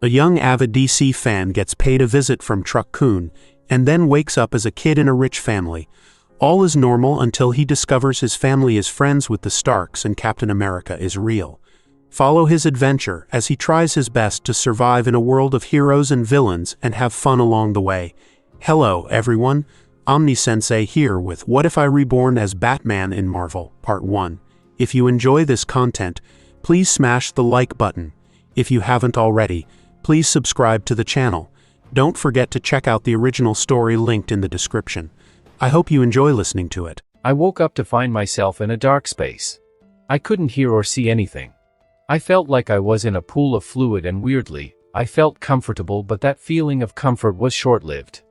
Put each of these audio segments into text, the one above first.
A young avid DC fan gets paid a visit from Truck-kun, and then wakes up as a kid in a rich family. All is normal until he discovers his family is friends with the Starks and Captain America is real. Follow his adventure as he tries his best to survive in a world of heroes and villains and have fun along the way. Hello everyone, Omni-sensei here with What If I Reborn as Batman in Marvel, Part 1. If you enjoy this content, please smash the like button. If you haven't already, please subscribe to the channel. Don't forget to check out the original story linked in the description. I hope you enjoy listening to it. I woke up to find myself in a dark space. I couldn't hear or see anything. I felt like I was in a pool of fluid and weirdly, I felt comfortable, but that feeling of comfort was short-lived.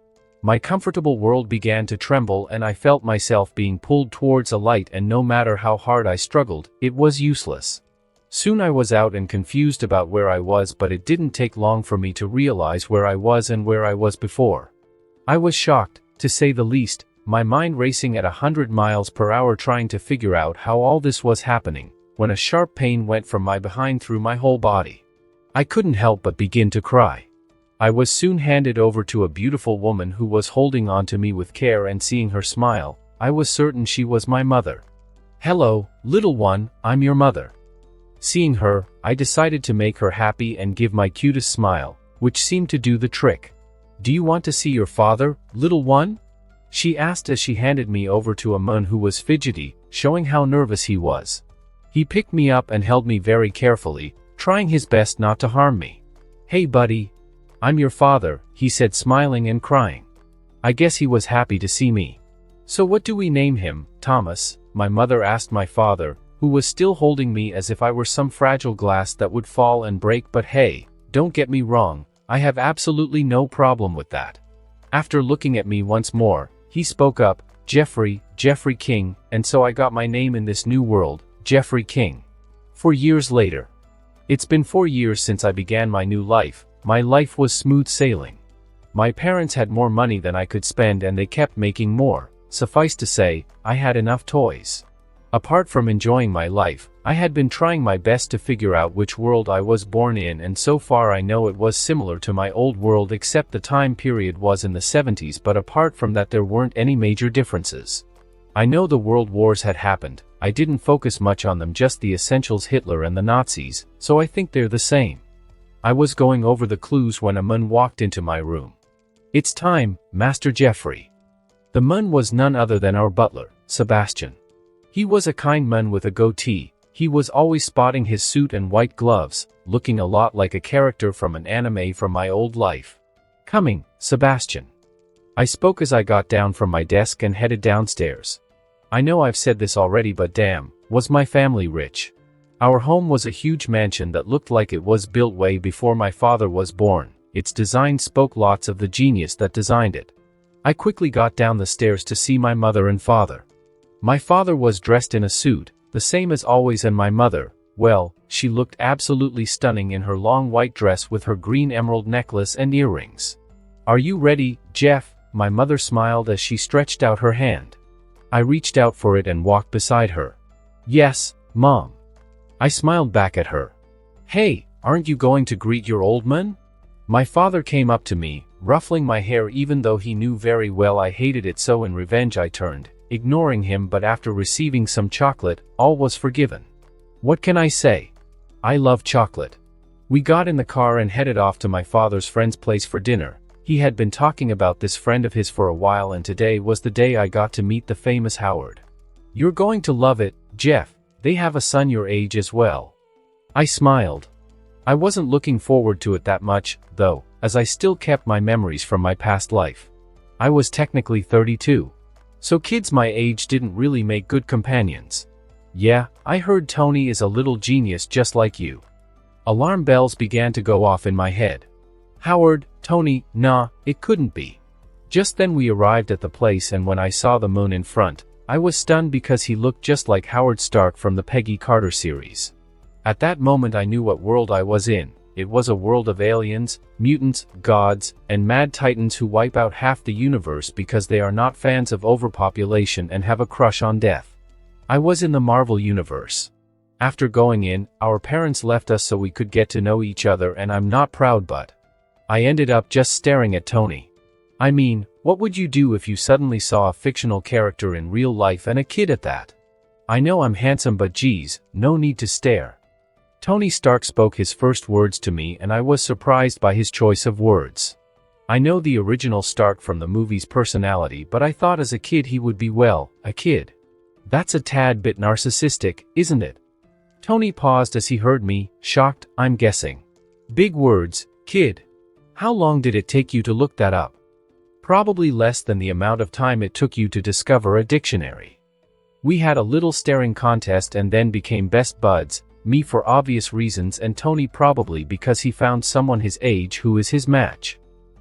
My comfortable world began to tremble and I felt myself being pulled towards a light, and no matter how hard I struggled, it was useless. Soon I was out and confused about where I was, but it didn't take long for me to realize where I was and where I was before. I was shocked, to say the least, my mind racing at 100 miles per hour trying to figure out how all this was happening, when a sharp pain went from my behind through my whole body. I couldn't help but begin to cry. I was soon handed over to a beautiful woman who was holding on to me with care, and seeing her smile, I was certain she was my mother. "Hello, little one, I'm your mother." Seeing her, I decided to make her happy and give my cutest smile, which seemed to do the trick. "Do you want to see your father, little one?" she asked as she handed me over to a man who was fidgety, showing how nervous he was. He picked me up and held me very carefully, trying his best not to harm me. "Hey buddy. I'm your father," he said, smiling and crying. I guess he was happy to see me. "So what do we name him, Thomas?" my mother asked my father, who was still holding me as if I were some fragile glass that would fall and break. But hey, don't get me wrong, I have absolutely no problem with that. After looking at me once more, he spoke up, Jeffrey King, and so I got my name in this new world, Jeffrey King. 4 years later. It's been 4 years since I began my new life. My life was smooth sailing. My parents had more money than I could spend and they kept making more. Suffice to say, I had enough toys. Apart from enjoying my life, I had been trying my best to figure out which world I was born in, and so far I know it was similar to my old world, except the time period was in the 70s, but apart from that there weren't any major differences. I know the world wars had happened, I didn't focus much on them, just the essentials, Hitler and the Nazis, so I think they're the same. I was going over the clues when a man walked into my room. "It's time, Master Jeffrey." The man was none other than our butler, Sebastian. He was a kind man with a goatee. He was always spotting his suit and white gloves, looking a lot like a character from an anime from my old life. "Coming, Sebastian." I spoke as I got down from my desk and headed downstairs. I know I've said this already, but damn, was my family rich. Our home was a huge mansion that looked like it was built way before my father was born. Its design spoke lots of the genius that designed it. I quickly got down the stairs to see my mother and father. My father was dressed in a suit, the same as always, and my mother, well, she looked absolutely stunning in her long white dress with her green emerald necklace and earrings. "Are you ready, Jeff?" my mother smiled as she stretched out her hand. I reached out for it and walked beside her. "Yes, Mom." I smiled back at her. "Hey, aren't you going to greet your old man?" My father came up to me, ruffling my hair even though he knew very well I hated it, so in revenge I turned, ignoring him, but after receiving some chocolate, all was forgiven. What can I say? I love chocolate. We got in the car and headed off to my father's friend's place for dinner. He had been talking about this friend of his for a while, and today was the day I got to meet the famous Howard. "You're going to love it, Jeff. They have a son your age as well." I smiled. I wasn't looking forward to it that much, though, as I still kept my memories from my past life. I was technically 32. So kids my age didn't really make good companions. "Yeah, I heard Tony is a little genius just like you." Alarm bells began to go off in my head. Howard, Tony, nah, it couldn't be. Just then we arrived at the place, and when I saw the moon in front, I was stunned because he looked just like Howard Stark from the Peggy Carter series. At that moment I knew what world I was in. It was a world of aliens, mutants, gods, and mad titans who wipe out half the universe because they are not fans of overpopulation and have a crush on death. I was in the Marvel universe. After going in, our parents left us so we could get to know each other, and I'm not proud, but I ended up just staring at Tony. I mean, what would you do if you suddenly saw a fictional character in real life and a kid at that? I know I'm handsome, but geez, no need to stare. Tony Stark spoke his first words to me, and I was surprised by his choice of words. I know the original Stark from the movie's personality, but I thought as a kid he would be, well, a kid. That's a tad bit narcissistic, isn't it? Tony paused as he heard me, shocked, I'm guessing. Big words, kid. How long did it take you to look that up? Probably less than the amount of time it took you to discover a dictionary. We had a little staring contest and then became best buds, me for obvious reasons and Tony probably because he found someone his age who is his match.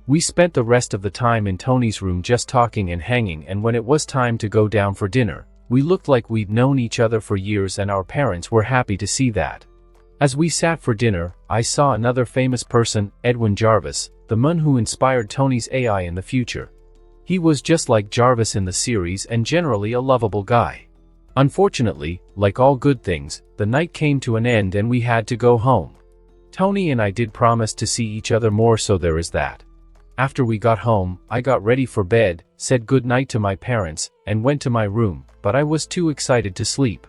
We spent the rest of the time in Tony's room just talking and hanging, and when it was time to go down for dinner, we looked like we'd known each other for years, and our parents were happy to see that. As we sat for dinner, I saw another famous person, Edwin Jarvis, the man who inspired Tony's AI in the future. He was just like Jarvis in the series and generally a lovable guy. Unfortunately, like all good things, the night came to an end and we had to go home. Tony and I did promise to see each other more, so there is that. After we got home, I got ready for bed, said good night to my parents, and went to my room, but I was too excited to sleep.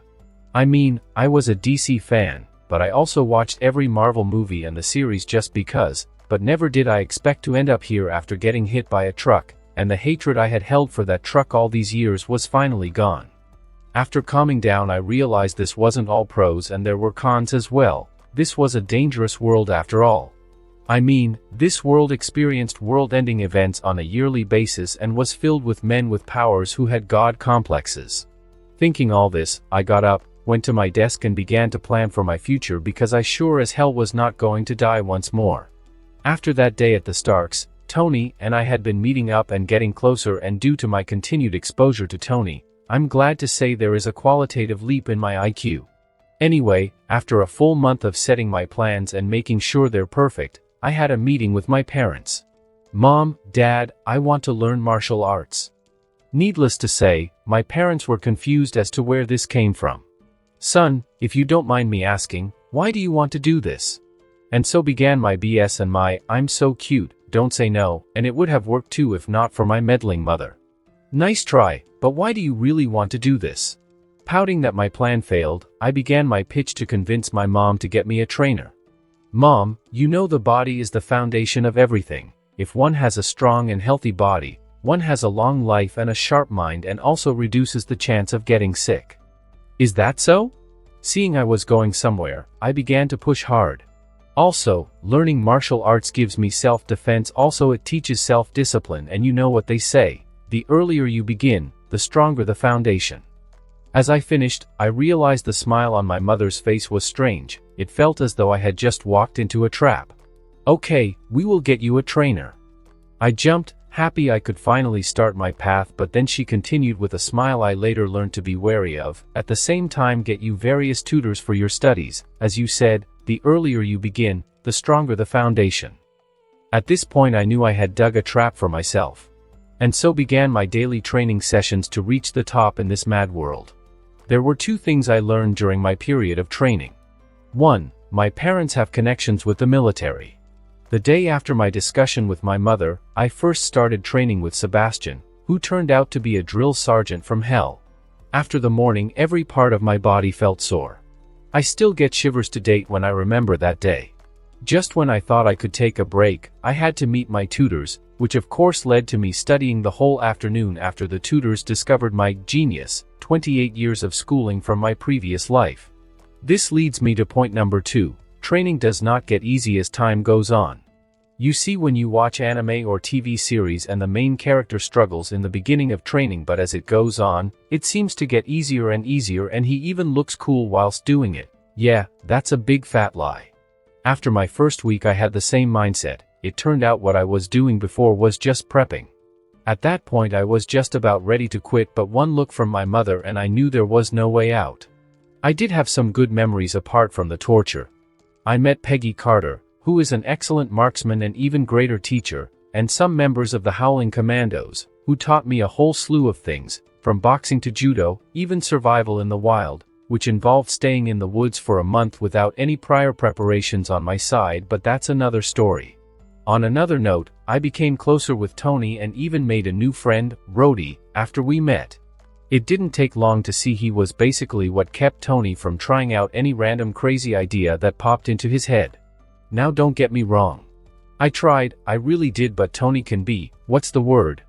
I mean, I was a DC fan, but I also watched every Marvel movie and the series just because, but never did I expect to end up here after getting hit by a truck, and the hatred I had held for that truck all these years was finally gone. After calming down, I realized this wasn't all pros and there were cons as well. This was a dangerous world after all. I mean, this world experienced world-ending events on a yearly basis and was filled with men with powers who had god complexes. Thinking all this, I got up, went to my desk and began to plan for my future because I sure as hell was not going to die once more. After that day at the Starks, Tony and I had been meeting up and getting closer, and due to my continued exposure to Tony, I'm glad to say there is a qualitative leap in my IQ. Anyway, after a full month of setting my plans and making sure they're perfect, I had a meeting with my parents. Mom, Dad, I want to learn martial arts. Needless to say, my parents were confused as to where this came from. Son, if you don't mind me asking, why do you want to do this? And so began my BS and my, I'm so cute, don't say no, and it would have worked too if not for my meddling mother. Nice try, but why do you really want to do this? Pouting that my plan failed, I began my pitch to convince my mom to get me a trainer. Mom, you know the body is the foundation of everything. If one has a strong and healthy body, one has a long life and a sharp mind, and also reduces the chance of getting sick. Is that so? Seeing I was going somewhere, I began to push hard. Also, learning martial arts gives me self-defense, also it teaches self-discipline, and you know what they say, the earlier you begin, the stronger the foundation. As I finished, I realized the smile on my mother's face was strange. It felt as though I had just walked into a trap. Okay, we will get you a trainer. I jumped, happy I could finally start my path, but then she continued with a smile I later learned to be wary of. At the same time, get you various tutors for your studies. As you said, the earlier you begin, the stronger the foundation. At this point I knew I had dug a trap for myself. And so began my daily training sessions to reach the top in this mad world. There were two things I learned during my period of training. 1. My parents have connections with the military. The day after my discussion with my mother, I first started training with Sebastian, who turned out to be a drill sergeant from hell. After the morning, every part of my body felt sore. I still get shivers to date when I remember that day. Just when I thought I could take a break, I had to meet my tutors, which of course led to me studying the whole afternoon after the tutors discovered my genius, 28 years of schooling from my previous life. This leads me to point number 2. Training does not get easy as time goes on. You see, when you watch anime or TV series and the main character struggles in the beginning of training, but as it goes on, it seems to get easier and easier, and he even looks cool whilst doing it. Yeah, that's a big fat lie. After my first week I had the same mindset. It turned out what I was doing before was just prepping. At that point I was just about ready to quit, but one look from my mother and I knew there was no way out. I did have some good memories apart from the torture. I met Peggy Carter, who is an excellent marksman and even greater teacher, and some members of the Howling Commandos, who taught me a whole slew of things, from boxing to judo, even survival in the wild, which involved staying in the woods for a month without any prior preparations on my side, but that's another story. On another note, I became closer with Tony and even made a new friend, Rhodey, after we met. It didn't take long to see he was basically what kept Tony from trying out any random crazy idea that popped into his head. Now don't get me wrong. I tried, I really did, but Tony can be, what's the word?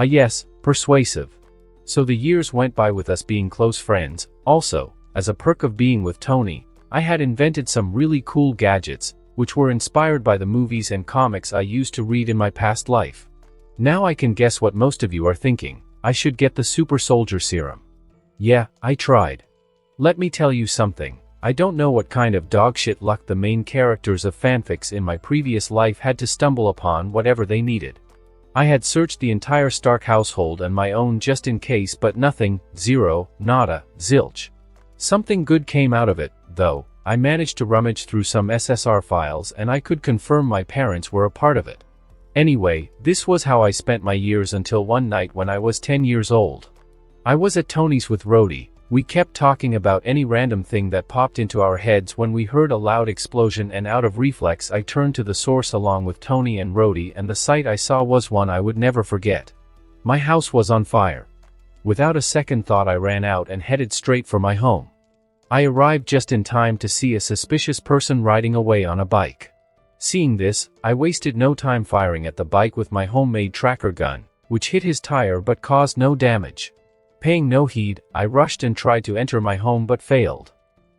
Yes, persuasive. So the years went by with us being close friends. Also, as a perk of being with Tony, I had invented some really cool gadgets, which were inspired by the movies and comics I used to read in my past life. Now I can guess what most of you are thinking. I should get the super soldier serum. Yeah, I tried. Let me tell you something. I don't know what kind of dogshit luck the main characters of fanfics in my previous life had to stumble upon whatever they needed. I had searched the entire Stark household and my own just in case, but nothing, zero, nada, zilch. Something good came out of it, though. I managed to rummage through some SSR files and I could confirm my parents were a part of it. Anyway, this was how I spent my years until one night when I was 10 years old. I was at Tony's with Rhodey. We kept talking about any random thing that popped into our heads when we heard a loud explosion, and out of reflex I turned to the source along with Tony and Rhodey, and the sight I saw was one I would never forget. My house was on fire. Without a second thought I ran out and headed straight for my home. I arrived just in time to see a suspicious person riding away on a bike. Seeing this, I wasted no time firing at the bike with my homemade tracker gun, which hit his tire but caused no damage. Paying no heed, I rushed and tried to enter my home but failed.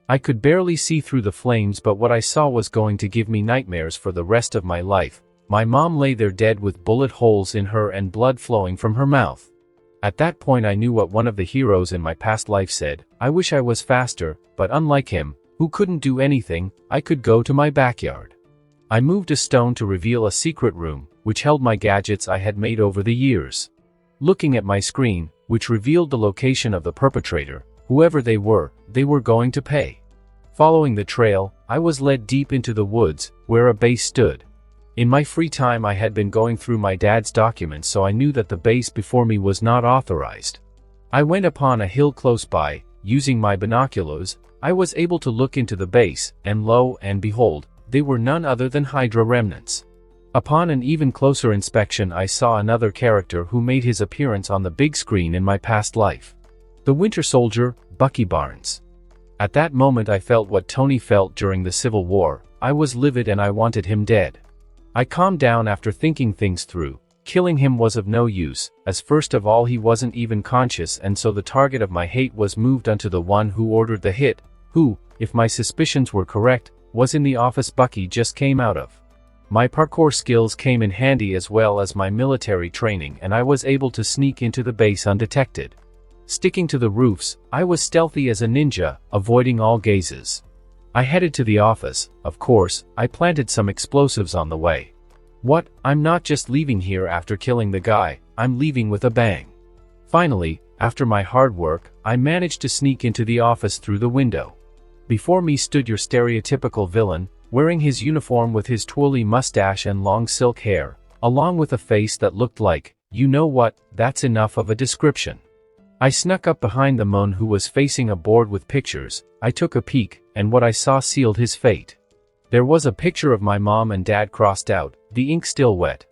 I could barely see through the flames, but what I saw was going to give me nightmares for the rest of my life. My mom lay there dead with bullet holes in her and blood flowing from her mouth. At that point I knew what one of the heroes in my past life said: I wish I was faster, but unlike him, who couldn't do anything, I could go to my backyard. I moved a stone to reveal a secret room, which held my gadgets I had made over the years. Looking at my screen, which revealed the location of the perpetrator, whoever they were going to pay. Following the trail, I was led deep into the woods, where a base stood. In my free time I had been going through my dad's documents, so I knew that the base before me was not authorized. I went upon a hill close by. Using my binoculars, I was able to look into the base, and lo and behold, they were none other than Hydra remnants. Upon an even closer inspection I saw another character who made his appearance on the big screen in my past life. The Winter Soldier, Bucky Barnes. At that moment I felt what Tony felt during the Civil War. I was livid and I wanted him dead. I calmed down after thinking things through. Killing him was of no use, as first of all he wasn't even conscious, and so the target of my hate was moved onto the one who ordered the hit, who, if my suspicions were correct, was in the office Bucky just came out of. My parkour skills came in handy as well as my military training, and I was able to sneak into the base undetected. Sticking to the roofs, I was stealthy as a ninja, avoiding all gazes. I headed to the office. Of course, I planted some explosives on the way. What? I'm not just leaving here after killing the guy, I'm leaving with a bang. Finally, after my hard work, I managed to sneak into the office through the window. Before me stood your stereotypical villain, wearing his uniform with his twirly mustache and long silk hair, along with a face that looked like, you know what, that's enough of a description. I snuck up behind the mon who was facing a board with pictures. I took a peek, and what I saw sealed his fate. There was a picture of my mom and dad crossed out, the ink still wet.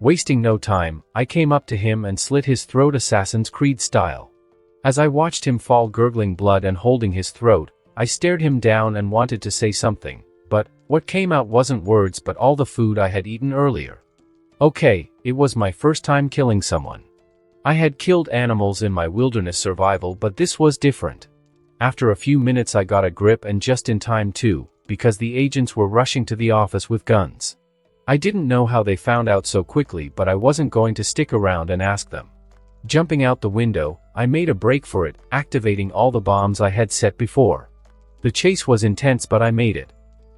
Wasting no time, I came up to him and slit his throat Assassin's Creed style. As I watched him fall gurgling blood and holding his throat, I stared him down and wanted to say something, but what came out wasn't words but all the food I had eaten earlier. Okay, it was my first time killing someone. I had killed animals in my wilderness survival, but this was different. After a few minutes I got a grip, and just in time too, because the agents were rushing to the office with guns. I didn't know how they found out so quickly, but I wasn't going to stick around and ask them. Jumping out the window, I made a break for it, activating all the bombs I had set before. The chase was intense, but I made it.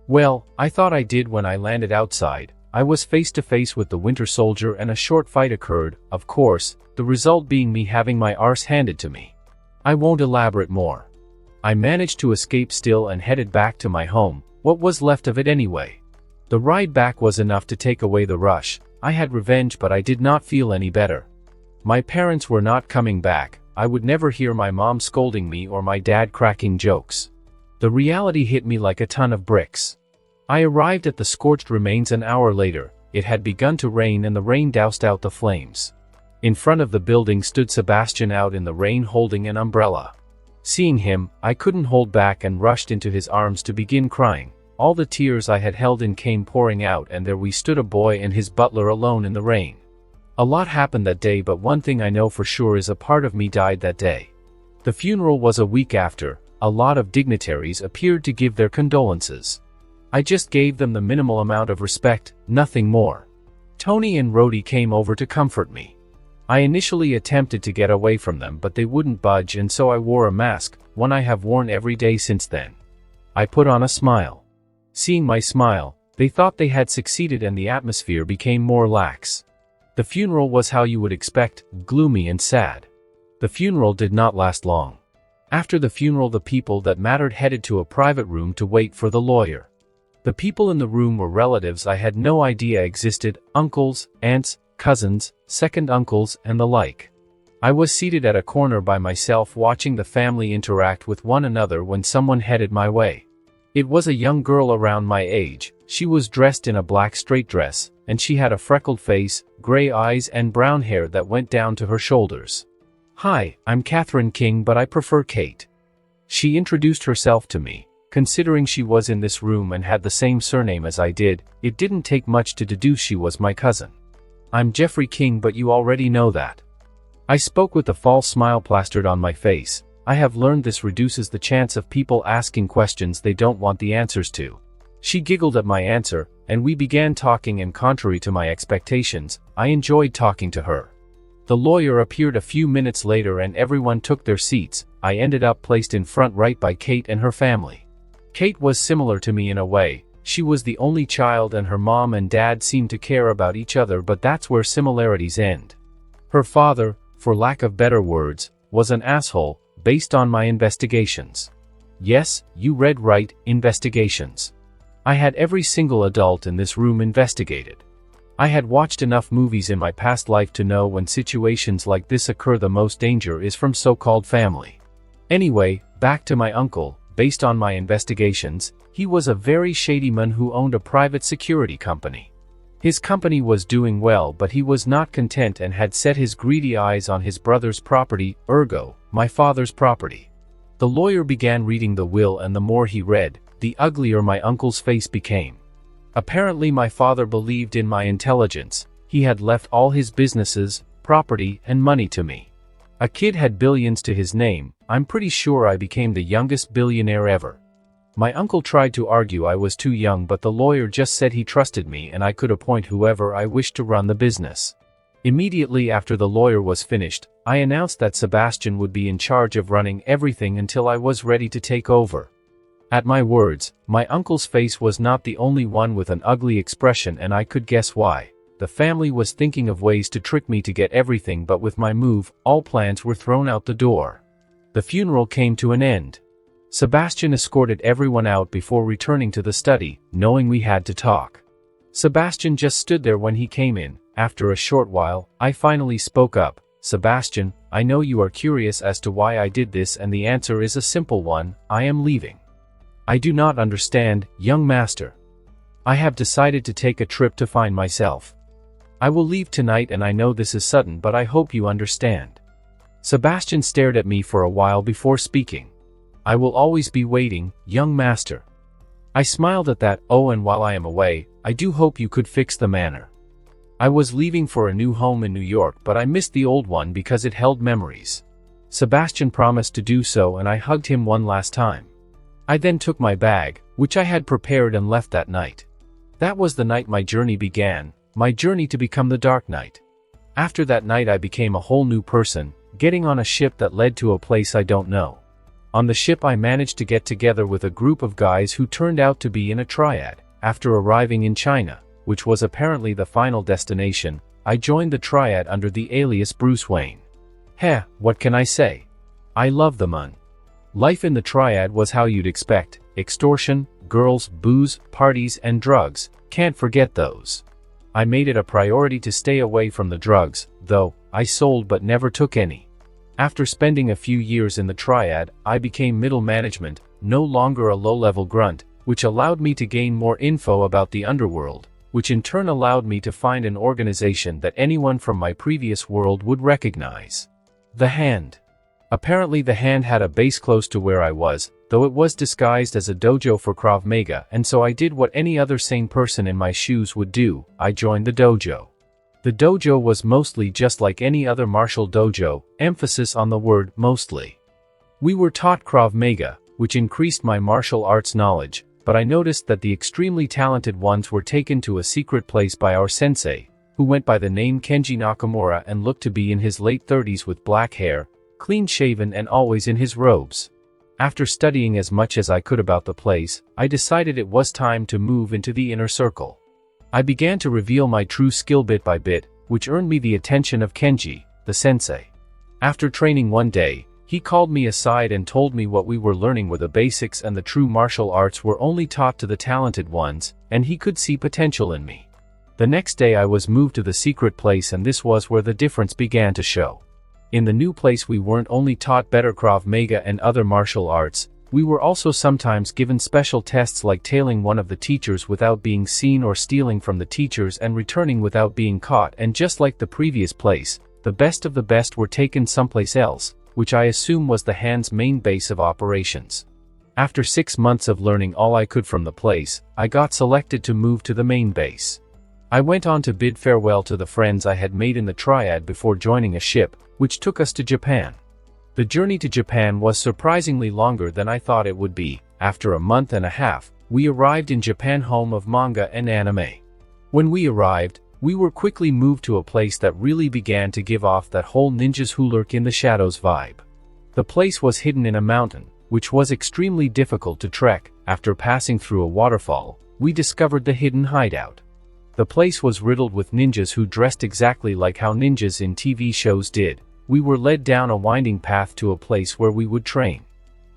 Well, I thought I did. When I landed outside, I was face to face with the Winter Soldier and a short fight occurred, of course, the result being me having my arse handed to me. I won't elaborate more. I managed to escape still and headed back to my home, what was left of it anyway. The ride back was enough to take away the rush. I had revenge, but I did not feel any better. My parents were not coming back. I would never hear my mom scolding me or my dad cracking jokes. The reality hit me like a ton of bricks. I arrived at the scorched remains an hour later. It had begun to rain and the rain doused out the flames. In front of the building stood Sebastian out in the rain holding an umbrella. Seeing him, I couldn't hold back and rushed into his arms to begin crying. All the tears I had held in came pouring out, and there we stood, a boy and his butler, alone in the rain. A lot happened that day, but one thing I know for sure is a part of me died that day. The funeral was a week after. A lot of dignitaries appeared to give their condolences. I just gave them the minimal amount of respect, nothing more. Tony and Rhodey came over to comfort me. I initially attempted to get away from them, but they wouldn't budge, and so I wore a mask, one I have worn every day since then. I put on a smile. Seeing my smile, they thought they had succeeded and the atmosphere became more lax. The funeral was how you would expect, gloomy and sad. The funeral did not last long. After the funeral, the people that mattered headed to a private room to wait for the lawyer. The people in the room were relatives I had no idea existed, uncles, aunts, cousins, second uncles, and the like. I was seated at a corner by myself watching the family interact with one another when someone headed my way. It was a young girl around my age. She was dressed in a black straight dress, and she had a freckled face, gray eyes, and brown hair that went down to her shoulders. "Hi, I'm Catherine King, but I prefer Kate." She introduced herself to me. Considering she was in this room and had the same surname as I did, it didn't take much to deduce she was my cousin. "I'm Jeffrey King, but you already know that." I spoke with a false smile plastered on my face. I have learned this reduces the chance of people asking questions they don't want the answers to. She giggled at my answer, and we began talking, and contrary to my expectations, I enjoyed talking to her. The lawyer appeared a few minutes later and everyone took their seats. I ended up placed in front right by Kate and her family. Kate was similar to me in a way. She was the only child and her mom and dad seemed to care about each other, but that's where similarities end. Her father, for lack of better words, was an asshole, based on my investigations. Yes, you read right, investigations. I had every single adult in this room investigated. I had watched enough movies in my past life to know when situations like this occur, the most danger is from so-called family. Anyway, back to my uncle. Based on my investigations, he was a very shady man who owned a private security company. His company was doing well, but he was not content and had set his greedy eyes on his brother's property, ergo, my father's property. The lawyer began reading the will, and the more he read, the uglier my uncle's face became. Apparently my father believed in my intelligence. He had left all his businesses, property, and money to me. A kid had billions to his name. I'm pretty sure I became the youngest billionaire ever. My uncle tried to argue I was too young, but the lawyer just said he trusted me and I could appoint whoever I wished to run the business. Immediately after the lawyer was finished, I announced that Sebastian would be in charge of running everything until I was ready to take over. At my words, my uncle's face was not the only one with an ugly expression, and I could guess why. The family was thinking of ways to trick me to get everything, but with my move, all plans were thrown out the door. The funeral came to an end. Sebastian escorted everyone out before returning to the study, knowing we had to talk. Sebastian just stood there when he came in. After a short while, I finally spoke up. "Sebastian, I know you are curious as to why I did this, and the answer is a simple one: I am leaving. I do not understand, young master. I have decided to take a trip to find myself. I will leave tonight, and I know this is sudden, but I hope you understand." Sebastian stared at me for a while before speaking. "I will always be waiting, young master." I smiled at that. "Oh, and while I am away, I do hope you could fix the manor." I was leaving for a new home in New York, but I missed the old one because it held memories. Sebastian promised to do so, and I hugged him one last time. I then took my bag, which I had prepared, and left that night. That was the night my journey began, my journey to become the Dark Knight. After that night I became a whole new person, getting on a ship that led to a place I don't know. On the ship I managed to get together with a group of guys who turned out to be in a triad. After arriving in China, which was apparently the final destination, I joined the triad under the alias Bruce Wayne. Heh, what can I say? I love the man. Life in the triad was how you'd expect: extortion, girls, booze, parties, and drugs. Can't forget those. I made it a priority to stay away from the drugs, though I sold but never took any. After spending a few years in the triad, I became middle management, no longer a low-level grunt, which allowed me to gain more info about the underworld, which in turn allowed me to find an organization that anyone from my previous world would recognize. The Hand. Apparently the Hand had a base close to where I was, though it was disguised as a dojo for Krav Maga, and so I did what any other sane person in my shoes would do. I joined the dojo. The dojo was mostly just like any other martial dojo, emphasis on the word mostly. We were taught Krav Maga, which increased my martial arts knowledge, but I noticed that the extremely talented ones were taken to a secret place by our sensei, who went by the name Kenji Nakamura and looked to be in his late 30s with black hair, clean-shaven and always in his robes. After studying as much as I could about the place, I decided it was time to move into the inner circle. I began to reveal my true skill bit by bit, which earned me the attention of Kenji, the sensei. After training one day, he called me aside and told me what we were learning were the basics and the true martial arts were only taught to the talented ones, and he could see potential in me. The next day I was moved to the secret place, and this was where the difference began to show. In the new place we weren't only taught better Krav Maga and other martial arts, we were also sometimes given special tests like tailing one of the teachers without being seen or stealing from the teachers and returning without being caught, and just like the previous place, the best of the best were taken someplace else, which I assume was the Hand's main base of operations. After 6 months of learning all I could from the place, I got selected to move to the main base. I went on to bid farewell to the friends I had made in the triad before joining a ship, which took us to Japan. The journey to Japan was surprisingly longer than I thought it would be. After a month and a half, we arrived in Japan, home of manga and anime. When we arrived, we were quickly moved to a place that really began to give off that whole ninjas who lurk in the shadows vibe. The place was hidden in a mountain, which was extremely difficult to trek. After passing through a waterfall, we discovered the hidden hideout. The place was riddled with ninjas who dressed exactly like how ninjas in TV shows did. We were led down a winding path to a place where we would train.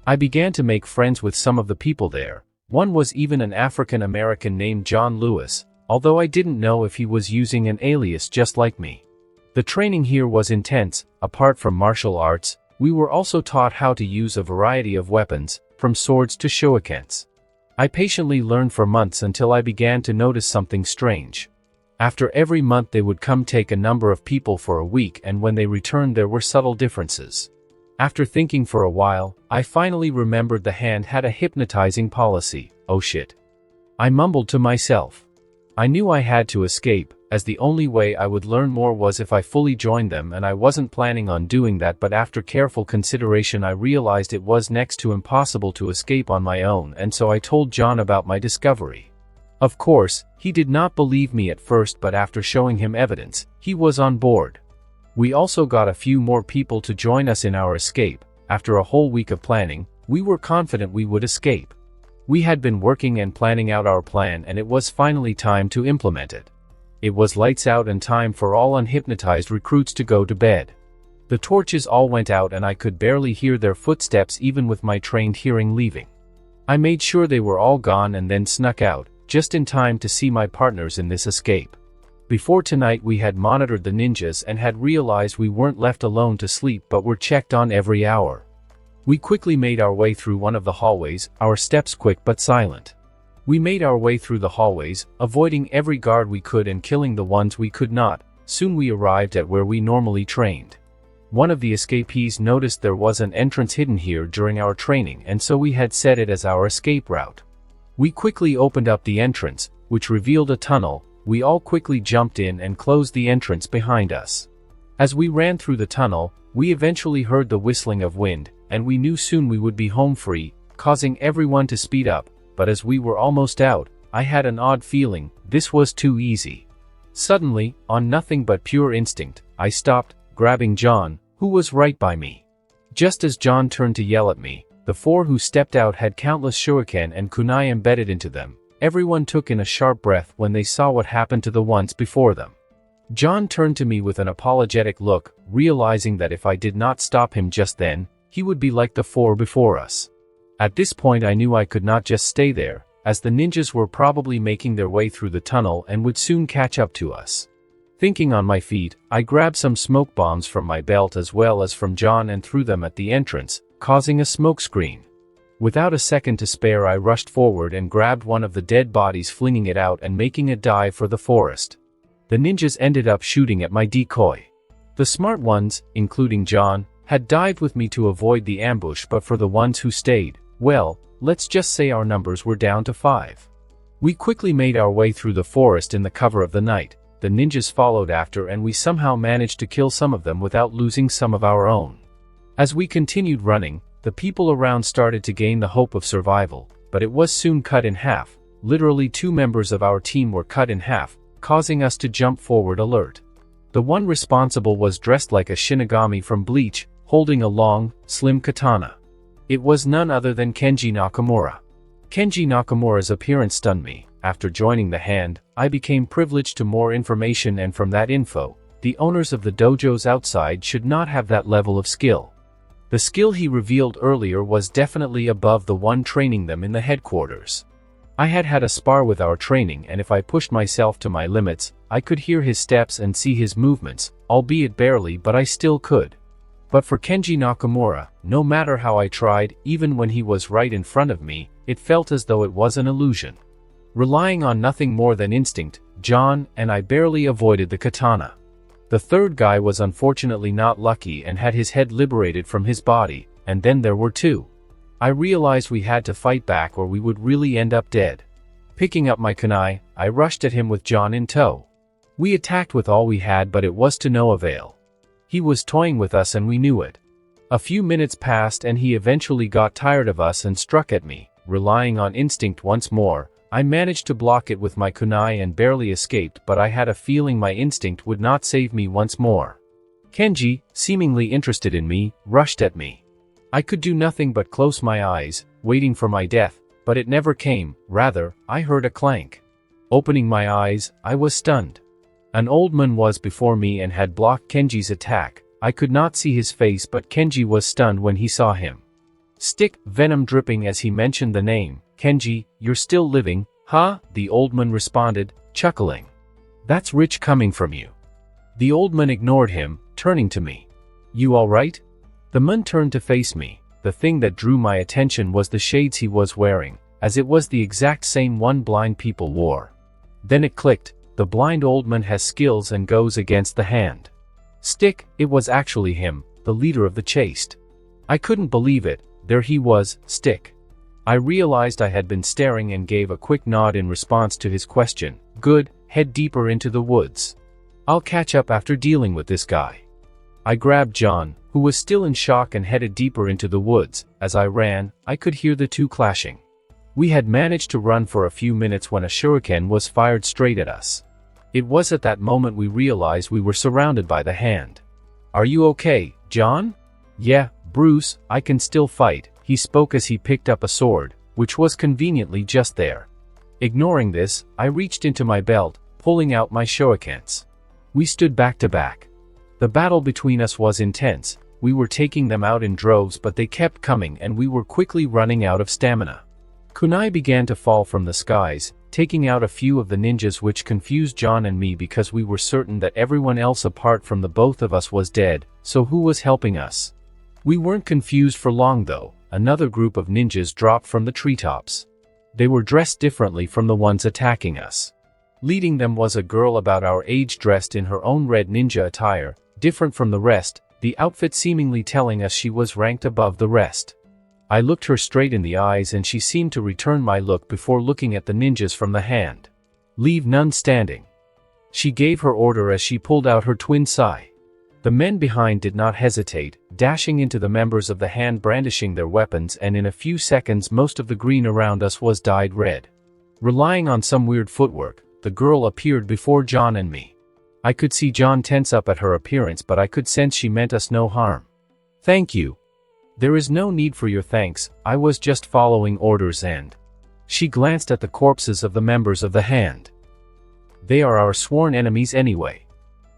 I began to make friends with some of the people there. One was even an African American named John Lewis, although I didn't know if he was using an alias just like me. The training here was intense. Apart from martial arts, we were also taught how to use a variety of weapons, from swords to shurikens. I patiently learned for months until I began to notice something strange. After every month they would come take a number of people for a week, and when they returned there were subtle differences. After thinking for a while, I finally remembered the Hand had a hypnotizing policy. Oh shit. I mumbled to myself. I knew I had to escape, as the only way I would learn more was if I fully joined them, and I wasn't planning on doing that, but after careful consideration I realized it was next to impossible to escape on my own, and so I told John about my discovery. Of course, he did not believe me at first, but after showing him evidence, he was on board. We also got a few more people to join us in our escape. After a whole week of planning, we were confident we would escape. We had been working and planning out our plan, and it was finally time to implement it. It was lights out and time for all unhypnotized recruits to go to bed. The torches all went out and I could barely hear their footsteps even with my trained hearing leaving. I made sure they were all gone and then snuck out, just in time to see my partners in this escape. Before tonight we had monitored the ninjas and had realized we weren't left alone to sleep but were checked on every hour. We quickly made our way through one of the hallways, our steps quick but silent. We made our way through the hallways, avoiding every guard we could and killing the ones we could not. Soon we arrived at where we normally trained. One of the escapees noticed there was an entrance hidden here during our training, and so we had set it as our escape route. We quickly opened up the entrance, which revealed a tunnel. We all quickly jumped in and closed the entrance behind us. As we ran through the tunnel, we eventually heard the whistling of wind, and we knew soon we would be home free, causing everyone to speed up. But as we were almost out, I had an odd feeling. This was too easy. Suddenly, on nothing but pure instinct, I stopped, grabbing John, who was right by me. Just as John turned to yell at me, the four who stepped out had countless shuriken and kunai embedded into them. Everyone took in a sharp breath when they saw what happened to the ones before them. John turned to me with an apologetic look, realizing that if I did not stop him just then, he would be like the four before us. At this point I knew I could not just stay there, as the ninjas were probably making their way through the tunnel and would soon catch up to us. Thinking on my feet, I grabbed some smoke bombs from my belt as well as from John and threw them at the entrance, causing a smoke screen. Without a second to spare, I rushed forward and grabbed one of the dead bodies, flinging it out and making a dive for the forest. The ninjas ended up shooting at my decoy. The smart ones, including John, had dived with me to avoid the ambush, but for the ones who stayed, well, let's just say our numbers were down to 5. We quickly made our way through the forest in the cover of the night. The ninjas followed after and we somehow managed to kill some of them without losing some of our own. As we continued running, the people around started to gain the hope of survival, but it was soon cut in half. Literally 2 members of our team were cut in half, causing us to jump forward alert. The one responsible was dressed like a Shinigami from Bleach, holding a long, slim katana. It was none other than Kenji Nakamura. Kenji Nakamura's appearance stunned me. After joining the Hand, I became privileged to more information, and from that info, the owners of the dojos outside should not have that level of skill. The skill he revealed earlier was definitely above the one training them in the headquarters. I had had a spar with our training, and if I pushed myself to my limits, I could hear his steps and see his movements, albeit barely, but I still could. But for Kenji Nakamura, no matter how I tried, even when he was right in front of me, it felt as though it was an illusion. Relying on nothing more than instinct, John and I barely avoided the katana. The third guy was unfortunately not lucky and had his head liberated from his body, and then there were 2. I realized we had to fight back or we would really end up dead. Picking up my kunai, I rushed at him with John in tow. We attacked with all we had, but it was to no avail. He was toying with us and we knew it. A few minutes passed and he eventually got tired of us and struck at me. Relying on instinct once more, I managed to block it with my kunai and barely escaped, but I had a feeling my instinct would not save me once more. Kenji, seemingly interested in me, rushed at me. I could do nothing but close my eyes, waiting for my death, but it never came. Rather, I heard a clank. Opening my eyes, I was stunned. An old man was before me and had blocked Kenji's attack. I could not see his face, but Kenji was stunned when he saw him. Stick, venom dripping as he mentioned the name. Kenji, you're still living, huh? The old man responded, chuckling. That's rich coming from you. The old man ignored him, turning to me. You alright? The man turned to face me. The thing that drew my attention was the shades he was wearing, as it was the exact same one blind people wore. Then it clicked. The blind old man has skills and goes against the Hand. Stick, it was actually him, the leader of the chaste. I couldn't believe it. There he was, Stick. I realized I had been staring and gave a quick nod in response to his question. Good, head deeper into the woods. I'll catch up after dealing with this guy. I grabbed John, who was still in shock, and headed deeper into the woods. As I ran, I could hear the 2 clashing. We had managed to run for a few minutes when a shuriken was fired straight at us. It was at that moment we realized we were surrounded by the Hand. Are you okay, John? Yeah, Bruce, I can still fight, he spoke as he picked up a sword, which was conveniently just there. Ignoring this, I reached into my belt, pulling out my shurikens. We stood back to back. The battle between us was intense. We were taking them out in droves, but they kept coming and we were quickly running out of stamina. Kunai began to fall from the skies, taking out a few of the ninjas, which confused John and me because we were certain that everyone else apart from the both of us was dead, so who was helping us? We weren't confused for long though. Another group of ninjas dropped from the treetops. They were dressed differently from the ones attacking us. Leading them was a girl about our age, dressed in her own red ninja attire, different from the rest, the outfit seemingly telling us she was ranked above the rest. I looked her straight in the eyes and she seemed to return my look before looking at the ninjas from the Hand. Leave none standing. She gave her order as she pulled out her twin sai. The men behind did not hesitate, dashing into the members of the Hand brandishing their weapons, and in a few seconds most of the green around us was dyed red. Relying on some weird footwork, the girl appeared before John and me. I could see John tense up at her appearance, but I could sense she meant us no harm. Thank you. There is no need for your thanks, I was just following orders and... She glanced at the corpses of the members of the Hand. They are our sworn enemies anyway.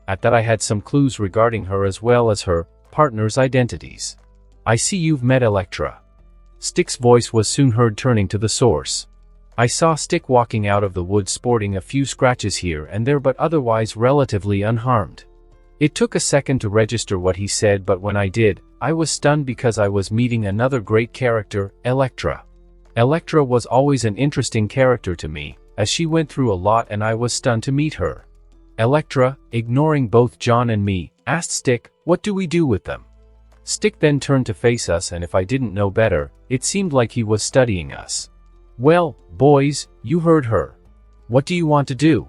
At that I had some clues regarding her as well as her partners' identities. I see you've met Elektra. Stick's voice was soon heard turning to the source. I saw Stick walking out of the woods sporting a few scratches here and there but otherwise relatively unharmed. It took a second to register what he said, but when I did, I was stunned because I was meeting another great character, Electra. Electra was always an interesting character to me, as she went through a lot and I was stunned to meet her. Electra, ignoring both John and me, asked Stick, "What do we do with them?" Stick then turned to face us, and if I didn't know better, it seemed like he was studying us. "Well, boys, you heard her. What do you want to do?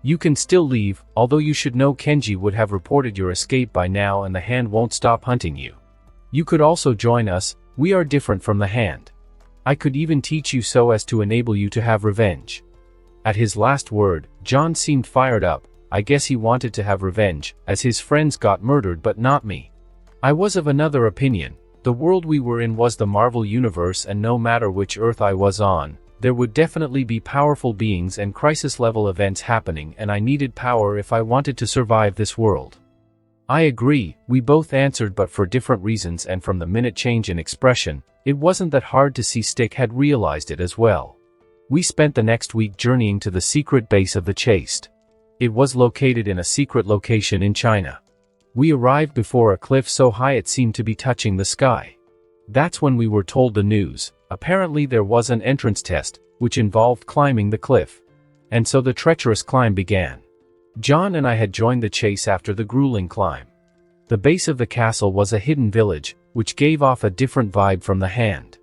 You can still leave, although you should know Kenji would have reported your escape by now and the Hand won't stop hunting you. You could also join us, we are different from the Hand. I could even teach you so as to enable you to have revenge." At his last word, John seemed fired up. I guess he wanted to have revenge, as his friends got murdered but not me. I was of another opinion. The world we were in was the Marvel Universe, and no matter which Earth I was on, there would definitely be powerful beings and crisis-level events happening, and I needed power if I wanted to survive this world. "I agree," we both answered, but for different reasons, and from the minute change in expression, it wasn't that hard to see Stick had realized it as well. We spent the next week journeying to the secret base of the Chased. It was located in a secret location in China. We arrived before a cliff so high it seemed to be touching the sky. That's when we were told the news. Apparently there was an entrance test, which involved climbing the cliff. And so the treacherous climb began. John and I had joined the chase after the grueling climb. The base of the castle was a hidden village, which gave off a different vibe from the Hand.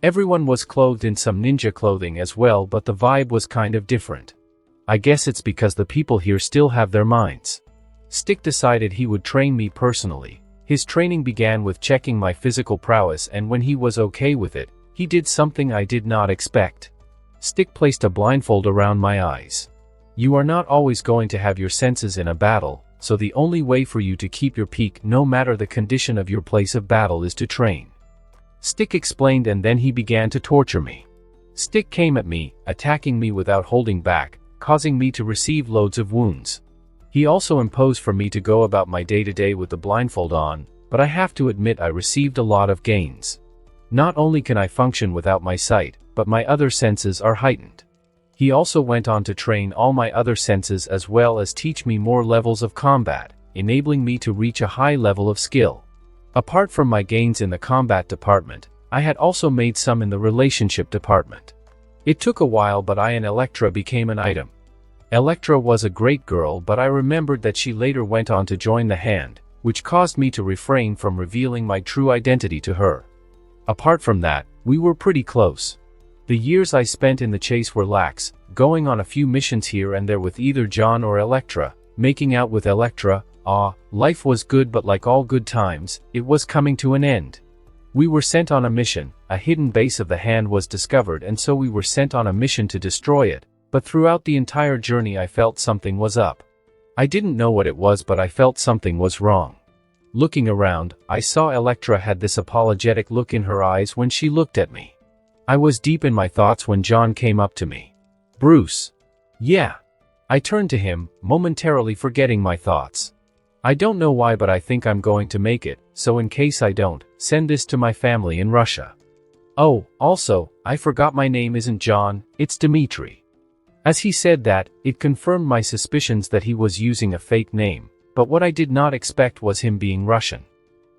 Everyone was clothed in some ninja clothing as well, but the vibe was kind of different. I guess it's because the people here still have their minds. Stick decided he would train me personally. His training began with checking my physical prowess, and when he was okay with it, he did something I did not expect. Stick placed a blindfold around my eyes. You are not always going to have your senses in a battle, so the only way for you to keep your peak no matter the condition of your place of battle is to train. Stick explained, and then he began to torture me. Stick came at me, attacking me without holding back, causing me to receive loads of wounds. He also imposed for me to go about my day-to-day with the blindfold on, but I have to admit I received a lot of gains. Not only can I function without my sight, but my other senses are heightened. He also went on to train all my other senses as well as teach me more levels of combat, enabling me to reach a high level of skill. Apart from my gains in the combat department, I had also made some in the relationship department. It took a while, but I and Electra became an item. Electra was a great girl, but I remembered that she later went on to join the Hand, which caused me to refrain from revealing my true identity to her. Apart from that, we were pretty close. The years I spent in the chase were lax, going on a few missions here and there with either John or Electra, making out with Electra. Life was good, but like all good times, it was coming to an end. We were sent on a mission, a hidden base of the Hand was discovered, and so we were sent on a mission to destroy it. But throughout the entire journey I felt something was up. I didn't know what it was, but I felt something was wrong. Looking around, I saw Electra had this apologetic look in her eyes when she looked at me. I was deep in my thoughts when John came up to me. "Bruce." "Yeah." I turned to him, momentarily forgetting my thoughts. "I don't know why, but I think I'm going to make it, so in case I don't, send this to my family in Russia. Oh, also, I forgot my name isn't John, it's Dmitri." As he said that, it confirmed my suspicions that he was using a fake name, but what I did not expect was him being Russian.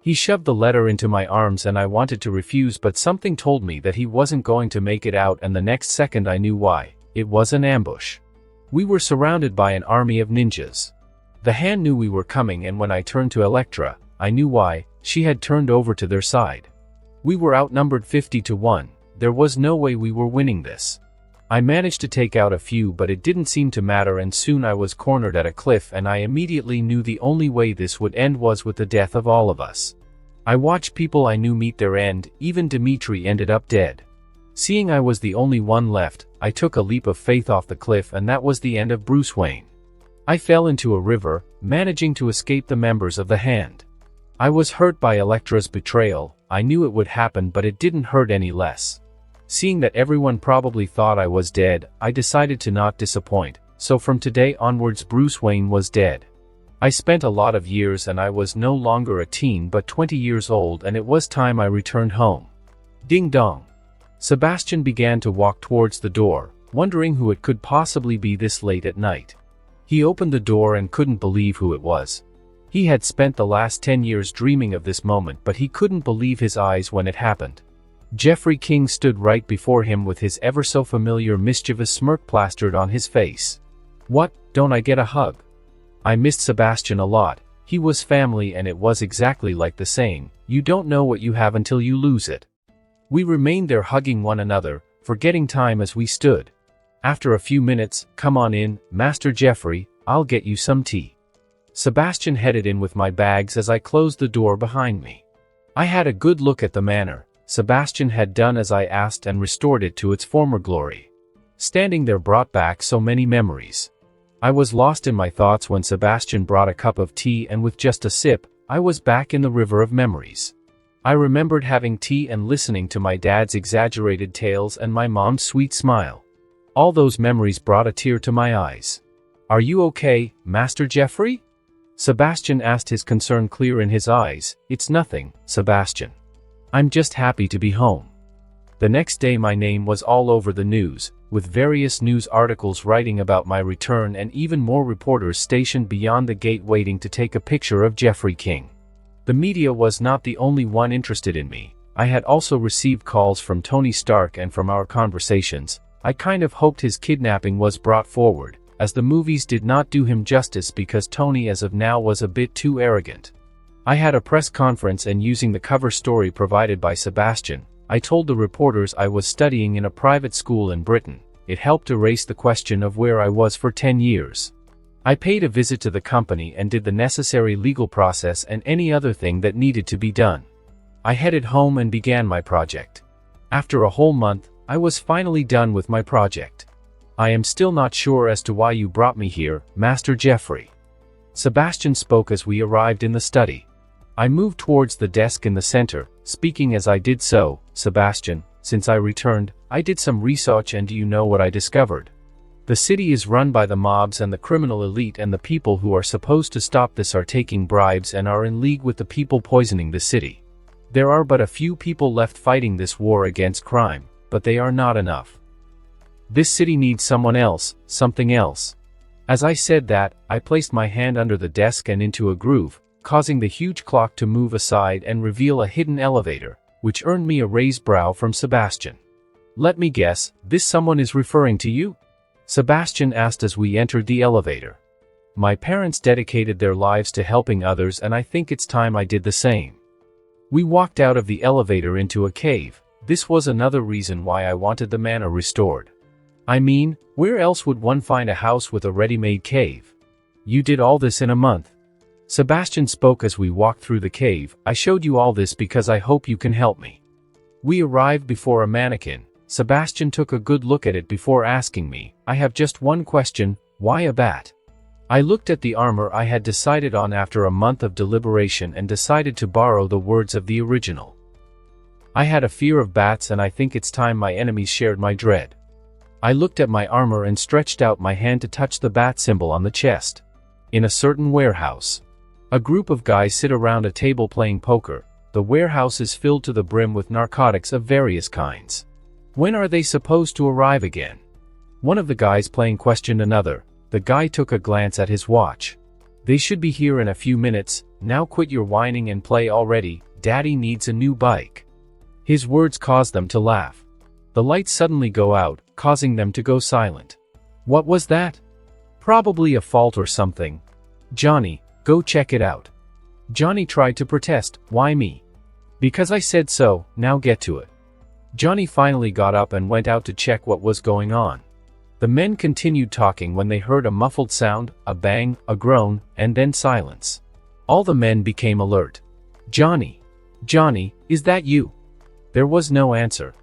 He shoved the letter into my arms and I wanted to refuse, but something told me that he wasn't going to make it out, and the next second I knew why. It was an ambush. We were surrounded by an army of ninjas. The Hand knew we were coming, and when I turned to Electra, I knew why. She had turned over to their side. We were outnumbered 50-1. There was no way we were winning this. I managed to take out a few, but it didn't seem to matter, and soon I was cornered at a cliff, and I immediately knew the only way this would end was with the death of all of us. I watched people I knew meet their end. Even Dmitri ended up dead. Seeing I was the only one left, I took a leap of faith off the cliff, and that was the end of Bruce Wayne. I fell into a river, managing to escape the members of the Hand. I was hurt by Electra's betrayal. I knew it would happen, but it didn't hurt any less. Seeing that everyone probably thought I was dead, I decided to not disappoint, so from today onwards Bruce Wayne was dead. I spent a lot of years, and I was no longer a teen but 20 years old, and it was time I returned home. Ding dong. Sebastian began to walk towards the door, wondering who it could possibly be this late at night. He opened the door and couldn't believe who it was. He had spent the last 10 years dreaming of this moment, but he couldn't believe his eyes when it happened. Jeffrey King stood right before him with his ever-so-familiar mischievous smirk plastered on his face. "What, don't I get a hug?" I missed Sebastian a lot. He was family, and it was exactly like the saying, "You don't know what you have until you lose it." We remained there hugging one another, forgetting time as we stood. After a few minutes, "Come on in, Master Jeffrey, I'll get you some tea." Sebastian headed in with my bags as I closed the door behind me. I had a good look at the manor. Sebastian had done as I asked and restored it to its former glory. Standing there brought back so many memories. I was lost in my thoughts when Sebastian brought a cup of tea, and with just a sip, I was back in the river of memories. I remembered having tea and listening to my dad's exaggerated tales and my mom's sweet smile. All those memories brought a tear to my eyes. "Are you okay, Master Jeffrey?" Sebastian asked, his concern clear in his eyes. "It's nothing, Sebastian. I'm just happy to be home." The next day my name was all over the news, with various news articles writing about my return and even more reporters stationed beyond the gate waiting to take a picture of Jeffrey King. The media was not the only one interested in me. I had also received calls from Tony Stark, and from our conversations, I kind of hoped his kidnapping was brought forward, as the movies did not do him justice because Tony as of now was a bit too arrogant. I had a press conference, and using the cover story provided by Sebastian, I told the reporters I was studying in a private school in Britain. It helped erase the question of where I was for 10 years. I paid a visit to the company and did the necessary legal process and any other thing that needed to be done. I headed home and began my project. After a whole month, I was finally done with my project. "I am still not sure as to why you brought me here, Master Jeffrey." Sebastian spoke as we arrived in the study. I moved towards the desk in the center, speaking as I did so. "Sebastian, since I returned, I did some research, and do you know what I discovered? The city is run by the mobs and the criminal elite, and the people who are supposed to stop this are taking bribes and are in league with the people poisoning the city. There are but a few people left fighting this war against crime, but they are not enough. This city needs someone else, something else." As I said that, I placed my hand under the desk and into a groove, causing the huge clock to move aside and reveal a hidden elevator, which earned me a raised brow from Sebastian. "Let me guess, this someone is referring to you?" Sebastian asked as we entered the elevator. "My parents dedicated their lives to helping others, and I think it's time I did the same." We walked out of the elevator into a cave. This was another reason why I wanted the manor restored. I mean, where else would one find a house with a ready-made cave? "You did all this in a month." Sebastian spoke as we walked through the cave. "I showed you all this because I hope you can help me." We arrived before a mannequin. Sebastian took a good look at it before asking me, "I have just one question, why a bat?" I looked at the armor I had decided on after a month of deliberation and decided to borrow the words of the original. "I had a fear of bats, and I think it's time my enemies shared my dread." I looked at my armor and stretched out my hand to touch the bat symbol on the chest. In a certain warehouse, a group of guys sit around a table playing poker. The warehouse is filled to the brim with narcotics of various kinds. "When are they supposed to arrive again?" One of the guys playing questioned another. The guy took a glance at his watch. "They should be here in a few minutes. Now quit your whining and play already. Daddy needs a new bike." His words caused them to laugh. The lights suddenly go out, causing them to go silent. What was that? Probably a fault or something. "Johnny, go check it out." Johnny tried to protest. "Why me?" "Because I said so, now get to it." Johnny finally got up and went out to check what was going on. The men continued talking when they heard a muffled sound, a bang, a groan, and then silence. All the men became alert. "Johnny! Johnny, is that you?" There was no answer.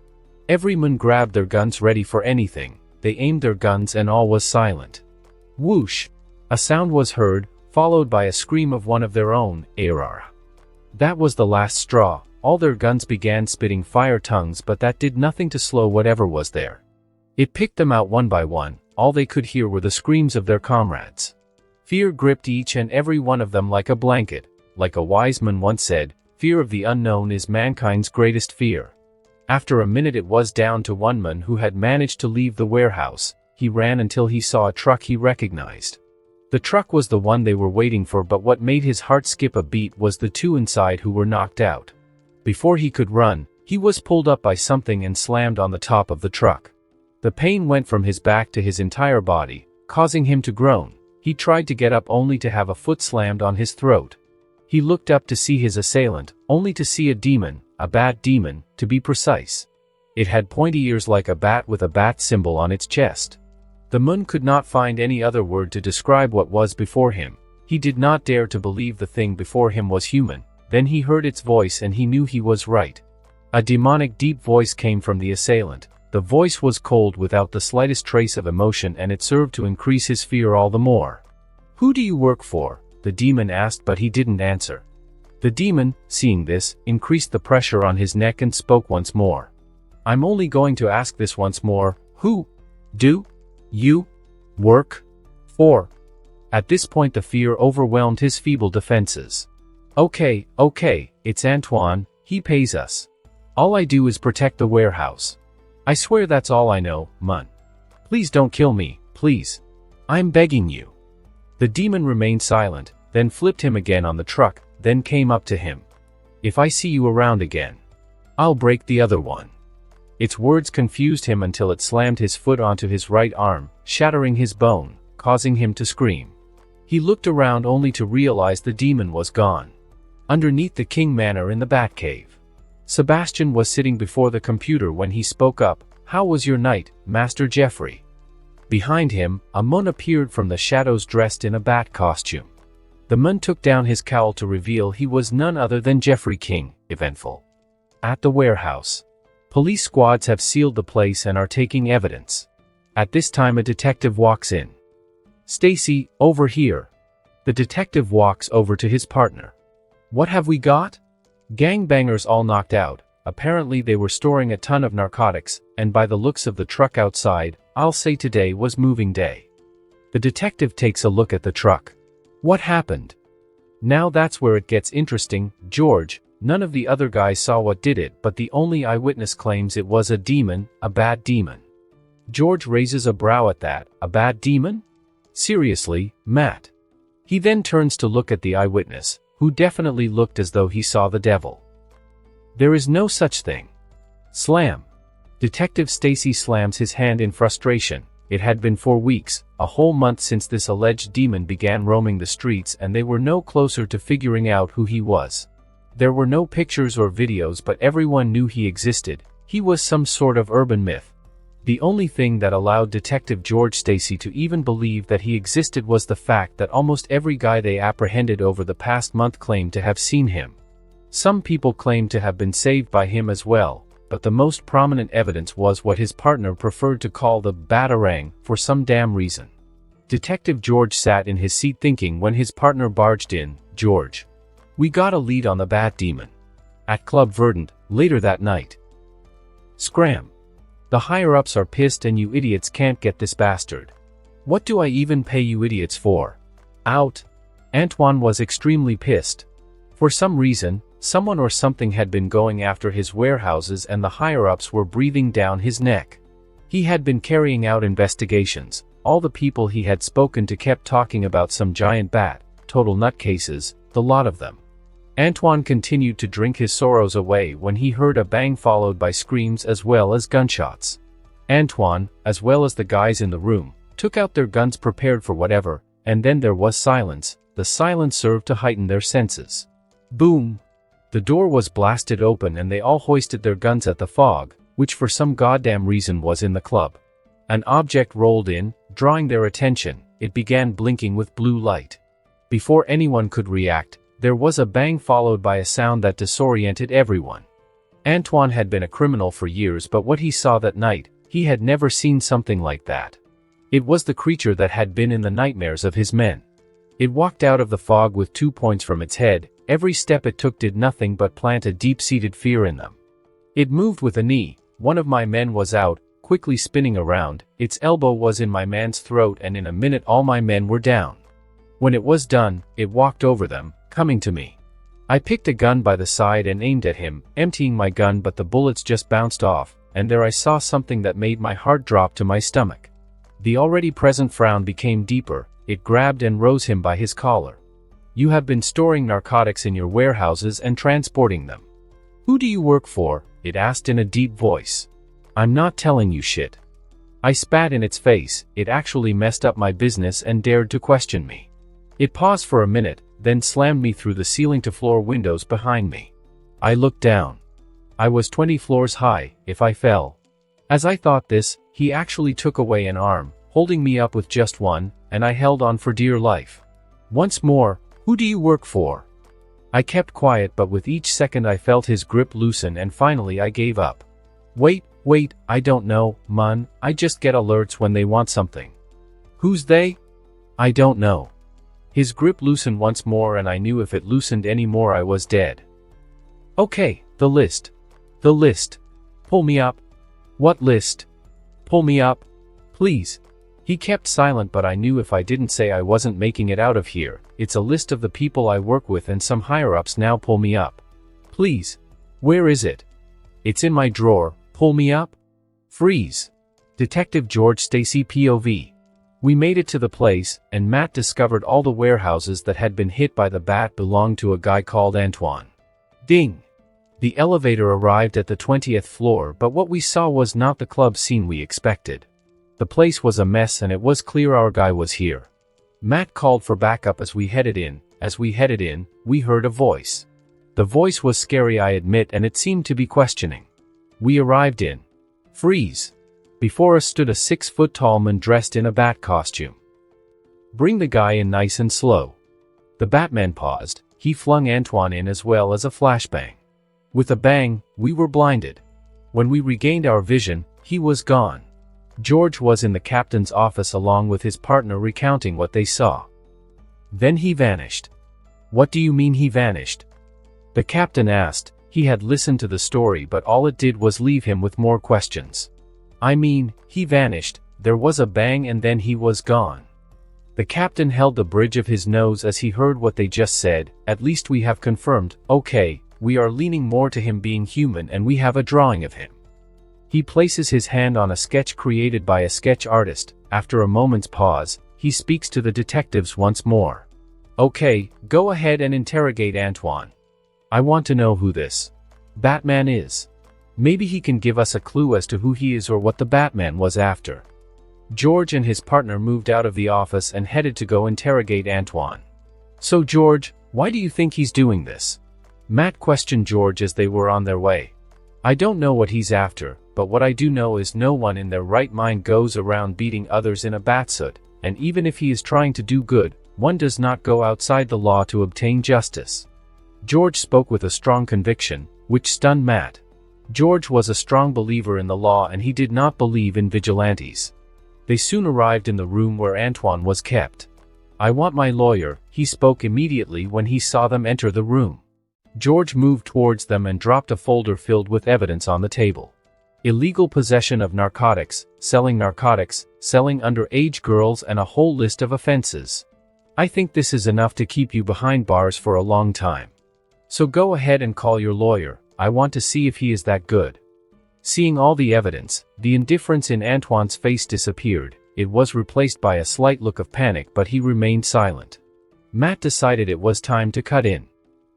Every man grabbed their guns ready for anything. They aimed their guns and all was silent. Whoosh! A sound was heard, followed by a scream of one of their own, "Error." That was the last straw. All their guns began spitting fire tongues, but that did nothing to slow whatever was there. It picked them out one by one. All they could hear were the screams of their comrades. Fear gripped each and every one of them like a blanket. Like a wise man once said, "Fear of the unknown is mankind's greatest fear." After a minute it was down to one man who had managed to leave the warehouse. He ran until he saw a truck he recognized. The truck was the one they were waiting for, but what made his heart skip a beat was the two inside who were knocked out. Before he could run, he was pulled up by something and slammed on the top of the truck. The pain went from his back to his entire body, causing him to groan. He tried to get up only to have a foot slammed on his throat. He looked up to see his assailant, only to see a demon, a bat demon, to be precise. It had pointy ears like a bat with a bat symbol on its chest. The Mun could not find any other word to describe what was before him. He did not dare to believe the thing before him was human. Then he heard its voice and he knew he was right. A demonic deep voice came from the assailant. The voice was cold without the slightest trace of emotion, and it served to increase his fear all the more. "Who do you work for?" the demon asked, but he didn't answer. The demon, seeing this, increased the pressure on his neck and spoke once more. "I'm only going to ask this once more. Who do you work for?" At this point the fear overwhelmed his feeble defenses. Okay, it's Antoine, he pays us. All I do is protect the warehouse. I swear that's all I know, Mun. Please don't kill me, please. I'm begging you." The demon remained silent, then flipped him again on the truck, then came up to him. "If I see you around again, I'll break the other one." Its words confused him until it slammed his foot onto his right arm, shattering his bone, causing him to scream. He looked around only to realize the demon was gone. Underneath the King Manor in the Batcave, Sebastian was sitting before the computer when he spoke up. "How was your night, Master Jeffrey?" Behind him, a Mun appeared from the shadows dressed in a bat costume. The Mun took down his cowl to reveal he was none other than Jeffrey King, eventful. At the warehouse, police squads have sealed the place and are taking evidence. At this time a detective walks in. "Stacy, over here." The detective walks over to his partner. "What have we got?" "Gangbangers all knocked out. Apparently they were storing a ton of narcotics, and by the looks of the truck outside, I'll say today was moving day." The detective takes a look at the truck. "What happened?" "Now that's where it gets interesting, George. None of the other guys saw what did it, but the only eyewitness claims it was a demon, a bad demon." George raises a brow at that. "A bad demon? Seriously, Matt?" He then turns to look at the eyewitness, who definitely looked as though he saw the devil. "There is no such thing." Slam. Detective Stacy slams his hand in frustration. It had been 4 weeks, a whole month since this alleged demon began roaming the streets, and they were no closer to figuring out who he was. There were no pictures or videos, but everyone knew he existed. He was some sort of urban myth. The only thing that allowed Detective George Stacy to even believe that he existed was the fact that almost every guy they apprehended over the past month claimed to have seen him. Some people claimed to have been saved by him as well, but the most prominent evidence was what his partner preferred to call the Batarang for some damn reason. Detective George sat in his seat thinking when his partner barged in. "George, we got a lead on the Bat Demon. At Club Verdant, later that night." Scram. "The higher-ups are pissed and you idiots can't get this bastard. What do I even pay you idiots for?" Out. Antoine was extremely pissed. For some reason, someone or something had been going after his warehouses and the higher-ups were breathing down his neck. He had been carrying out investigations. All the people he had spoken to kept talking about some giant bat, total nutcases, the lot of them. Antoine continued to drink his sorrows away when he heard a bang followed by screams as well as gunshots. Antoine, as well as the guys in the room, took out their guns prepared for whatever, and then there was silence. The silence served to heighten their senses. Boom! The door was blasted open and they all hoisted their guns at the fog, which for some goddamn reason was in the club. An object rolled in, drawing their attention. It began blinking with blue light. Before anyone could react, there was a bang followed by a sound that disoriented everyone. Antoine had been a criminal for years, but what he saw that night, he had never seen something like that. It was the creature that had been in the nightmares of his men. It walked out of the fog with 2 points from its head. Every step it took did nothing but plant a deep-seated fear in them. It moved with a knee. One of my men was out, quickly spinning around. Its elbow was in my man's throat, and in a minute all my men were down. When it was done, it walked over them, coming to me. I picked a gun by the side and aimed at him, emptying my gun, but the bullets just bounced off, and there I saw something that made my heart drop to my stomach. The already present frown became deeper. It grabbed and rose him by his collar. "You have been storing narcotics in your warehouses and transporting them. Who do you work for?" it asked in a deep voice. "I'm not telling you shit." I spat in its face. It actually messed up my business and dared to question me. It paused for a minute, then slammed me through the ceiling-to-floor windows behind me. I looked down. I was 20 floors high, if I fell. As I thought this, he actually took away an arm, holding me up with just one, and I held on for dear life. Once more, "Who do you work for?" I kept quiet, but with each second I felt his grip loosen, and finally I gave up. Wait, I don't know, man, I just get alerts when they want something." "Who's they?" "I don't know." His grip loosened once more, and I knew if it loosened any more I was dead. "Okay, the list. The list. Pull me up." "What list?" "Pull me up. Please." He kept silent, but I knew if I didn't say I wasn't making it out of here. "It's a list of the people I work with and some higher-ups. Now pull me up. Please." "Where is it?" "It's in my drawer. Pull me up." Freeze. Detective George Stacy POV. We made it to the place, and Matt discovered all the warehouses that had been hit by the bat belonged to a guy called Antoine. Ding. The elevator arrived at the 20th floor, but what we saw was not the club scene we expected. The place was a mess, and it was clear our guy was here. Matt called for backup as we headed in. As we headed in, we heard a voice. The voice was scary, I admit, and it seemed to be questioning. We arrived in. Freeze. Before us stood a 6-foot-tall man dressed in a bat costume. "Bring the guy in nice and slow." The Batman paused. He flung Antoine in as well as a flashbang. With a bang, we were blinded. When we regained our vision, he was gone. George was in the captain's office along with his partner recounting what they saw. Then he vanished. "What do you mean he vanished?" the captain asked. He had listened to the story, but all it did was leave him with more questions. "I mean, he vanished, there was a bang and then he was gone." The captain held the bridge of his nose as he heard what they just said. "At least we have confirmed. Okay, we are leaning more to him being human, and we have a drawing of him." He places his hand on a sketch created by a sketch artist. After a moment's pause, he speaks to the detectives once more. "Okay, go ahead and interrogate Antoine. I want to know who this Batman is. Maybe he can give us a clue as to who he is or what the Batman was after." George and his partner moved out of the office and headed to go interrogate Antoine. "So George, why do you think he's doing this?" Matt questioned George as they were on their way. "I don't know what he's after, but what I do know is no one in their right mind goes around beating others in a batsuit, and even if he is trying to do good, one does not go outside the law to obtain justice." George spoke with a strong conviction, which stunned Matt. George was a strong believer in the law, and he did not believe in vigilantes. They soon arrived in the room where Antoine was kept. "I want my lawyer," he spoke immediately when he saw them enter the room. George moved towards them and dropped a folder filled with evidence on the table. Illegal possession of narcotics, selling underage girls, and a whole list of offenses. "I think this is enough to keep you behind bars for a long time. So go ahead and call your lawyer. I want to see if he is that good." Seeing all the evidence, the indifference in Antoine's face disappeared. It was replaced by a slight look of panic, but he remained silent. Matt decided it was time to cut in.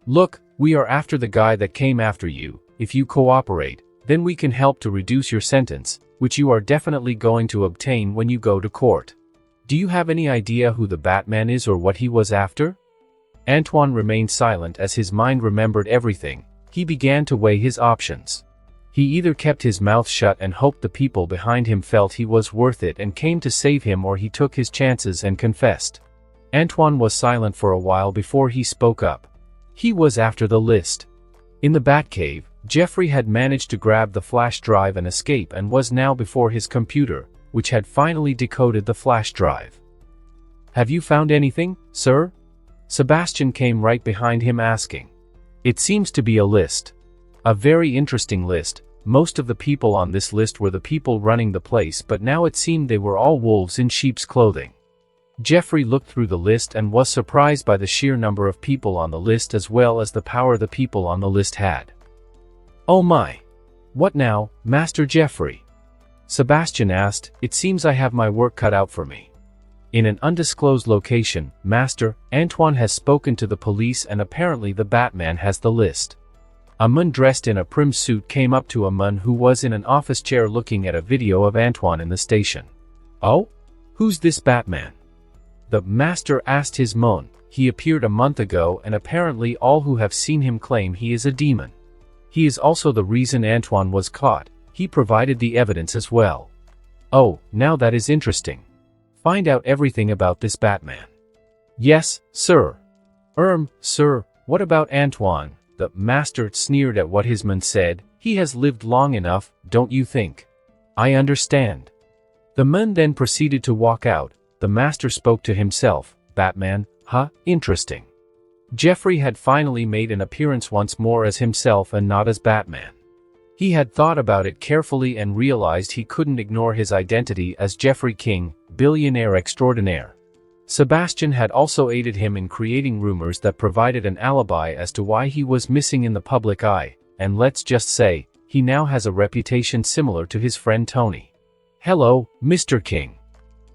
"Look, we are after the guy that came after you. If you cooperate, then we can help to reduce your sentence, which you are definitely going to obtain when you go to court. Do you have any idea who the Batman is or what he was after?" Antoine remained silent as his mind remembered everything. He began to weigh his options. He either kept his mouth shut and hoped the people behind him felt he was worth it and came to save him, or he took his chances and confessed. Antoine was silent for a while before he spoke up. He was after the list. In the Batcave, Jeffrey had managed to grab the flash drive and escape, and was now before his computer, which had finally decoded the flash drive. "Have you found anything, sir?" Sebastian came right behind him asking. "It seems to be a list. A very interesting list. Most of the people on this list were the people running the place, but now it seemed they were all wolves in sheep's clothing." Jeffrey looked through the list and was surprised by the sheer number of people on the list as well as the power the people on the list had. "Oh my! What now, Master Jeffrey?" Sebastian asked. "It seems I have my work cut out for me." In an undisclosed location, Master Antoine has spoken to the police and apparently the Batman has the list. A man dressed in a prim suit came up to a man who was in an office chair looking at a video of Antoine in the station. "Oh? Who's this Batman?" The Master asked his mon. "He appeared a month ago and apparently all who have seen him claim he is a demon. He is also the reason Antoine was caught. He provided the evidence as well." "Oh, now that is interesting. Find out everything about this Batman." "Yes, sir." Sir, what about Antoine?" The Master sneered at what his man said. "He has lived long enough, don't you think?" "I understand." The man then proceeded to walk out. The Master spoke to himself. Batman, huh, interesting. Jeffrey had finally made an appearance once more as himself and not as Batman. He had thought about it carefully and realized he couldn't ignore his identity as Jeffrey King, billionaire extraordinaire. Sebastian had also aided him in creating rumors that provided an alibi as to why he was missing in the public eye, and let's just say, he now has a reputation similar to his friend Tony. "Hello, Mr. King."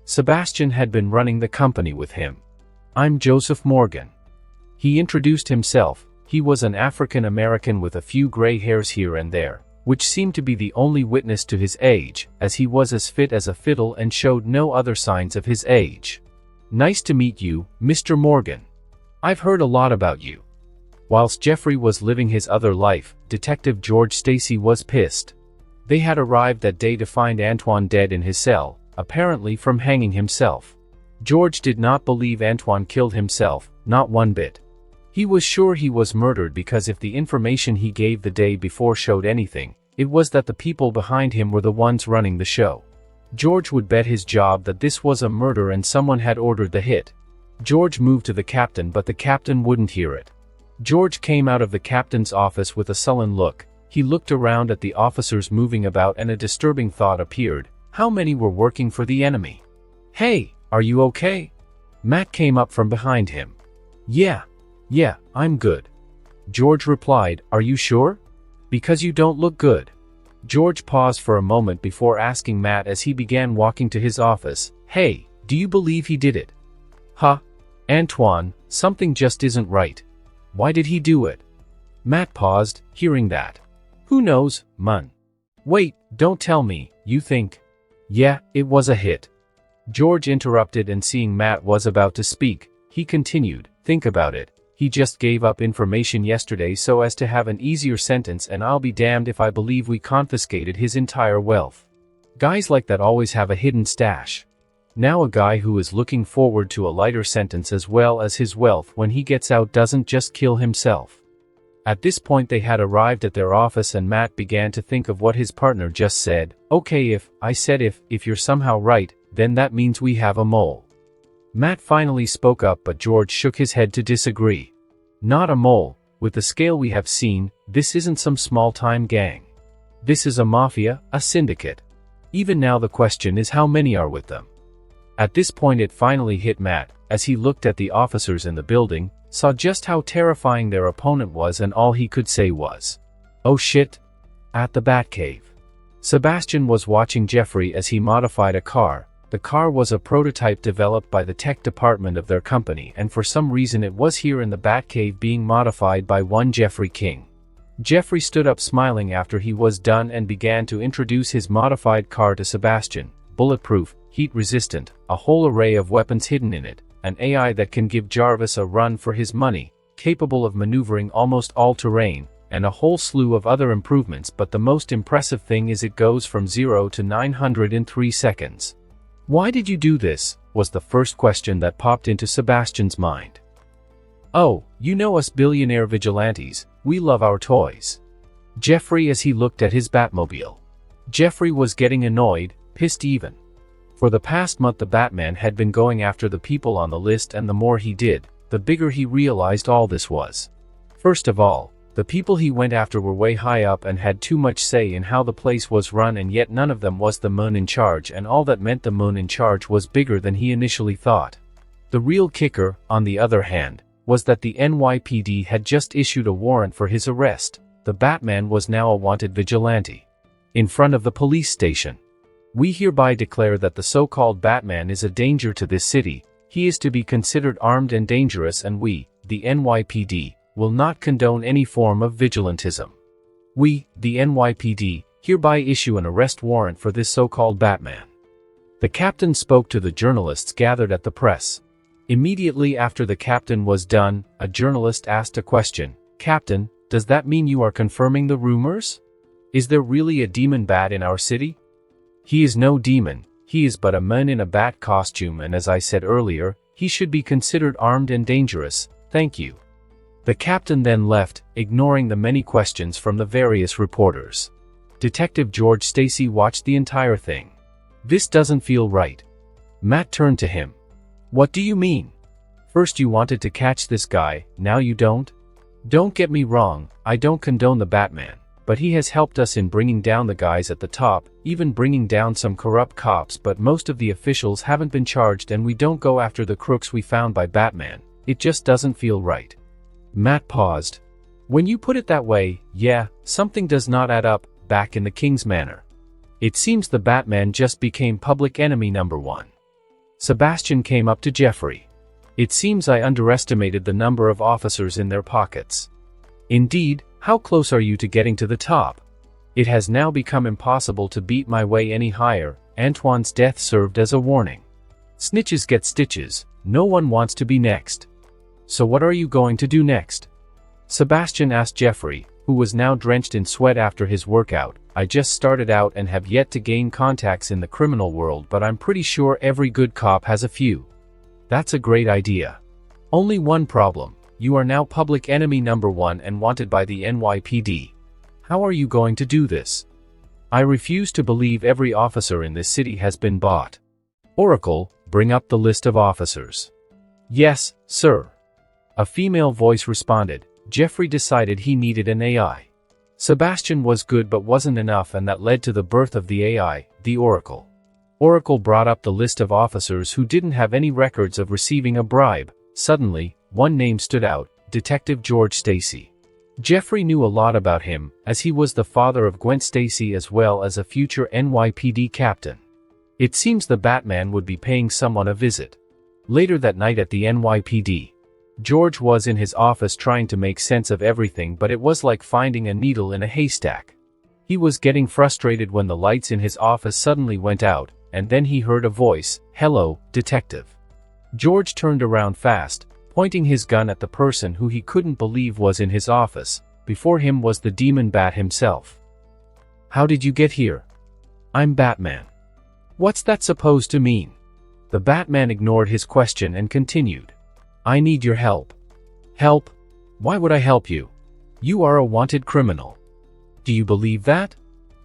Sebastian had been running the company with him. "I'm Joseph Morgan." He introduced himself. He was an African American with a few gray hairs here and there, which seemed to be the only witness to his age, as he was as fit as a fiddle and showed no other signs of his age. "Nice to meet you, Mr. Morgan. I've heard a lot about you." Whilst Jeffrey was living his other life, Detective George Stacy was pissed. They had arrived that day to find Antoine dead in his cell, apparently from hanging himself. George did not believe Antoine killed himself, not one bit. He was sure he was murdered because if the information he gave the day before showed anything, it was that the people behind him were the ones running the show. George would bet his job that this was a murder and someone had ordered the hit. George moved to the captain but the captain wouldn't hear it. George came out of the captain's office with a sullen look. He looked around at the officers moving about and a disturbing thought appeared. How many were working for the enemy? "Hey, are you okay?" Matt came up from behind him. Yeah, I'm good." George replied. "Are you sure? Because you don't look good." George paused for a moment before asking Matt as he began walking to his office. "Hey, do you believe he did it?" "Huh? Antoine, something just isn't right. Why did he do it?" Matt paused, hearing that. "Who knows, man." "Wait, don't tell me, you think?" "Yeah, it was a hit." George interrupted and seeing Matt was about to speak, he continued, "Think about it. He just gave up information yesterday so as to have an easier sentence and I'll be damned if I believe we confiscated his entire wealth. Guys like that always have a hidden stash. Now a guy who is looking forward to a lighter sentence as well as his wealth when he gets out doesn't just kill himself." At this point they had arrived at their office and Matt began to think of what his partner just said. "Okay, if you're somehow right, then that means we have a mole." Matt finally spoke up but George shook his head to disagree. "Not a mole. With the scale we have seen, this isn't some small-time gang. This is a mafia, a syndicate. Even now the question is how many are with them." At this point it finally hit Matt, as he looked at the officers in the building, saw just how terrifying their opponent was and all he could say was, "Oh shit." At the Batcave. Sebastian was watching Jeffrey as he modified a car. The car was a prototype developed by the tech department of their company and for some reason it was here in the Batcave being modified by one Jeffrey King. Jeffrey stood up smiling after he was done and began to introduce his modified car to Sebastian. Bulletproof, heat-resistant, a whole array of weapons hidden in it, an AI that can give Jarvis a run for his money, capable of maneuvering almost all terrain, and a whole slew of other improvements but the most impressive thing is it goes from 0 to 900 in 3 seconds. "Why did you do this?" was the first question that popped into Sebastian's mind. "Oh, you know us billionaire vigilantes, we love our toys." Jeffrey as he looked at his Batmobile. Jeffrey was getting annoyed, pissed even. For the past month the Batman had been going after the people on the list and the more he did, the bigger he realized all this was. First of all, the people he went after were way high up and had too much say in how the place was run and yet none of them was the man in charge and all that meant the man in charge was bigger than he initially thought. The real kicker, on the other hand, was that the NYPD had just issued a warrant for his arrest. The Batman was now a wanted vigilante. In front of the police station. We hereby declare that the so-called Batman is a danger to this city. He is to be considered armed and dangerous, and we, the NYPD, will not condone any form of vigilantism. We, the NYPD, hereby issue an arrest warrant for this so-called Batman. The captain spoke to the journalists gathered at the press. Immediately after the captain was done, a journalist asked a question. "Captain, does that mean you are confirming the rumors? Is there really a demon bat in our city?" "He is no demon, he is but a man in a bat costume, and as I said earlier, he should be considered armed and dangerous, thank you." The captain then left, ignoring the many questions from the various reporters. Detective George Stacy watched the entire thing. "This doesn't feel right." Matt turned to him. "What do you mean? First you wanted to catch this guy, now you don't? Don't get me wrong, I don't condone the Batman, but he has helped us in bringing down the guys at the top, even bringing down some corrupt cops, but most of the officials haven't been charged, and we don't go after the crooks we found by Batman. It just doesn't feel right." Matt paused. "When you put it that way, yeah, something does not add up." Back in the King's Manor. It seems the Batman just became public enemy number one. Sebastian came up to Jeffrey. "It seems I underestimated the number of officers in their pockets." "Indeed, how close are you to getting to the top?" "It has now become impossible to beat my way any higher. Antoine's death served as a warning. Snitches get stitches, no one wants to be next." "So what are you going to do next?" Sebastian asked Jeffrey, who was now drenched in sweat after his workout. "I just started out and have yet to gain contacts in the criminal world, but I'm pretty sure every good cop has a few." "That's a great idea. Only one problem. You are now public enemy number one and wanted by the NYPD. How are you going to do this?" "I refuse to believe every officer in this city has been bought." "Oracle, bring up the list of officers." "Yes, sir." A female voice responded. Jeffrey decided he needed an AI. Sebastian was good but wasn't enough, and that led to the birth of the AI, the Oracle. Oracle brought up the list of officers who didn't have any records of receiving a bribe. Suddenly, one name stood out, Detective George Stacy. Jeffrey knew a lot about him, as he was the father of Gwen Stacy as well as a future NYPD captain. It seems the Batman would be paying someone a visit. Later that night at the NYPD, George was in his office trying to make sense of everything, but it was like finding a needle in a haystack. He was getting frustrated when the lights in his office suddenly went out, and then he heard a voice, "Hello, detective." George turned around fast, pointing his gun at the person who he couldn't believe was in his office. Before him was the demon bat himself. "How did you get here?" "I'm Batman." "What's that supposed to mean?" The Batman ignored his question and continued. "I need your help." "Help? Why would I help you? You are a wanted criminal." "Do you believe that?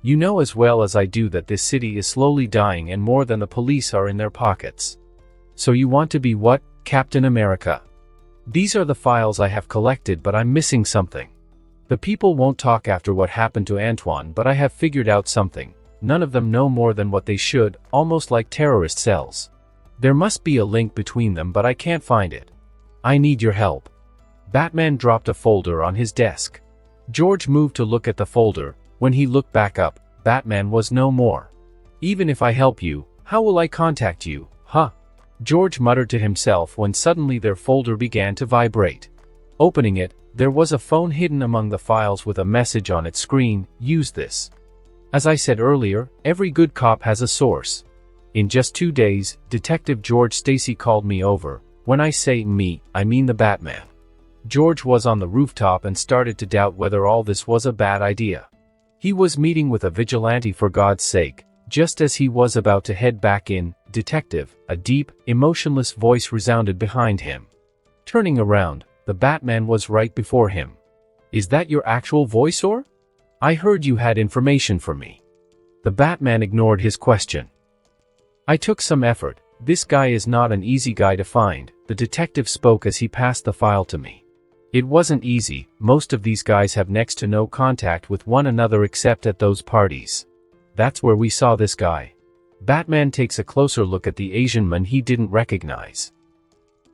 You know as well as I do that this city is slowly dying and more than the police are in their pockets. So you want to be what, Captain America?" "These are the files I have collected, but I'm missing something. The people won't talk after what happened to Antoine, but I have figured out something. None of them know more than what they should, almost like terrorist cells. There must be a link between them, but I can't find it. I need your help." Batman dropped a folder on his desk. George moved to look at the folder. When he looked back up, Batman was no more. "Even if I help you, how will I contact you, huh?" George muttered to himself when suddenly their folder began to vibrate. Opening it, there was a phone hidden among the files with a message on its screen, "Use this." As I said earlier, every good cop has a source. In just 2 days, Detective George Stacy called me over. When I say me, I mean the Batman. George was on the rooftop and started to doubt whether all this was a bad idea. He was meeting with a vigilante, for God's sake. Just as he was about to head back in, "Detective," a deep, emotionless voice resounded behind him. Turning around, the Batman was right before him. "Is that your actual voice, or? I heard you had information for me." The Batman ignored his question. "I took some effort. This guy is not an easy guy to find," the detective spoke as he passed the file to me. "It wasn't easy. Most of these guys have next to no contact with one another except at those parties. That's where we saw this guy." Batman takes a closer look at the Asian man he didn't recognize.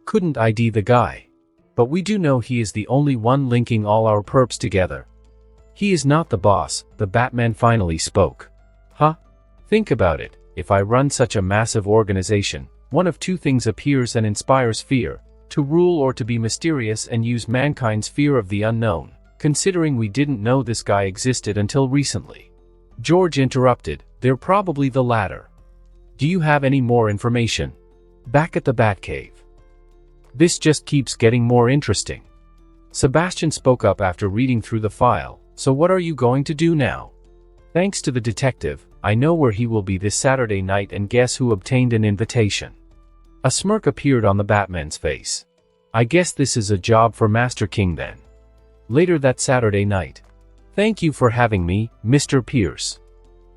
couldn't ID the guy. But we do know he is the only one linking all our perps together. He is not the boss, the Batman finally spoke. Huh? Think about it, if I run such a massive organization, one of two things appears and inspires fear, to rule or to be mysterious and use mankind's fear of the unknown, considering we didn't know this guy existed until recently. George interrupted, they're probably the latter. Do you have any more information? Back at the Batcave. This just keeps getting more interesting. Sebastian spoke up after reading through the file, so what are you going to do now? Thanks to the detective, I know where he will be this Saturday night, and guess who obtained an invitation? A smirk appeared on the Batman's face. I guess this is a job for Master King then. Later that Saturday night. Thank you for having me, Mr. Pierce.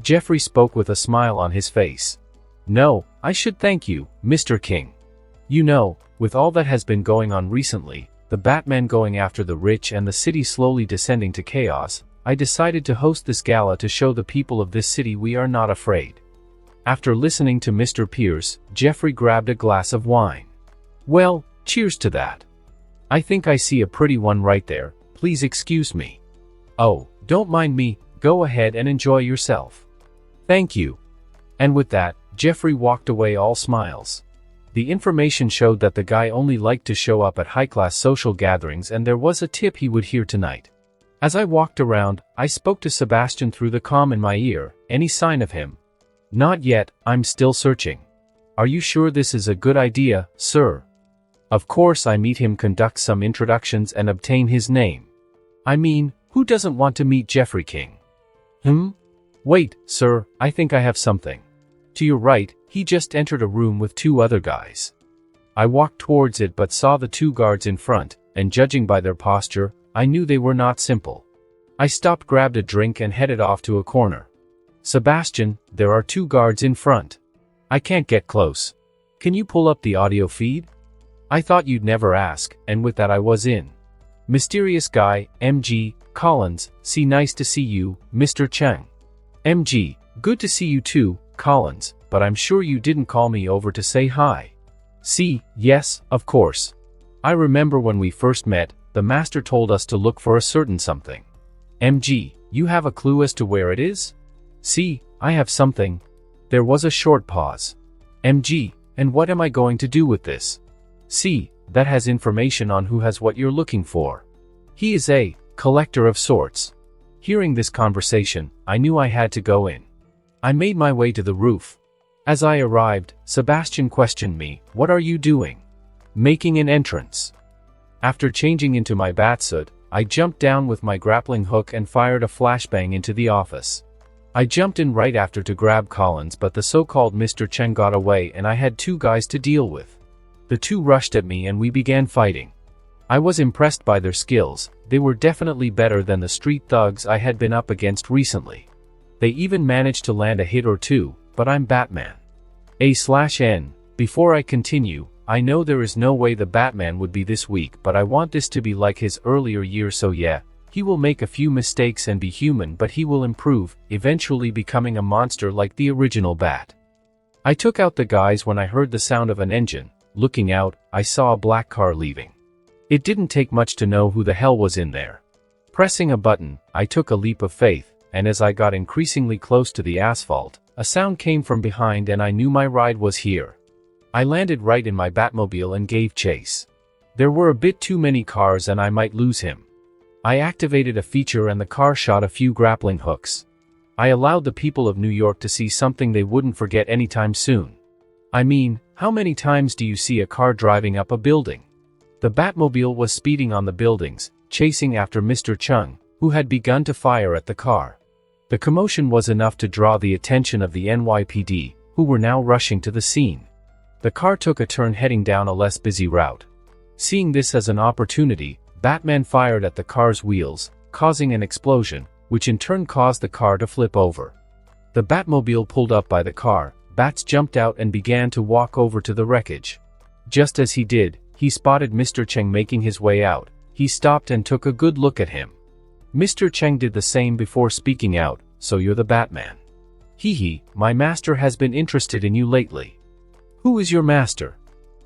Jeffrey spoke with a smile on his face. No, I should thank you, Mr. King. You know, with all that has been going on recently, the Batman going after the rich and the city slowly descending to chaos, I decided to host this gala to show the people of this city we are not afraid. After listening to Mr. Pierce, Jeffrey grabbed a glass of wine. Well, cheers to that. I think I see a pretty one right there, please excuse me. Oh, don't mind me, go ahead and enjoy yourself. Thank you. And with that, Jeffrey walked away all smiles. The information showed that the guy only liked to show up at high-class social gatherings, and there was a tip he would hear tonight. As I walked around, I spoke to Sebastian through the comm in my ear. Any sign of him? Not yet, I'm still searching. Are you sure this is a good idea, sir? Of course I meet him, conduct some introductions and obtain his name. I mean, who doesn't want to meet Jeffrey King? Wait, sir, I think I have something. To your right, he just entered a room with two other guys. I walked towards it but saw the two guards in front, and judging by their posture, I knew they were not simple. I stopped, grabbed a drink and headed off to a corner. Sebastian, there are two guards in front. I can't get close. Can you pull up the audio feed? I thought you'd never ask, and with that I was in. Mysterious guy, MG, Collins, see, nice to see you, Mr. Cheng. MG, good to see you too, Collins, but I'm sure you didn't call me over to say hi. C, yes, of course. I remember when we first met, the master told us to look for a certain something. MG, you have a clue as to where it is? C, I have something. There was a short pause. MG, and what am I going to do with this? C, that has information on who has what you're looking for. He is a collector of sorts. Hearing this conversation, I knew I had to go in. I made my way to the roof. As I arrived, Sebastian questioned me, what are you doing? Making an entrance. After changing into my batsuit, I jumped down with my grappling hook and fired a flashbang into the office. I jumped in right after to grab Collins, but the so-called Mr. Cheng got away and I had two guys to deal with. The two rushed at me and we began fighting. I was impressed by their skills. They were definitely better than the street thugs I had been up against recently. They even managed to land a hit or two, but I'm Batman. A/N. Before I continue, I know there is no way the Batman would be this weak, but I want this to be like his earlier years, so yeah, he will make a few mistakes and be human, but he will improve, eventually becoming a monster like the original Bat. I took out the guys when I heard the sound of an engine. Looking out, I saw a black car leaving. It didn't take much to know who the hell was in there. Pressing a button, I took a leap of faith, and as I got increasingly close to the asphalt, a sound came from behind and I knew my ride was here. I landed right in my Batmobile and gave chase. There were a bit too many cars and I might lose him. I activated a feature and the car shot a few grappling hooks. I allowed the people of New York to see something they wouldn't forget anytime soon. I mean, how many times do you see a car driving up a building? The Batmobile was speeding on the buildings, chasing after Mr. Chung, who had begun to fire at the car. The commotion was enough to draw the attention of the NYPD, who were now rushing to the scene. The car took a turn heading down a less busy route. Seeing this as an opportunity, Batman fired at the car's wheels, causing an explosion, which in turn caused the car to flip over. The Batmobile pulled up by the car. Bats jumped out and began to walk over to the wreckage. Just as he did, he spotted Mr. Cheng making his way out. He stopped and took a good look at him. Mr. Cheng did the same before speaking out, so you're the Batman. Hee, my master has been interested in you lately. Who is your master?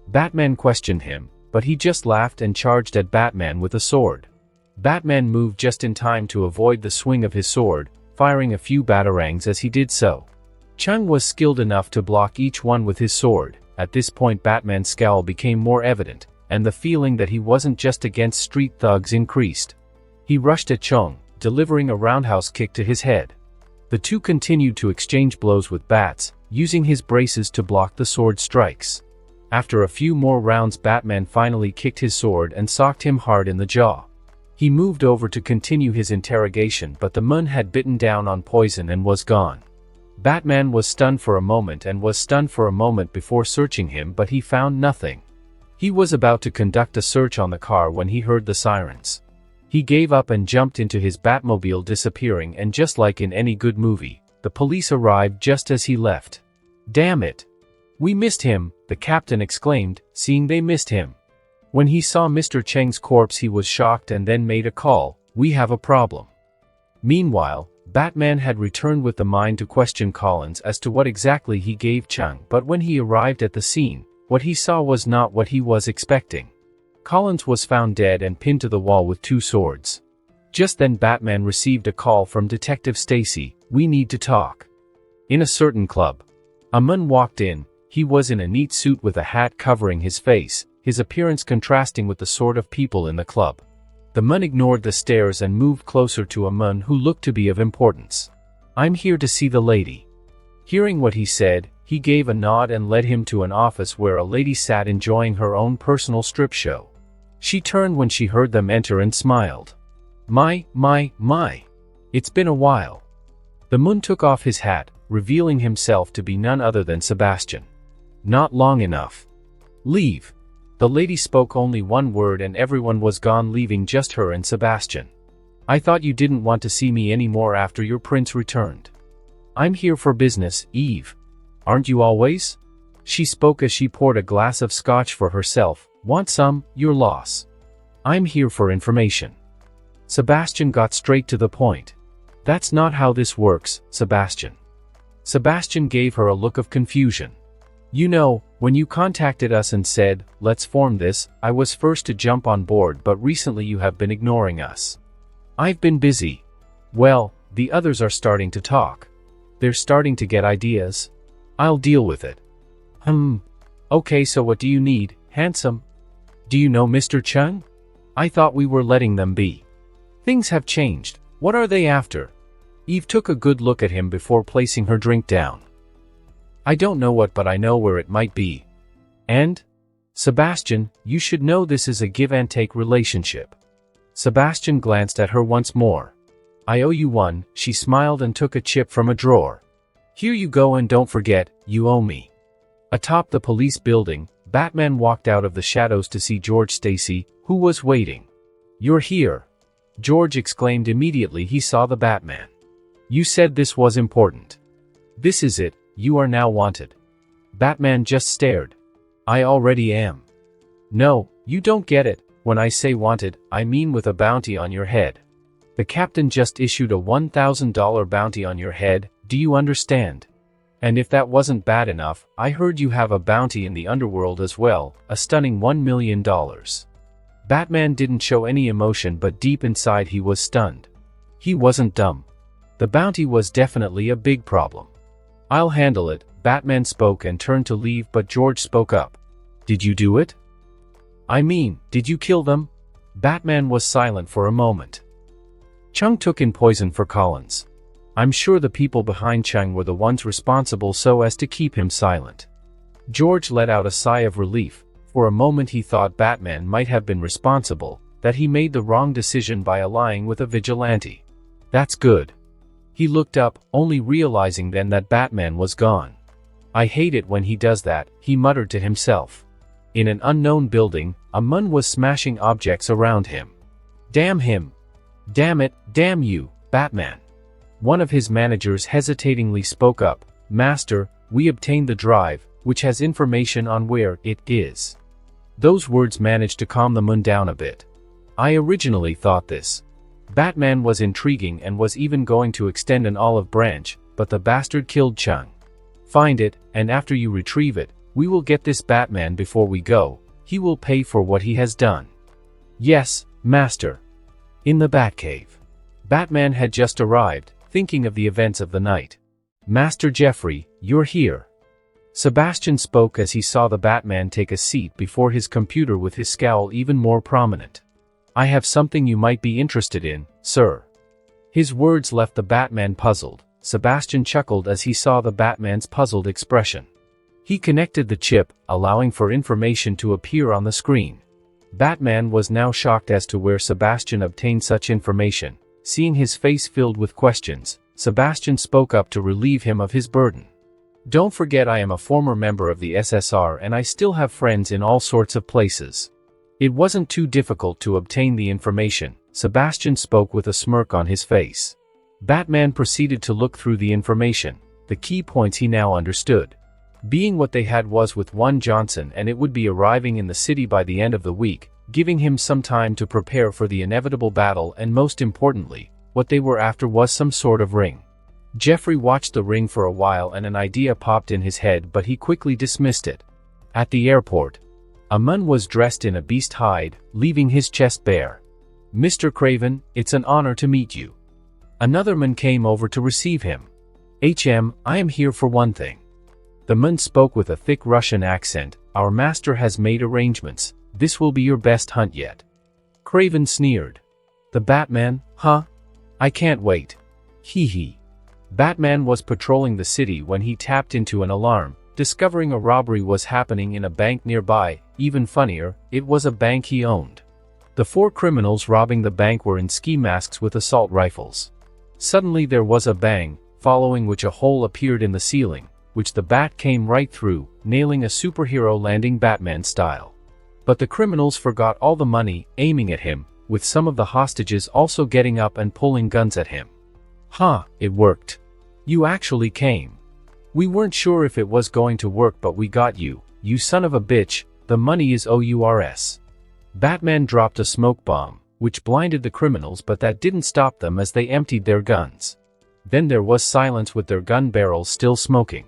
Batman questioned him, but he just laughed and charged at Batman with a sword. Batman moved just in time to avoid the swing of his sword, firing a few batarangs as he did so. Chung was skilled enough to block each one with his sword. At this point Batman's scowl became more evident, and the feeling that he wasn't just against street thugs increased. He rushed at Chung, delivering a roundhouse kick to his head. The two continued to exchange blows with bats, using his braces to block the sword strikes. After a few more rounds Batman finally kicked his sword and socked him hard in the jaw. He moved over to continue his interrogation, but the Mun had bitten down on poison and was gone. Batman was stunned for a moment before searching him, but he found nothing. He was about to conduct a search on the car when he heard the sirens. He gave up and jumped into his Batmobile, disappearing, and just like in any good movie, the police arrived just as he left. "Damn it! We missed him," the captain exclaimed, seeing they missed him. When he saw Mr. Cheng's corpse he was shocked and then made a call. "We have a problem." Meanwhile, Batman had returned with the mind to question Collins as to what exactly he gave Chung, but when he arrived at the scene, what he saw was not what he was expecting. Collins was found dead and pinned to the wall with two swords. Just then Batman received a call from Detective Stacy. "We need to talk." In a certain club, a man walked in. He was in a neat suit with a hat covering his face, his appearance contrasting with the sort of people in the club. The man ignored the stares and moved closer to a man who looked to be of importance. "I'm here to see the lady." Hearing what he said, he gave a nod and led him to an office where a lady sat enjoying her own personal strip show. She turned when she heard them enter and smiled. My. It's been a while." The Mun took off his hat, revealing himself to be none other than Sebastian. "Not long enough. Leave." The lady spoke only one word and everyone was gone, leaving just her and Sebastian. "I thought you didn't want to see me anymore after your prince returned." "I'm here for business, Eve. Aren't you always?" She spoke as she poured a glass of scotch for herself. "Want some? Your loss." "I'm here for information." Sebastian got straight to the point. "That's not how this works, Sebastian." Sebastian gave her a look of confusion. "You know, when you contacted us and said, 'Let's form this,' I was first to jump on board, but recently you have been ignoring us." "I've been busy." "Well, the others are starting to talk. They're starting to get ideas. I'll deal with it." Okay, so what do you need, handsome?" "Do you know Mr. Chung? I thought we were letting them be. Things have changed. What are they after?" Eve took a good look at him before placing her drink down. "I don't know what, but I know where it might be. And? Sebastian, you should know this is a give-and-take relationship." Sebastian glanced at her once more. "I owe you one," she smiled and took a chip from a drawer. "Here you go, and don't forget, you owe me." Atop the police building, Batman walked out of the shadows to see George Stacy, who was waiting. "You're here!" George exclaimed immediately he saw the Batman. "You said this was important." "This is it. You are now wanted." Batman just stared. "I already am." "No, you don't get it. When I say wanted, I mean with a bounty on your head. The captain just issued a $1,000 bounty on your head, do you understand? And if that wasn't bad enough, I heard you have a bounty in the underworld as well, a stunning $1 million. Batman didn't show any emotion, but deep inside he was stunned. He wasn't dumb. The bounty was definitely a big problem. "I'll handle it," Batman spoke and turned to leave, but George spoke up. "Did you do it? I mean, did you kill them?" Batman was silent for a moment. "Chung took in poison for Collins. I'm sure the people behind Chung were the ones responsible so as to keep him silent." George let out a sigh of relief. For a moment he thought Batman might have been responsible, that he made the wrong decision by allying with a vigilante. "That's good." He looked up, only realizing then that Batman was gone. "I hate it when he does that," he muttered to himself. In an unknown building, a man was smashing objects around him. "Damn him! Damn it, damn you, Batman!" One of his managers hesitatingly spoke up. "Master, we obtained the drive, which has information on where it is." Those words managed to calm the man down a bit. "I originally thought this." Batman was intriguing and was even going to extend an olive branch, but the bastard killed Chung. "Find it, and after you retrieve it, we will get this Batman before we go," He will pay for what he has done. Yes, Master. In the Batcave. Batman had just arrived, thinking of the events of the night. Master Jeffrey, you're here. Sebastian spoke as he saw the Batman take a seat before his computer with his scowl even more prominent. I have something you might be interested in, sir. His words left the Batman puzzled. Sebastian chuckled as he saw the Batman's puzzled expression. He connected the chip, allowing for information to appear on the screen. Batman was now shocked as to where Sebastian obtained such information. Seeing his face filled with questions, Sebastian spoke up to relieve him of his burden. Don't forget I am a former member of the SSR and I still have friends in all sorts of places. It wasn't too difficult to obtain the information, Sebastian spoke with a smirk on his face. Batman proceeded to look through the information, the key points he now understood. Being what they had was with one Johnson and it would be arriving in the city by the end of the week, giving him some time to prepare for the inevitable battle and most importantly, what they were after was some sort of ring. Jeffrey watched the ring for a while and an idea popped in his head but he quickly dismissed it. At the airport, a man was dressed in a beast hide, leaving his chest bare. Mr. Craven, it's an honor to meet you. Another man came over to receive him. I am here for one thing. The man spoke with a thick Russian accent. Our master has made arrangements. This will be your best hunt yet. Craven sneered. The Batman, huh? I can't wait. Hee hee. Batman was patrolling the city when he tapped into an alarm, discovering a robbery was happening in a bank nearby. Even funnier, it was a bank he owned. The 4 criminals robbing the bank were in ski masks with assault rifles. Suddenly there was a bang, following which a hole appeared in the ceiling, which the bat came right through, nailing a superhero landing Batman style. But the criminals forgot all the money, aiming at him, with some of the hostages also getting up and pulling guns at him. Huh, it worked. You actually came. We weren't sure if it was going to work but we got you, you son of a bitch, the money is yours. Batman dropped a smoke bomb, which blinded the criminals but that didn't stop them as they emptied their guns. Then there was silence with their gun barrels still smoking.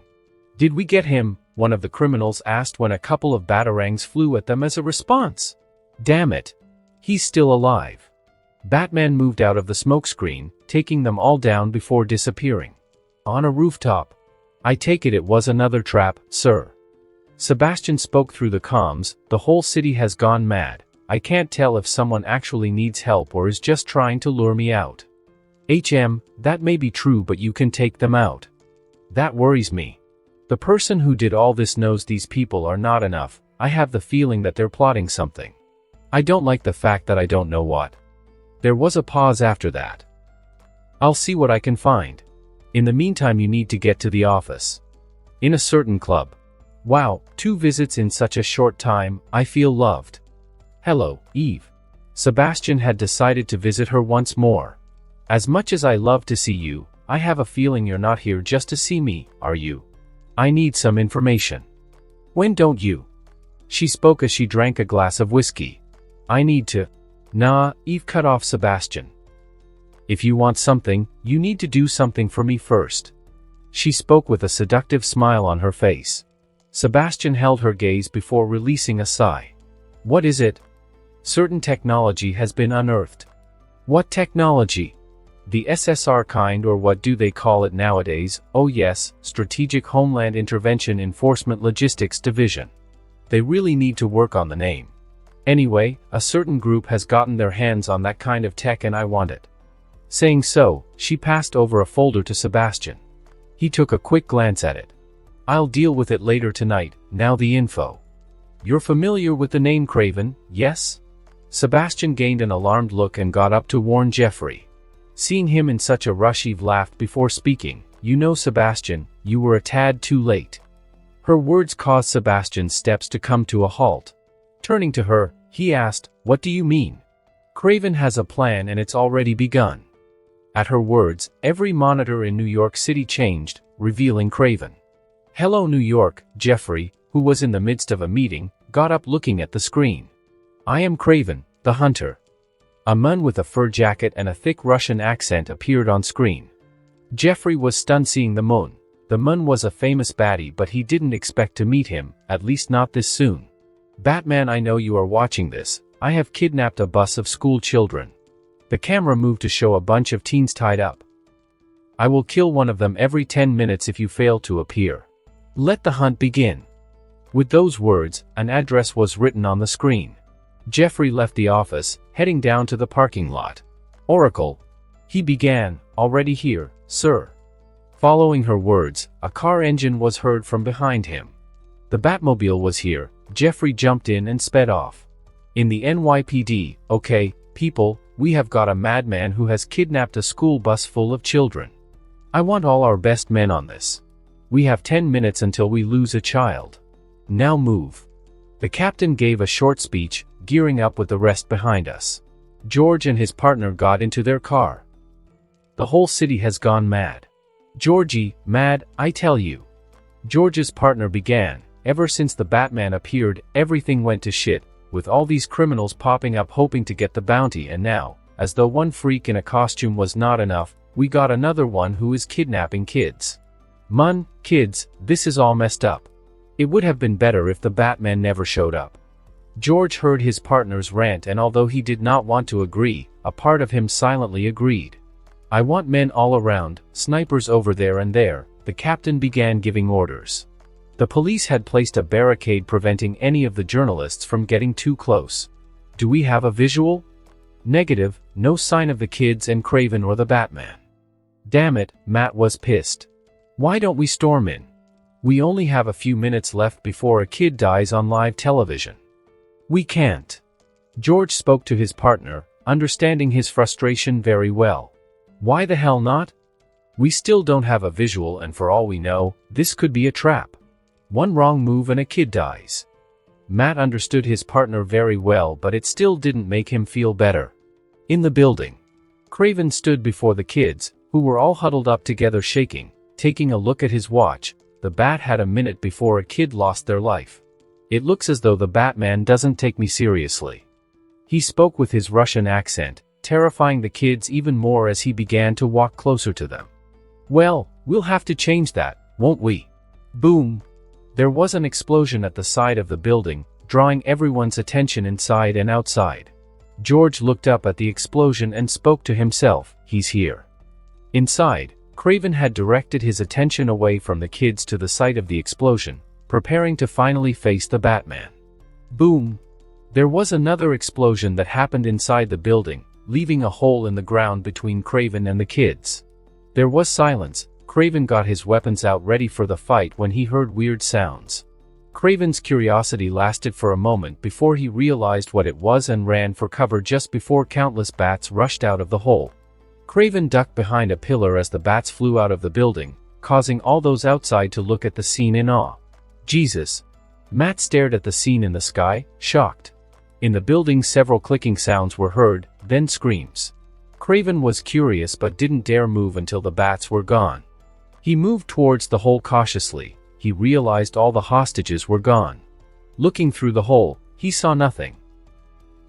Did we get him? One of the criminals asked when a couple of batarangs flew at them as a response. Damn it. He's still alive. Batman moved out of the smokescreen, taking them all down before disappearing. On a rooftop. I take it was another trap, sir. Sebastian spoke through the comms. The whole city has gone mad. I can't tell if someone actually needs help or is just trying to lure me out. That may be true but you can take them out. That worries me. The person who did all this knows these people are not enough. I have the feeling that they're plotting something. I don't like the fact that I don't know what. There was a pause after that. I'll see what I can find. In the meantime you need to get to the office. In a certain club. Wow, 2 visits in such a short time, I feel loved. Hello, Eve. Sebastian had decided to visit her once more. As much as I love to see you, I have a feeling you're not here just to see me, are you? I need some information. When don't you? She spoke as she drank a glass of whiskey. I need to. Nah, Eve cut off Sebastian. If you want something, you need to do something for me first. She spoke with a seductive smile on her face. Sebastian held her gaze before releasing a sigh. What is it? Certain technology has been unearthed. What technology? The SSR kind, or what do they call it nowadays? Oh yes, Strategic Homeland Intervention Enforcement Logistics Division. They really need to work on the name. Anyway, a certain group has gotten their hands on that kind of tech and I want it. Saying so, she passed over a folder to Sebastian. He took a quick glance at it. I'll deal with it later tonight. Now the info. You're familiar with the name Craven, yes? Sebastian gained an alarmed look and got up to warn Jeffrey. Seeing him in such a rush, Eve laughed before speaking. You know, Sebastian, you were a tad too late. Her words caused Sebastian's steps to come to a halt. Turning to her, he asked, What do you mean? Craven has a plan and it's already begun. At her words, every monitor in New York City changed, revealing Craven. Hello New York, Jeffrey, who was in the midst of a meeting, got up looking at the screen. I am Craven, the hunter. A man with a fur jacket and a thick Russian accent appeared on screen. Jeffrey was stunned seeing the man. The man was a famous baddie but he didn't expect to meet him, at least not this soon. Batman, I know you are watching this. I have kidnapped a bus of school children. The camera moved to show a bunch of teens tied up. I will kill one of them every 10 minutes if you fail to appear. Let the hunt begin. With those words, an address was written on the screen. Jeffrey left the office, heading down to the parking lot. Oracle. He began, already here, sir. Following her words, a car engine was heard from behind him. The Batmobile was here. Jeffrey jumped in and sped off. In the NYPD, okay, people, we have got a madman who has kidnapped a school bus full of children. I want all our best men on this. We have 10 minutes until we lose a child. Now move. The captain gave a short speech, gearing up with the rest behind us. George and his partner got into their car. The whole city has gone mad. Georgie, mad, I tell you. George's partner began. Ever since the Batman appeared, everything went to shit, with all these criminals popping up hoping to get the bounty, and now, as though one freak in a costume was not enough, we got another one who is kidnapping kids. Kids, this is all messed up. It would have been better if the Batman never showed up. George heard his partner's rant, and although he did not want to agree, a part of him silently agreed. I want men all around, snipers over there and there. The captain began giving orders. The police had placed a barricade preventing any of the journalists from getting too close. Do we have a visual? Negative, no sign of the kids and Kraven or the Batman. Damn it, Matt was pissed. Why don't we storm in? We only have a few minutes left before a kid dies on live television. We can't. George spoke to his partner, understanding his frustration very well. Why the hell not? We still don't have a visual, and for all we know, this could be a trap. One wrong move and a kid dies. Matt understood his partner very well, but it still didn't make him feel better. In the building, Kraven stood before the kids, who were all huddled up together shaking, taking a look at his watch. The Bat had a minute before a kid lost their life. It looks as though the Batman doesn't take me seriously. He spoke with his Russian accent, terrifying the kids even more as he began to walk closer to them. Well, we'll have to change that, won't we? Boom. There was an explosion at the side of the building, drawing everyone's attention inside and outside. George looked up at the explosion and spoke to himself. He's here. Inside, Kraven had directed his attention away from the kids to the site of the explosion, preparing to finally face the Batman. Boom! There was another explosion that happened inside the building, leaving a hole in the ground between Kraven and the kids. There was silence. Kraven got his weapons out ready for the fight when he heard weird sounds. Kraven's curiosity lasted for a moment before he realized what it was and ran for cover just before countless bats rushed out of the hole. Kraven ducked behind a pillar as the bats flew out of the building, causing all those outside to look at the scene in awe. Jesus! Matt stared at the scene in the sky, shocked. In the building several clicking sounds were heard, then screams. Kraven was curious but didn't dare move until the bats were gone. He moved towards the hole cautiously. He realized all the hostages were gone. Looking through the hole, he saw nothing.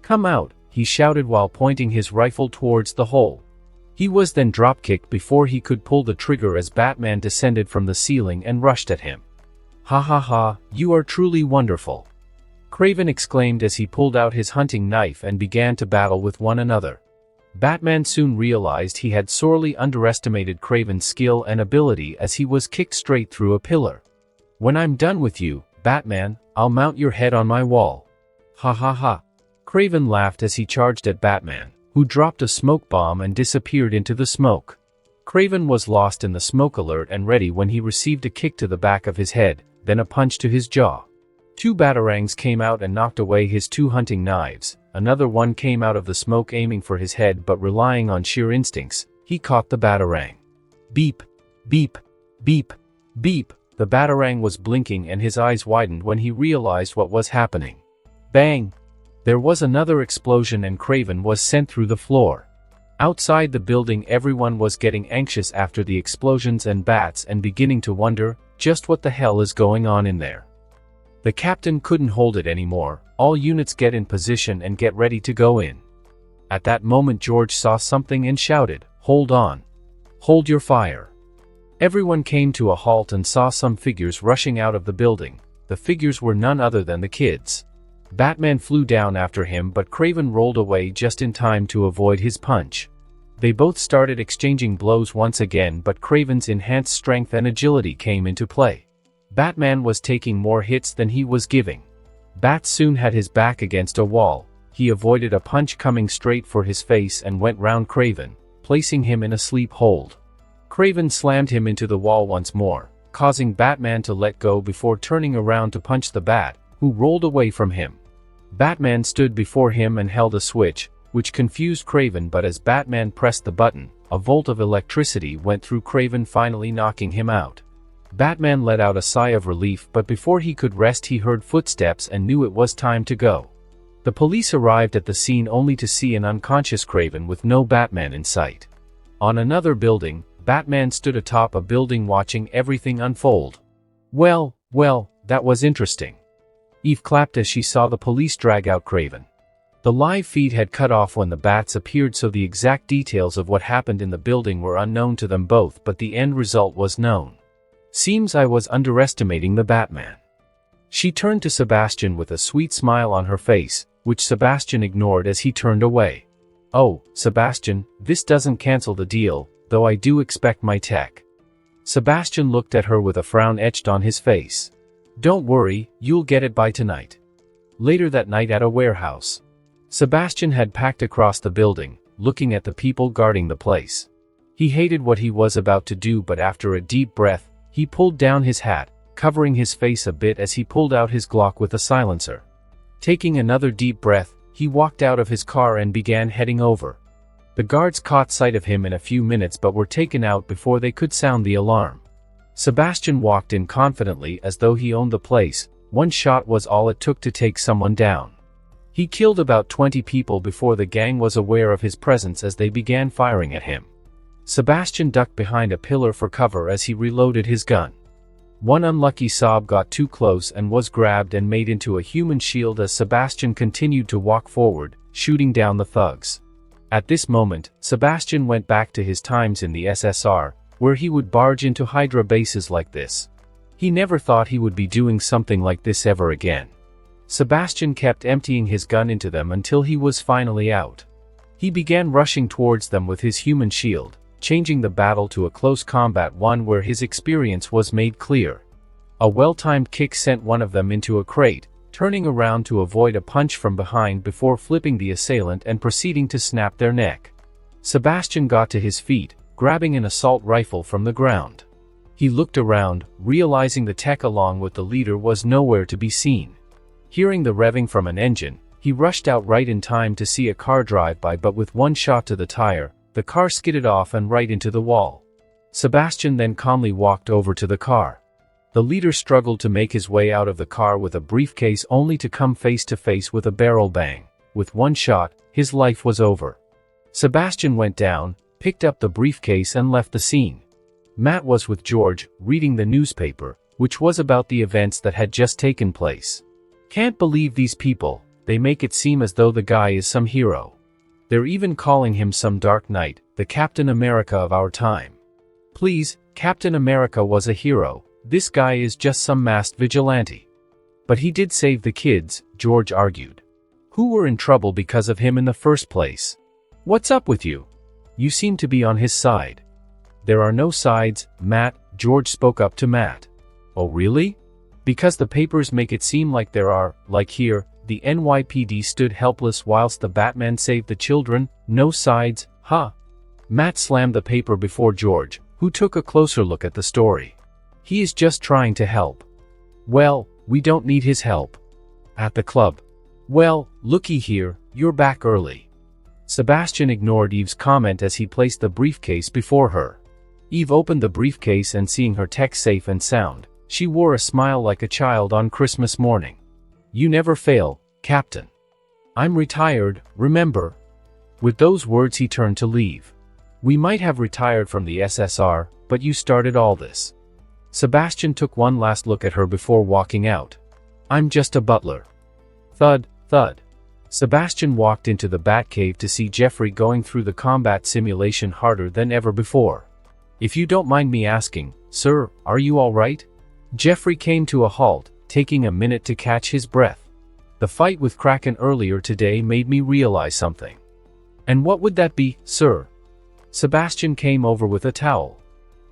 Come out, he shouted while pointing his rifle towards the hole. He was then drop-kicked before he could pull the trigger as Batman descended from the ceiling and rushed at him. Ha ha ha, you are truly wonderful. Kraven exclaimed as he pulled out his hunting knife and began to battle with one another. Batman soon realized he had sorely underestimated Kraven's skill and ability as he was kicked straight through a pillar. When I'm done with you, Batman, I'll mount your head on my wall. Ha ha ha. Kraven laughed as he charged at Batman, who dropped a smoke bomb and disappeared into the smoke. Kraven was lost in the smoke alert and ready when he received a kick to the back of his head, then a punch to his jaw. Two batarangs came out and knocked away his two hunting knives. Another one came out of the smoke aiming for his head, but relying on sheer instincts, he caught the batarang. Beep, beep, beep, beep. The batarang was blinking and his eyes widened when he realized what was happening. Bang! There was another explosion and Kraven was sent through the floor. Outside the building everyone was getting anxious after the explosions and bats and beginning to wonder, just what the hell is going on in there? The captain couldn't hold it anymore. All units get in position and get ready to go in. At that moment George saw something and shouted, "Hold on. Hold your fire." Everyone came to a halt and saw some figures rushing out of the building. The figures were none other than the kids. Batman flew down after him, but Kraven rolled away just in time to avoid his punch. They both started exchanging blows once again, but Kraven's enhanced strength and agility came into play. Batman was taking more hits than he was giving. Bat soon had his back against a wall. He avoided a punch coming straight for his face and went round Kraven, placing him in a sleep hold. Kraven slammed him into the wall once more, causing Batman to let go before turning around to punch the Bat, who rolled away from him. Batman stood before him and held a switch, which confused Kraven, but as Batman pressed the button, a volt of electricity went through Kraven, finally knocking him out. Batman let out a sigh of relief, but before he could rest he heard footsteps and knew it was time to go. The police arrived at the scene only to see an unconscious Kraven with no Batman in sight. On another building, Batman stood atop a building watching everything unfold. Well, that was interesting. Eve clapped as she saw the police drag out Kraven. The live feed had cut off when the bats appeared, so the exact details of what happened in the building were unknown to them both, but the end result was known. Seems I was underestimating the Batman. She turned to Sebastian with a sweet smile on her face, which Sebastian ignored as he turned away. Oh, Sebastian, this doesn't cancel the deal, though I do expect my tech. Sebastian looked at her with a frown etched on his face. Don't worry, you'll get it by tonight. Later that night at a warehouse, Sebastian had packed across the building, looking at the people guarding the place. He hated what he was about to do, but after a deep breath, he pulled down his hat, covering his face a bit as he pulled out his Glock with a silencer. Taking another deep breath, he walked out of his car and began heading over. The guards caught sight of him in a few minutes but were taken out before they could sound the alarm. Sebastian walked in confidently as though he owned the place. One shot was all it took to take someone down. He killed about 20 people before the gang was aware of his presence as they began firing at him. Sebastian ducked behind a pillar for cover as he reloaded his gun. One unlucky Saab got too close and was grabbed and made into a human shield as Sebastian continued to walk forward, shooting down the thugs. At this moment, Sebastian went back to his times in the SSR, where he would barge into Hydra bases like this. He never thought he would be doing something like this ever again. Sebastian kept emptying his gun into them until he was finally out. He began rushing towards them with his human shield, changing the battle to a close combat one where his experience was made clear. A well-timed kick sent one of them into a crate, turning around to avoid a punch from behind before flipping the assailant and proceeding to snap their neck. Sebastian got to his feet, grabbing an assault rifle from the ground. He looked around, realizing the tech along with the leader was nowhere to be seen. Hearing the revving from an engine, he rushed out right in time to see a car drive by, but with one shot to the tire, the car skidded off and right into the wall. Sebastian then calmly walked over to the car. The leader struggled to make his way out of the car with a briefcase only to come face to face with a barrel bang. With one shot, his life was over. Sebastian went down, picked up the briefcase and left the scene. Matt was with George, reading the newspaper, which was about the events that had just taken place. Can't believe these people, they make it seem as though the guy is some hero. They're even calling him some Dark Knight, the Captain America of our time. Please, Captain America was a hero, this guy is just some masked vigilante. But he did save the kids, George argued. Who were in trouble because of him in the first place? What's up with you? You seem to be on his side. There are no sides, Matt, George spoke up to Matt. Oh really? Because the papers make it seem like there are, like here, the NYPD stood helpless whilst the Batman saved the children, no sides, huh? Matt slammed the paper before George, who took a closer look at the story. He is just trying to help. Well, we don't need his help. At the club. Well, looky here, you're back early. Sebastian ignored Eve's comment as he placed the briefcase before her. Eve opened the briefcase and seeing her tech safe and sound, she wore a smile like a child on Christmas morning. You never fail, Captain. I'm retired, remember? With those words he turned to leave. We might have retired from the SSR, but you started all this. Sebastian took one last look at her before walking out. I'm just a butler. Thud, thud. Sebastian walked into the Batcave to see Jeffrey going through the combat simulation harder than ever before. If you don't mind me asking, sir, are you all right? Jeffrey came to a halt, taking a minute to catch his breath. The fight with Kraken earlier today made me realize something. And what would that be, sir? Sebastian came over with a towel.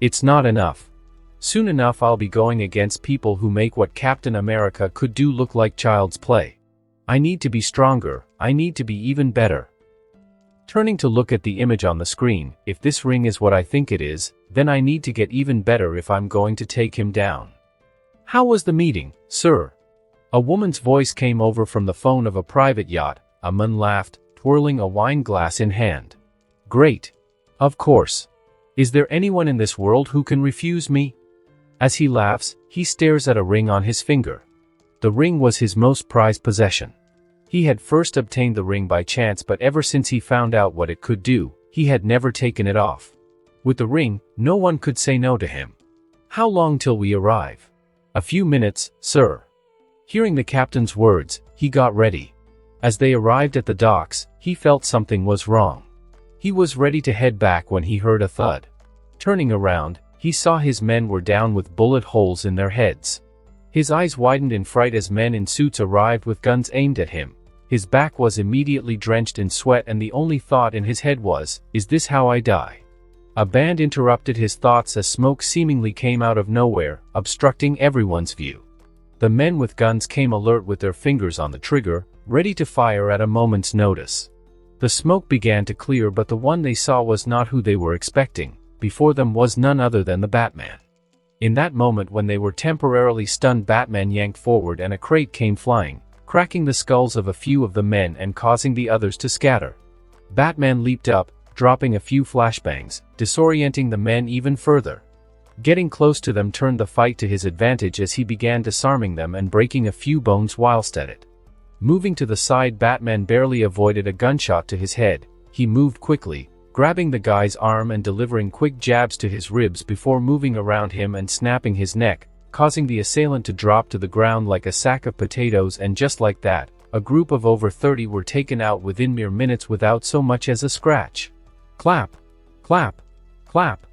It's not enough. Soon enough I'll be going against people who make what Captain America could do look like child's play. I need to be stronger, I need to be even better. Turning to look at the image on the screen, if this ring is what I think it is, then I need to get even better if I'm going to take him down. How was the meeting, sir? A woman's voice came over from the phone of a private yacht. A man laughed, twirling a wine glass in hand. Great. Of course. Is there anyone in this world who can refuse me? As he laughs, he stares at a ring on his finger. The ring was his most prized possession. He had first obtained the ring by chance, but ever since he found out what it could do, he had never taken it off. With the ring, no one could say no to him. How long till we arrive? A few minutes, sir. Hearing the captain's words, he got ready. As they arrived at the docks, he felt something was wrong. He was ready to head back when he heard a thud. Turning around, he saw his men were down with bullet holes in their heads. His eyes widened in fright as men in suits arrived with guns aimed at him. His back was immediately drenched in sweat and the only thought in his head was, "Is this how I die?" A band interrupted his thoughts as smoke seemingly came out of nowhere, obstructing everyone's view. The men with guns came alert with their fingers on the trigger, ready to fire at a moment's notice. The smoke began to clear, but the one they saw was not who they were expecting. Before them was none other than the Batman. In that moment when they were temporarily stunned, Batman yanked forward and a crate came flying, cracking the skulls of a few of the men and causing the others to scatter. Batman leaped up, dropping a few flashbangs, disorienting the men even further. Getting close to them turned the fight to his advantage as he began disarming them and breaking a few bones whilst at it. Moving to the side, Batman barely avoided a gunshot to his head. He moved quickly, grabbing the guy's arm and delivering quick jabs to his ribs before moving around him and snapping his neck, causing the assailant to drop to the ground like a sack of potatoes, and just like that, a group of over 30 were taken out within mere minutes without so much as a scratch. Clap! Clap! Clap!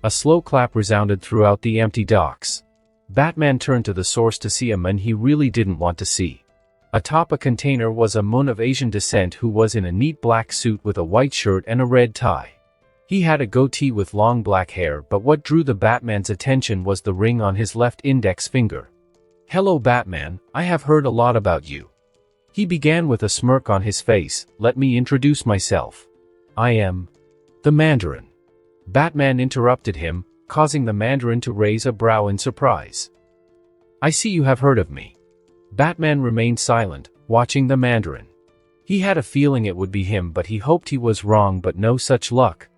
A slow clap resounded throughout the empty docks. Batman turned to the source to see a man he really didn't want to see. Atop a container was a man of Asian descent who was in a neat black suit with a white shirt and a red tie. He had a goatee with long black hair, but what drew the Batman's attention was the ring on his left index finger. "Hello Batman, I have heard a lot about you." He began with a smirk on his face. "Let me introduce myself. I am the Mandarin." Batman interrupted him, causing the Mandarin to raise a brow in surprise. "I see you have heard of me." Batman remained silent, watching the Mandarin. He had a feeling it would be him, but he hoped he was wrong, but no such luck.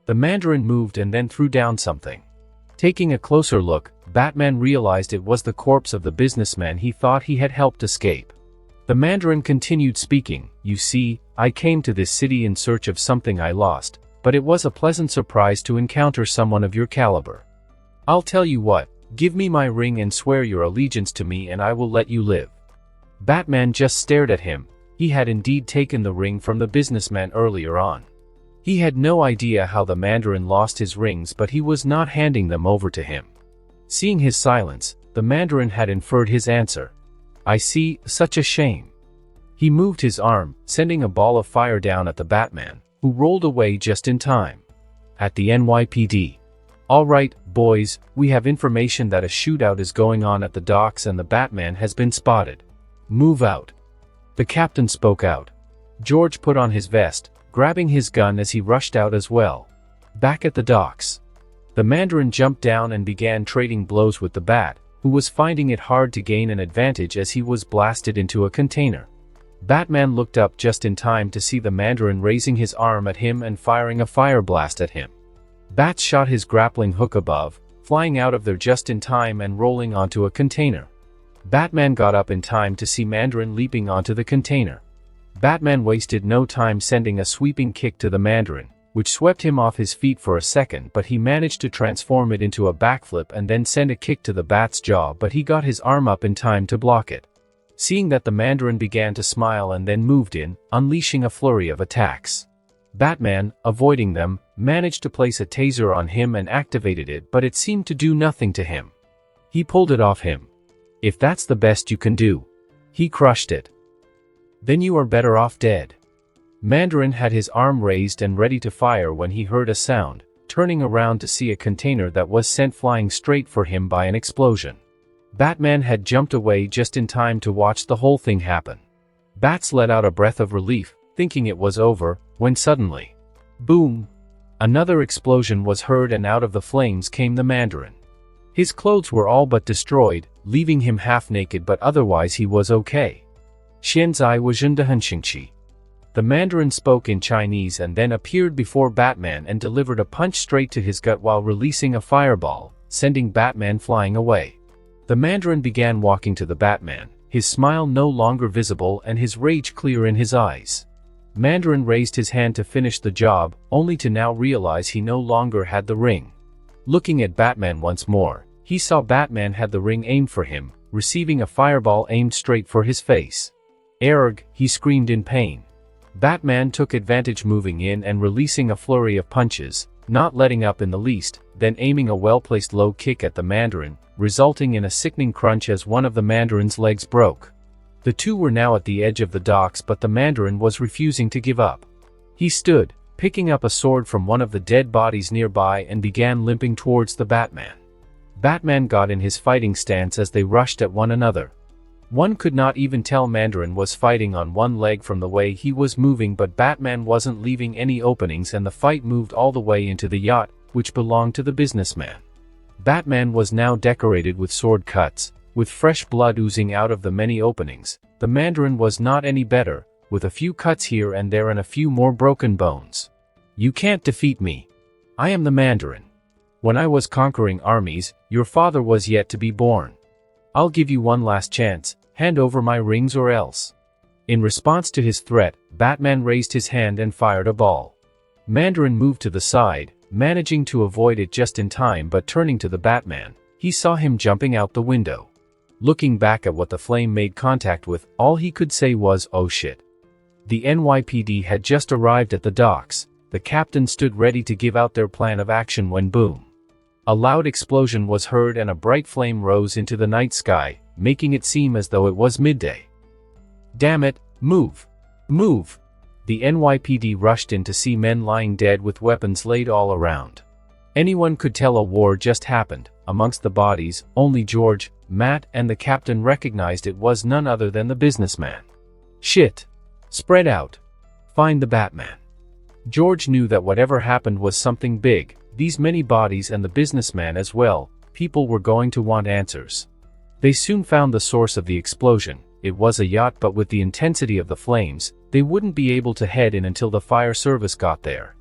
The Mandarin moved and then threw down something. Taking a closer look, Batman realized it was the corpse of the businessman he thought he had helped escape. The Mandarin continued speaking. "You see, I came to this city in search of something I lost, but it was a pleasant surprise to encounter someone of your caliber. I'll tell you what, give me my ring and swear your allegiance to me and I will let you live." Batman just stared at him. He had indeed taken the ring from the businessman earlier on. He had no idea how the Mandarin lost his rings, but he was not handing them over to him. Seeing his silence, the Mandarin had inferred his answer. "I see, such a shame." He moved his arm, sending a ball of fire down at the Batman, who rolled away just in time. At the NYPD. "All right, boys, we have information that a shootout is going on at the docks and the Batman has been spotted. Move out." The captain spoke out. George put on his vest, grabbing his gun as he rushed out as well. Back at the docks, the Mandarin jumped down and began trading blows with the Bat, who was finding it hard to gain an advantage as he was blasted into a container. Batman looked up just in time to see the Mandarin raising his arm at him and firing a fire blast at him. Bat shot his grappling hook above, flying out of there just in time and rolling onto a container. Batman got up in time to see Mandarin leaping onto the container. Batman wasted no time sending a sweeping kick to the Mandarin, which swept him off his feet for a second, but he managed to transform it into a backflip and then send a kick to the Bat's jaw, but he got his arm up in time to block it. Seeing that, the Mandarin began to smile and then moved in, unleashing a flurry of attacks. Batman, avoiding them, managed to place a taser on him and activated it, but it seemed to do nothing to him. He pulled it off him. "If that's the best you can do." He crushed it. Then you are better off dead. Mandarin had his arm raised and ready to fire when he heard a sound, turning around to see a container that was sent flying straight for him by an explosion. Batman had jumped away just in time to watch the whole thing happen. Bats let out a breath of relief, thinking it was over, when suddenly, boom! Another explosion was heard and out of the flames came the Mandarin. His clothes were all but destroyed, leaving him half naked, but otherwise he was okay. Xianzai was Zhendehenxingqi. The Mandarin spoke in Chinese and then appeared before Batman and delivered a punch straight to his gut while releasing a fireball, sending Batman flying away. The Mandarin began walking to the Batman, his smile no longer visible and his rage clear in his eyes. Mandarin raised his hand to finish the job, only to now realize he no longer had the ring. Looking at Batman once more, he saw Batman had the ring aimed for him, receiving a fireball aimed straight for his face. "Erg!" he screamed in pain. Batman took advantage, moving in and releasing a flurry of punches, not letting up in the least, then aiming a well-placed low kick at the Mandarin, resulting in a sickening crunch as one of the Mandarin's legs broke. The two were now at the edge of the docks, but the Mandarin was refusing to give up. He stood, picking up a sword from one of the dead bodies nearby and began limping towards the Batman. Batman got in his fighting stance as they rushed at one another. One could not even tell Mandarin was fighting on one leg from the way he was moving, but Batman wasn't leaving any openings and the fight moved all the way into the yacht, which belonged to the businessman. Batman was now decorated with sword cuts, with fresh blood oozing out of the many openings. The Mandarin was not any better, with a few cuts here and there and a few more broken bones. "You can't defeat me. I am the Mandarin. When I was conquering armies, your father was yet to be born. I'll give you one last chance. Hand over my rings or else." In response to his threat, Batman raised his hand and fired a ball. Mandarin moved to the side, managing to avoid it just in time, but turning to the Batman, he saw him jumping out the window. Looking back at what the flame made contact with, all he could say was, "Oh shit." The NYPD had just arrived at the docks. The captain stood ready to give out their plan of action when boom! A loud explosion was heard and a bright flame rose into the night sky, making it seem as though it was midday. "Damn it, move! Move!" The NYPD rushed in to see men lying dead with weapons laid all around. Anyone could tell a war just happened. Amongst the bodies, only George, Matt, and the captain recognized it was none other than the businessman. "Shit! Spread out! Find the Batman!" George knew that whatever happened was something big. These many bodies and the businessman as well, people were going to want answers. They soon found the source of the explosion. It was a yacht, but with the intensity of the flames, they wouldn't be able to head in until the fire service got there.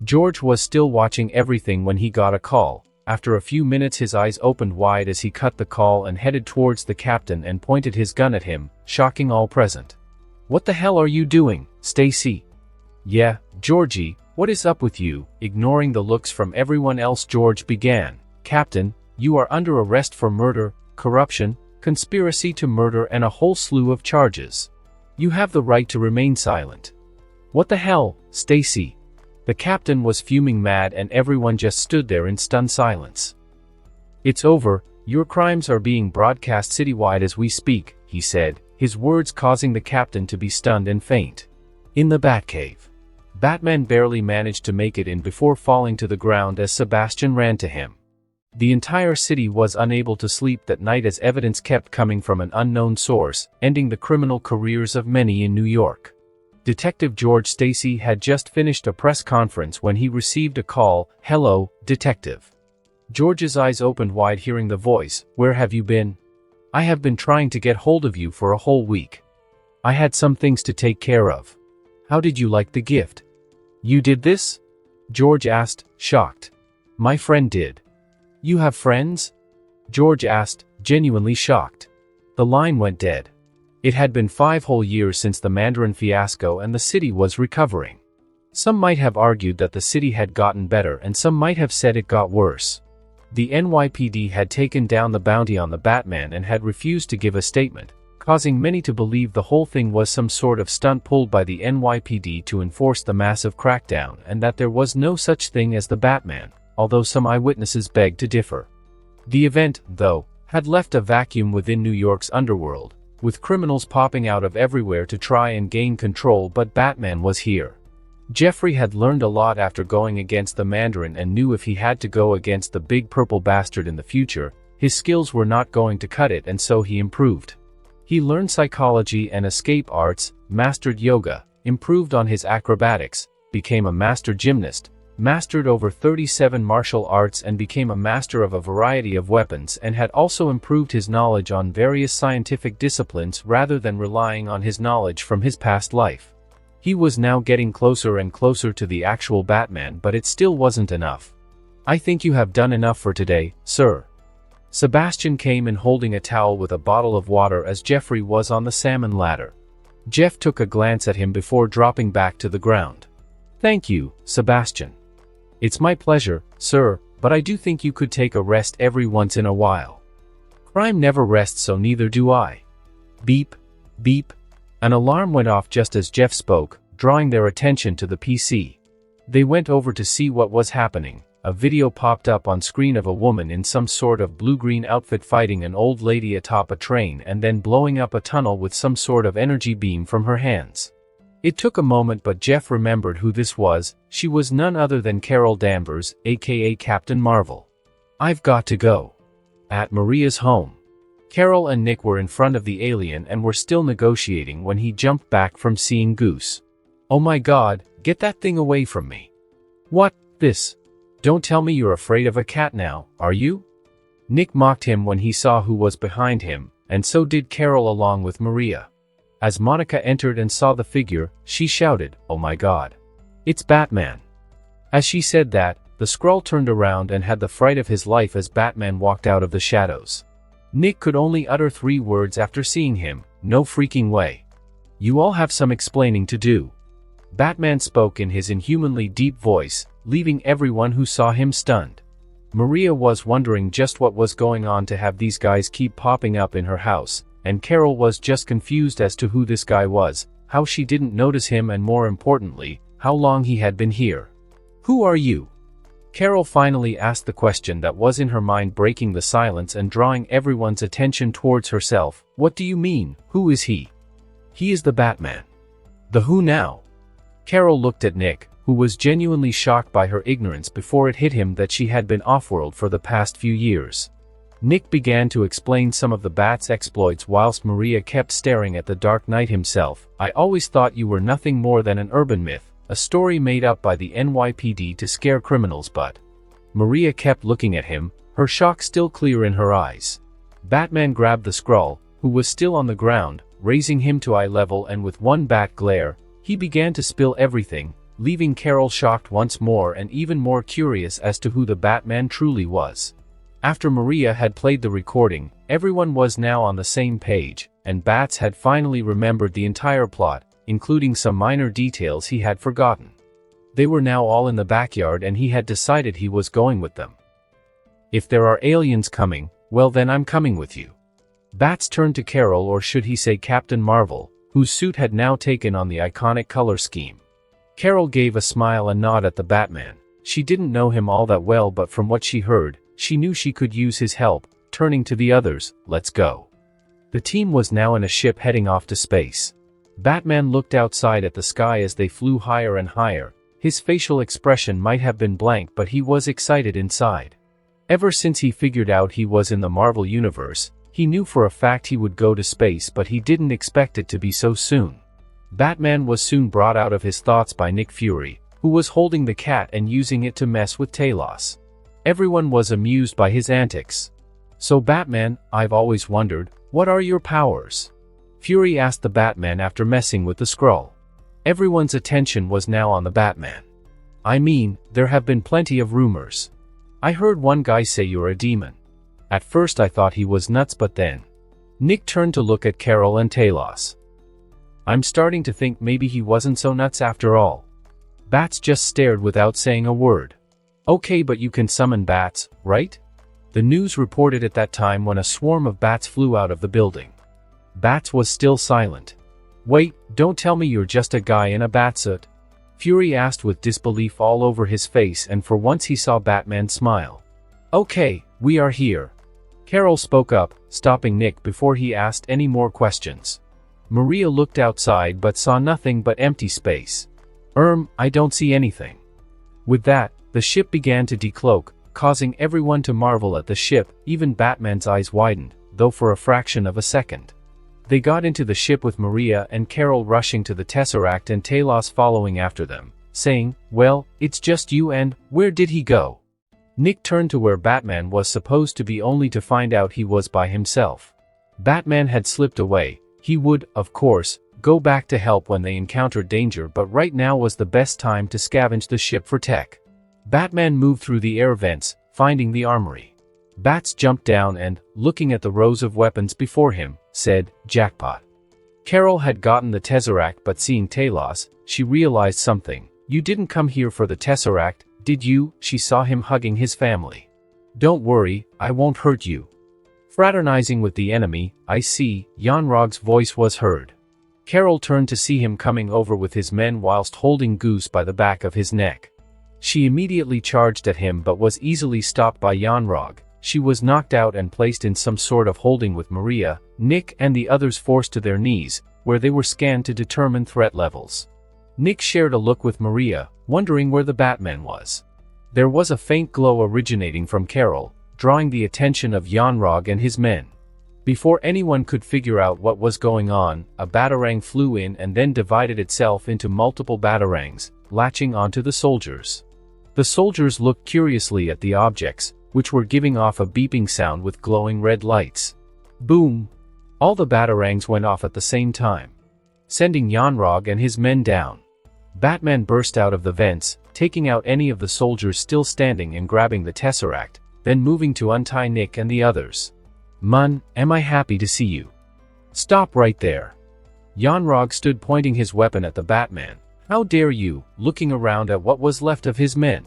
George was still watching everything when he got a call. After a few minutes his eyes opened wide as he cut the call and headed towards the captain and pointed his gun at him, shocking all present. "What the hell are you doing, Stacy?" "Yeah, Georgie, what is up with you?" Ignoring the looks from everyone else, George began. "Captain, you are under arrest for murder, corruption, conspiracy to murder and a whole slew of charges. You have the right to remain silent." "What the hell, Stacy?" The captain was fuming mad and everyone just stood there in stunned silence. "It's over, your crimes are being broadcast citywide as we speak," he said, his words causing the captain to be stunned and faint. In the Batcave, Batman barely managed to make it in before falling to the ground as Sebastian ran to him. The entire city was unable to sleep that night as evidence kept coming from an unknown source, ending the criminal careers of many in New York. Detective George Stacy had just finished a press conference when he received a call. "Hello, Detective." George's eyes opened wide hearing the voice. "Where have you been? I have been trying to get hold of you for a whole week. I had some things to take care of. How did you like the gift?" "You did this?" George asked, shocked. "My friend did." "You have friends?" George asked, genuinely shocked. The line went dead. It had been 5 whole years since the Mandarin fiasco and the city was recovering. Some might have argued that the city had gotten better and some might have said it got worse. The NYPD had taken down the bounty on the Batman and had refused to give a statement, causing many to believe the whole thing was some sort of stunt pulled by the NYPD to enforce the massive crackdown and that there was no such thing as the Batman, although some eyewitnesses begged to differ. The event, though, had left a vacuum within New York's underworld. with criminals popping out of everywhere to try and gain control, but Batman was here. Jeffrey had learned a lot after going against the Mandarin and knew if he had to go against the big purple bastard in the future, his skills were not going to cut it, and so he improved. He learned psychology and escape arts, mastered yoga, improved on his acrobatics, became a master gymnast, mastered over 37 martial arts and became a master of a variety of weapons, and had also improved his knowledge on various scientific disciplines rather than relying on his knowledge from his past life. He was now getting closer and closer to the actual Batman, but it still wasn't enough. "I think you have done enough for today, sir." Sebastian came in holding a towel with a bottle of water as Jeffrey was on the salmon ladder. Jeff took a glance at him before dropping back to the ground. "Thank you, Sebastian." "It's my pleasure, sir, but I do think you could take a rest every once in a while." "Crime never rests, so neither do I." Beep, beep. An alarm went off just as Jeff spoke, drawing their attention to the PC. They went over to see what was happening. A video popped up on screen of a woman in some sort of blue-green outfit fighting an old lady atop a train and then blowing up a tunnel with some sort of energy beam from her hands. It took a moment, but Jeff remembered who this was. She was none other than Carol Danvers, aka Captain Marvel. "I've got to go." At Maria's home, Carol and Nick were in front of the alien and were still negotiating when he jumped back from seeing Goose. "Oh my God, get that thing away from me." "What, this? Don't tell me you're afraid of a cat now, are you?" Nick mocked him when he saw who was behind him, and so did Carol along with Maria. As Monica entered and saw the figure, she shouted, "Oh my God. It's Batman." As she said that, the Skrull turned around and had the fright of his life as Batman walked out of the shadows. Nick could only utter 3 words after seeing him: "No freaking way." "You all have some explaining to do." Batman spoke in his inhumanly deep voice, leaving everyone who saw him stunned. Maria was wondering just what was going on to have these guys keep popping up in her house, and Carol was just confused as to who this guy was, how she didn't notice him, and more importantly, how long he had been here. "Who are you?" Carol finally asked the question that was in her mind, breaking the silence and drawing everyone's attention towards herself. "What do you mean, who is he?" "He is the Batman." "The who now?" Carol looked at Nick, who was genuinely shocked by her ignorance before it hit him that she had been off-world for the past few years. Nick began to explain some of the Bat's exploits whilst Maria kept staring at the Dark Knight himself. "I always thought you were nothing more than an urban myth, a story made up by the NYPD to scare criminals, but..." Maria kept looking at him, her shock still clear in her eyes. Batman grabbed the Skrull, who was still on the ground, raising him to eye level, and with one bat glare, he began to spill everything, leaving Carol shocked once more and even more curious as to who the Batman truly was. After Maria had played the recording, everyone was now on the same page, and Bats had finally remembered the entire plot, including some minor details he had forgotten. They were now all in the backyard and he had decided he was going with them. "If there are aliens coming, well then I'm coming with you." Bats turned to Carol, or should he say Captain Marvel, whose suit had now taken on the iconic color scheme. Carol gave a smile and nod at the Batman. She didn't know him all that well, but from what she heard, she knew she could use his help. Turning to the others, "Let's go." The team was now in a ship heading off to space. Batman looked outside at the sky as they flew higher and higher. His facial expression might have been blank, but he was excited inside. Ever since he figured out he was in the Marvel Universe, he knew for a fact he would go to space, but he didn't expect it to be so soon. Batman was soon brought out of his thoughts by Nick Fury, who was holding the cat and using it to mess with Talos. Everyone was amused by his antics. "So Batman, I've always wondered, what are your powers?" Fury asked the Batman after messing with the Skrull. Everyone's attention was now on the Batman. "I mean, there have been plenty of rumors. I heard one guy say you're a demon. At first I thought he was nuts, but then..." Nick turned to look at Carol and Talos. "I'm starting to think maybe he wasn't so nuts after all." Bats just stared without saying a word. "Okay, but you can summon bats, right?" The news reported at that time when a swarm of bats flew out of the building. Bats was still silent. "Wait, don't tell me you're just a guy in a batsuit?" Fury asked with disbelief all over his face, and for once he saw Batman smile. "Okay, we are here." Carol spoke up, stopping Nick before he asked any more questions. Maria looked outside but saw nothing but empty space. I don't see anything." With that, the ship began to decloak, causing everyone to marvel at the ship. Even Batman's eyes widened, though for a fraction of a second. They got into the ship with Maria and Carol rushing to the Tesseract and Talos following after them, saying, "Well, it's just you and where did he go?" Nick turned to where Batman was supposed to be only to find out he was by himself. Batman had slipped away. He would, of course, go back to help when they encountered danger, but right now was the best time to scavenge the ship for tech. Batman moved through the air vents, finding the armory. Bats jumped down and, looking at the rows of weapons before him, said, "Jackpot." Carol had gotten the Tesseract, but seeing Talos, she realized something. "You didn't come here for the Tesseract, did you?" She saw him hugging his family. "Don't worry, I won't hurt you." Fraternizing with the enemy, I see, Yanrog's voice was heard. Carol turned to see him coming over with his men whilst holding Goose by the back of his neck. She immediately charged at him but was easily stopped by Yanrog. She was knocked out and placed in some sort of holding with Maria, Nick and the others forced to their knees, where they were scanned to determine threat levels. Nick shared a look with Maria, wondering where the Batman was. There was a faint glow originating from Carol, drawing the attention of Yanrog and his men. Before anyone could figure out what was going on, a batarang flew in and then divided itself into multiple batarangs, latching onto the soldiers. The soldiers looked curiously at the objects, which were giving off a beeping sound with glowing red lights. Boom! All the batarangs went off at the same time, sending Yanrog and his men down. Batman burst out of the vents, taking out any of the soldiers still standing and grabbing the Tesseract, then moving to untie Nick and the others. "Mun, am I happy to see you." "Stop right there." Yanrog stood pointing his weapon at the Batman. "How dare you," looking around at what was left of his men.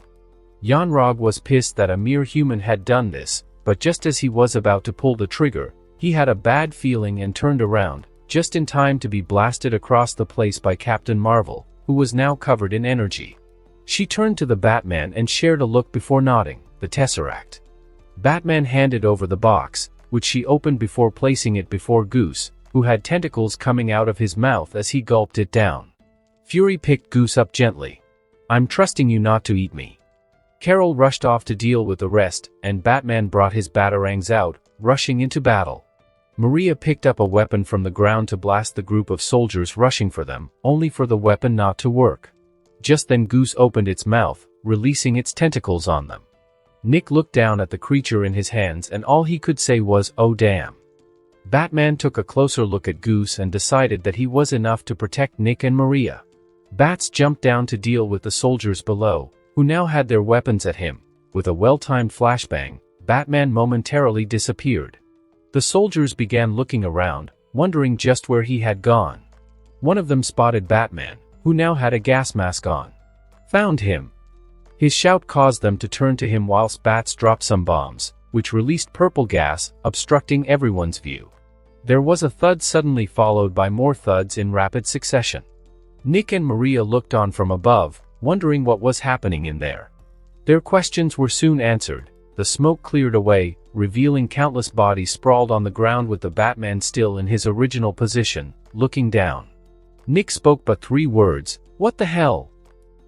Yanrog was pissed that a mere human had done this, but just as he was about to pull the trigger, he had a bad feeling and turned around, just in time to be blasted across the place by Captain Marvel, who was now covered in energy. She turned to the Batman and shared a look before nodding. "The Tesseract." Batman handed over the box, which she opened before placing it before Goose, who had tentacles coming out of his mouth as he gulped it down. Fury picked Goose up gently. "I'm trusting you not to eat me." Carol rushed off to deal with the rest, and Batman brought his batarangs out, rushing into battle. Maria picked up a weapon from the ground to blast the group of soldiers rushing for them, only for the weapon not to work. Just then Goose opened its mouth, releasing its tentacles on them. Nick looked down at the creature in his hands and all he could say was, "Oh damn." Batman took a closer look at Goose and decided that he was enough to protect Nick and Maria. Bats jumped down to deal with the soldiers below, who now had their weapons at him. With a well-timed flashbang, Batman momentarily disappeared. The soldiers began looking around, wondering just where he had gone. One of them spotted Batman, who now had a gas mask on. "Found him." His shout caused them to turn to him whilst Bats dropped some bombs, which released purple gas, obstructing everyone's view. There was a thud suddenly followed by more thuds in rapid succession. Nick and Maria looked on from above, wondering what was happening in there. Their questions were soon answered. The smoke cleared away, revealing countless bodies sprawled on the ground with the Batman still in his original position, looking down. Nick spoke but 3 words, "What the hell?"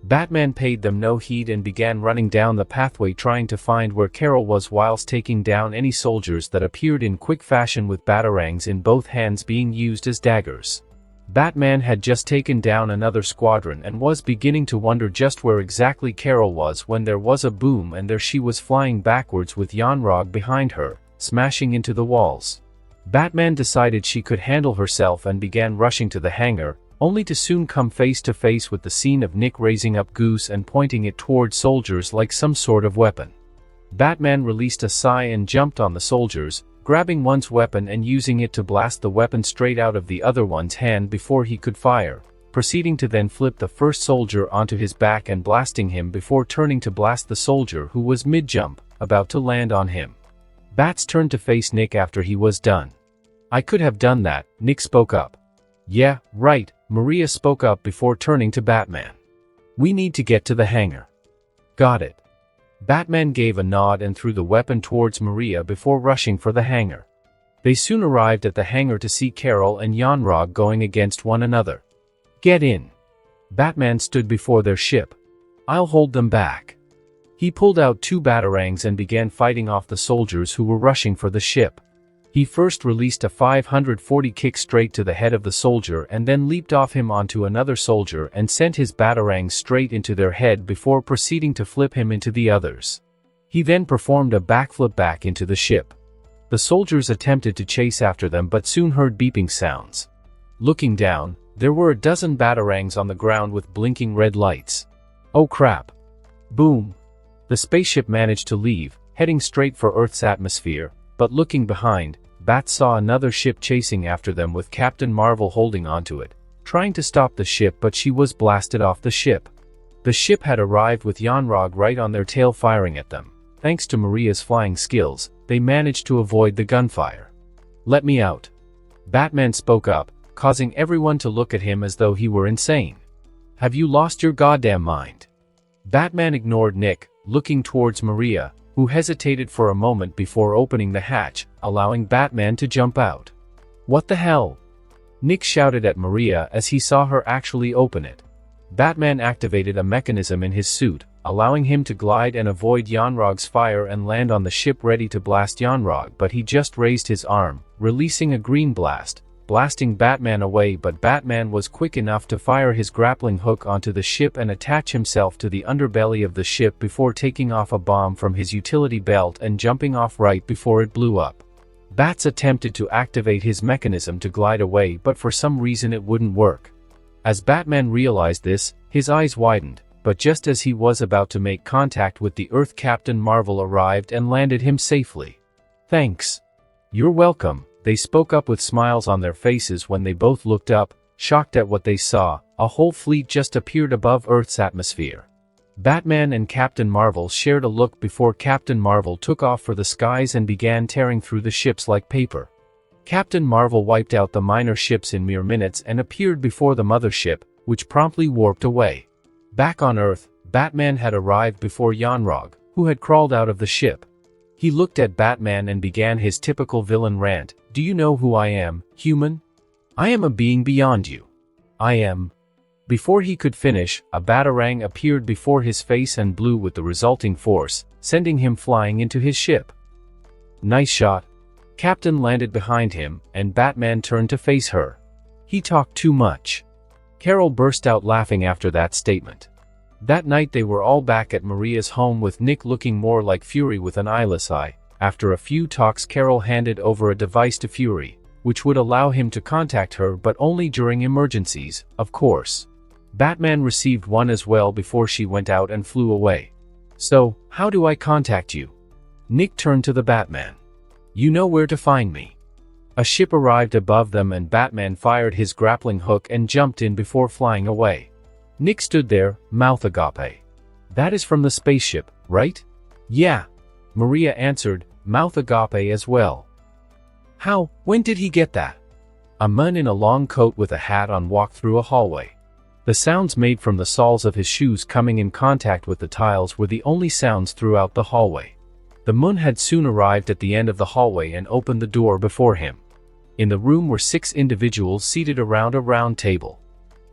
Batman paid them no heed and began running down the pathway trying to find where Carol was whilst taking down any soldiers that appeared in quick fashion with batarangs in both hands being used as daggers. Batman had just taken down another squadron and was beginning to wonder just where exactly Carol was when there was a boom and there she was flying backwards with Yanrog behind her, smashing into the walls. Batman decided she could handle herself and began rushing to the hangar, only to soon come face to face with the scene of Nick raising up Goose and pointing it toward soldiers like some sort of weapon. Batman released a sigh and jumped on the soldiers, grabbing one's weapon and using it to blast the weapon straight out of the other one's hand before he could fire, proceeding to then flip the first soldier onto his back and blasting him before turning to blast the soldier who was mid-jump, about to land on him. Bats turned to face Nick after he was done. "I could have done that," Nick spoke up. "Yeah, right," Maria spoke up before turning to Batman. "We need to get to the hangar." "Got it." Batman gave a nod and threw the weapon towards Maria before rushing for the hangar. They soon arrived at the hangar to see Carol and Yanrog going against one another. "Get in." Batman stood before their ship. "I'll hold them back." He pulled out 2 batarangs and began fighting off the soldiers who were rushing for the ship. He first released a 540 kick straight to the head of the soldier and then leaped off him onto another soldier and sent his batarang straight into their head before proceeding to flip him into the others. He then performed a backflip back into the ship. The soldiers attempted to chase after them but soon heard beeping sounds. Looking down, there were a dozen batarangs on the ground with blinking red lights. "Oh crap." Boom. The spaceship managed to leave, heading straight for Earth's atmosphere, but looking behind, Bats saw another ship chasing after them with Captain Marvel holding onto it, trying to stop the ship, but she was blasted off the ship. The ship had arrived with Yanrog right on their tail firing at them. Thanks to Maria's flying skills, they managed to avoid the gunfire. "Let me out." Batman spoke up, causing everyone to look at him as though he were insane. "Have you lost your goddamn mind?" Batman ignored Nick, looking towards Maria, who hesitated for a moment before opening the hatch, allowing Batman to jump out. "What the hell?" Nick shouted at Maria as he saw her actually open it. Batman activated a mechanism in his suit, allowing him to glide and avoid Yanrog's fire and land on the ship ready to blast Yanrog, but he just raised his arm, releasing a green blast, blasting Batman away, but Batman was quick enough to fire his grappling hook onto the ship and attach himself to the underbelly of the ship before taking off a bomb from his utility belt and jumping off right before it blew up. Bats attempted to activate his mechanism to glide away, but for some reason it wouldn't work. As Batman realized this, his eyes widened, but just as he was about to make contact with the Earth, Captain Marvel arrived and landed him safely. "Thanks." "You're welcome." They spoke up with smiles on their faces when they both looked up, shocked at what they saw. A whole fleet just appeared above Earth's atmosphere. Batman and Captain Marvel shared a look before Captain Marvel took off for the skies and began tearing through the ships like paper. Captain Marvel wiped out the minor ships in mere minutes and appeared before the mothership, which promptly warped away. Back on Earth, Batman had arrived before Yanrog, who had crawled out of the ship. He looked at Batman and began his typical villain rant. "Do you know who I am, human? I am a being beyond you. I am." Before he could finish, a batarang appeared before his face and blew with the resulting force, sending him flying into his ship. "Nice shot." Captain landed behind him, and Batman turned to face her. "He talked too much." Carol burst out laughing after that statement. That night they were all back at Maria's home with Nick looking more like Fury with an eyeless eye. After a few talks, Carol handed over a device to Fury, which would allow him to contact her, but only during emergencies, of course. Batman received one as well before she went out and flew away. "So, how do I contact you?" Nick turned to the Batman. "You know where to find me." A ship arrived above them and Batman fired his grappling hook and jumped in before flying away. Nick stood there, mouth agape. "That is from the spaceship, right?" "Yeah." Maria answered, mouth agape as well. "How? When did he get that?" A man in a long coat with a hat on walked through a hallway. The sounds made from the soles of his shoes coming in contact with the tiles were the only sounds throughout the hallway. The moon had soon arrived at the end of the hallway and opened the door before him. In the room were 6 individuals seated around a round table.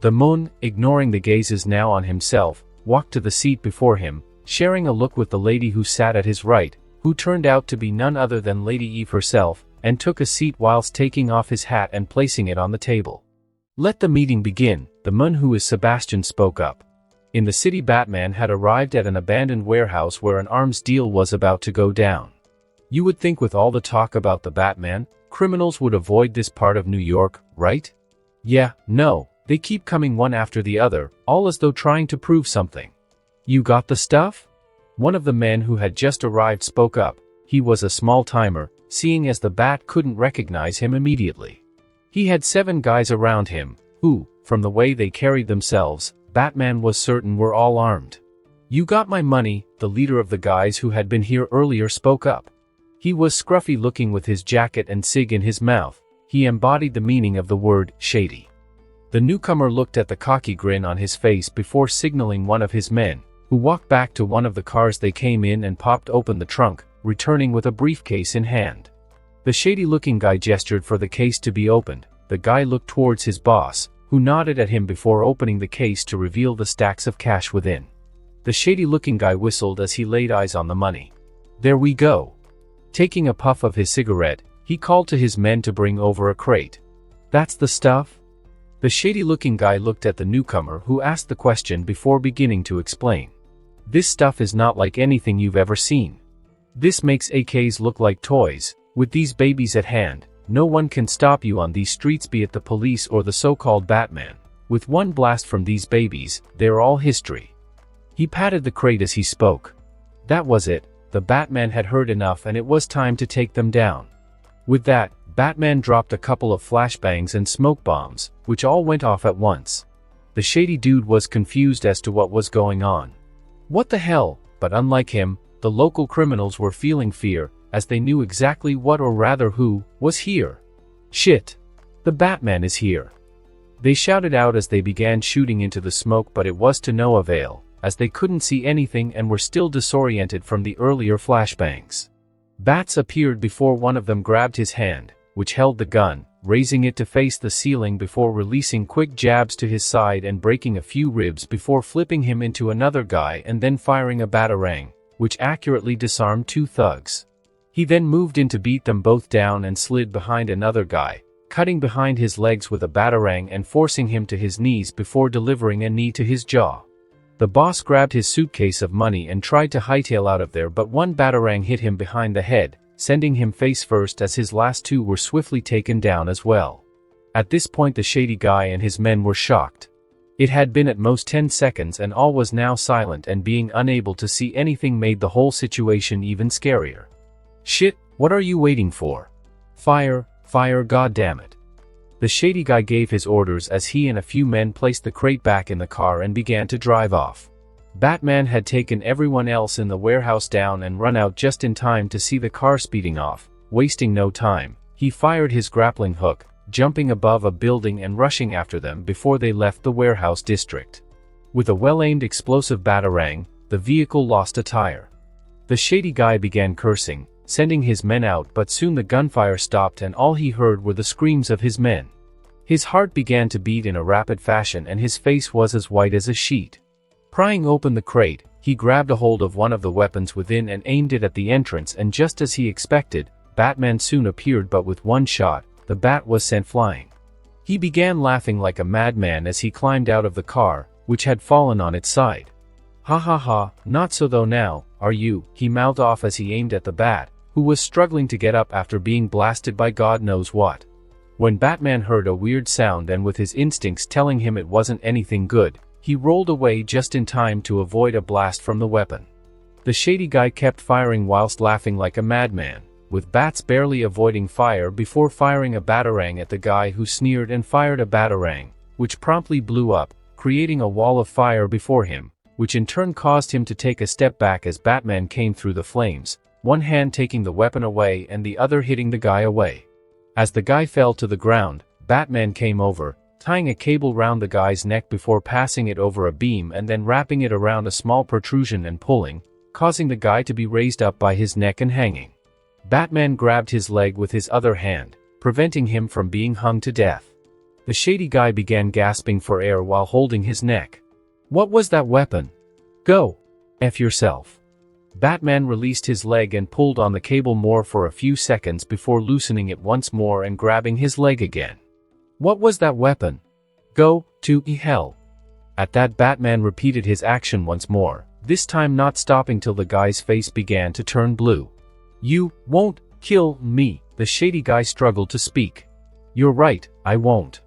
The moon, ignoring the gazes now on himself, walked to the seat before him, sharing a look with the lady who sat at his right, who turned out to be none other than Lady Eve herself, and took a seat whilst taking off his hat and placing it on the table. "Let the meeting begin," the man who is Sebastian spoke up. In the city, Batman had arrived at an abandoned warehouse where an arms deal was about to go down. You would think with all the talk about the Batman, criminals would avoid this part of New York, right? Yeah, no. They keep coming one after the other, all as though trying to prove something. "You got the stuff?" One of the men who had just arrived spoke up. He was a small-timer, seeing as the Bat couldn't recognize him immediately. He had 7 guys around him, who, from the way they carried themselves, Batman was certain were all armed. "You got my money," the leader of the guys who had been here earlier spoke up. He was scruffy looking with his jacket and cig in his mouth. He embodied the meaning of the word shady. The newcomer looked at the cocky grin on his face before signaling one of his men, who walked back to one of the cars they came in and popped open the trunk, returning with a briefcase in hand. The shady-looking guy gestured for the case to be opened. The guy looked towards his boss, who nodded at him before opening the case to reveal the stacks of cash within. The shady-looking guy whistled as he laid eyes on the money. "There we go." Taking a puff of his cigarette, he called to his men to bring over a crate. "That's the stuff?" The shady-looking guy looked at the newcomer who asked the question before beginning to explain. "This stuff is not like anything you've ever seen. This makes AKs look like toys. With these babies at hand, no one can stop you on these streets, be it the police or the so-called Batman. With one blast from these babies, they're all history." He patted the crate as he spoke. That was it. The Batman had heard enough and it was time to take them down. With that, Batman dropped a couple of flashbangs and smoke bombs, which all went off at once. The shady dude was confused as to what was going on. What the hell? But unlike him, the local criminals were feeling fear, as they knew exactly what, or rather who, was here. "Shit! The Batman is here!" They shouted out as they began shooting into the smoke, but it was to no avail, as they couldn't see anything and were still disoriented from the earlier flashbangs. Bats appeared before one of them grabbed his hand, which held the gun, raising it to face the ceiling before releasing quick jabs to his side and breaking a few ribs before flipping him into another guy and then firing a batarang, which accurately disarmed 2 thugs. He then moved in to beat them both down and slid behind another guy, cutting behind his legs with a batarang and forcing him to his knees before delivering a knee to his jaw. The boss grabbed his suitcase of money and tried to hightail out of there, but one batarang hit him behind the head, sending him face first as his last 2 were swiftly taken down as well. At this point the shady guy and his men were shocked. It had been at most 10 seconds and all was now silent, and being unable to see anything made the whole situation even scarier. "Shit, what are you waiting for? Fire, fire, goddammit." The shady guy gave his orders as he and a few men placed the crate back in the car and began to drive off. Batman had taken everyone else in the warehouse down and run out just in time to see the car speeding off. Wasting no time, he fired his grappling hook, jumping above a building and rushing after them before they left the warehouse district. With a well-aimed explosive batarang, the vehicle lost a tire. The shady guy began cursing, sending his men out, but soon the gunfire stopped and all he heard were the screams of his men. His heart began to beat in a rapid fashion and his face was as white as a sheet. Prying open the crate, he grabbed a hold of one of the weapons within and aimed it at the entrance, and just as he expected, Batman soon appeared, but with one shot, the bat was sent flying. He began laughing like a madman as he climbed out of the car, which had fallen on its side. "Ha ha ha, not so though now, are you?" he mouthed off as he aimed at the bat, who was struggling to get up after being blasted by God knows what. When Batman heard a weird sound and with his instincts telling him it wasn't anything good, he rolled away just in time to avoid a blast from the weapon. The shady guy kept firing whilst laughing like a madman, with bats barely avoiding fire before firing a batarang at the guy, who sneered and fired a batarang, which promptly blew up, creating a wall of fire before him, which in turn caused him to take a step back as Batman came through the flames, one hand taking the weapon away and the other hitting the guy away. As the guy fell to the ground, Batman came over, tying a cable round the guy's neck before passing it over a beam and then wrapping it around a small protrusion and pulling, causing the guy to be raised up by his neck and hanging. Batman grabbed his leg with his other hand, preventing him from being hung to death. The shady guy began gasping for air while holding his neck. "What was that weapon? Go F yourself." Batman released his leg and pulled on the cable more for a few seconds before loosening it once more and grabbing his leg again. "What was that weapon? Go to hell." At that, Batman repeated his action once more, this time not stopping till the guy's face began to turn blue. "You won't kill me," the shady guy struggled to speak. "You're right, I won't.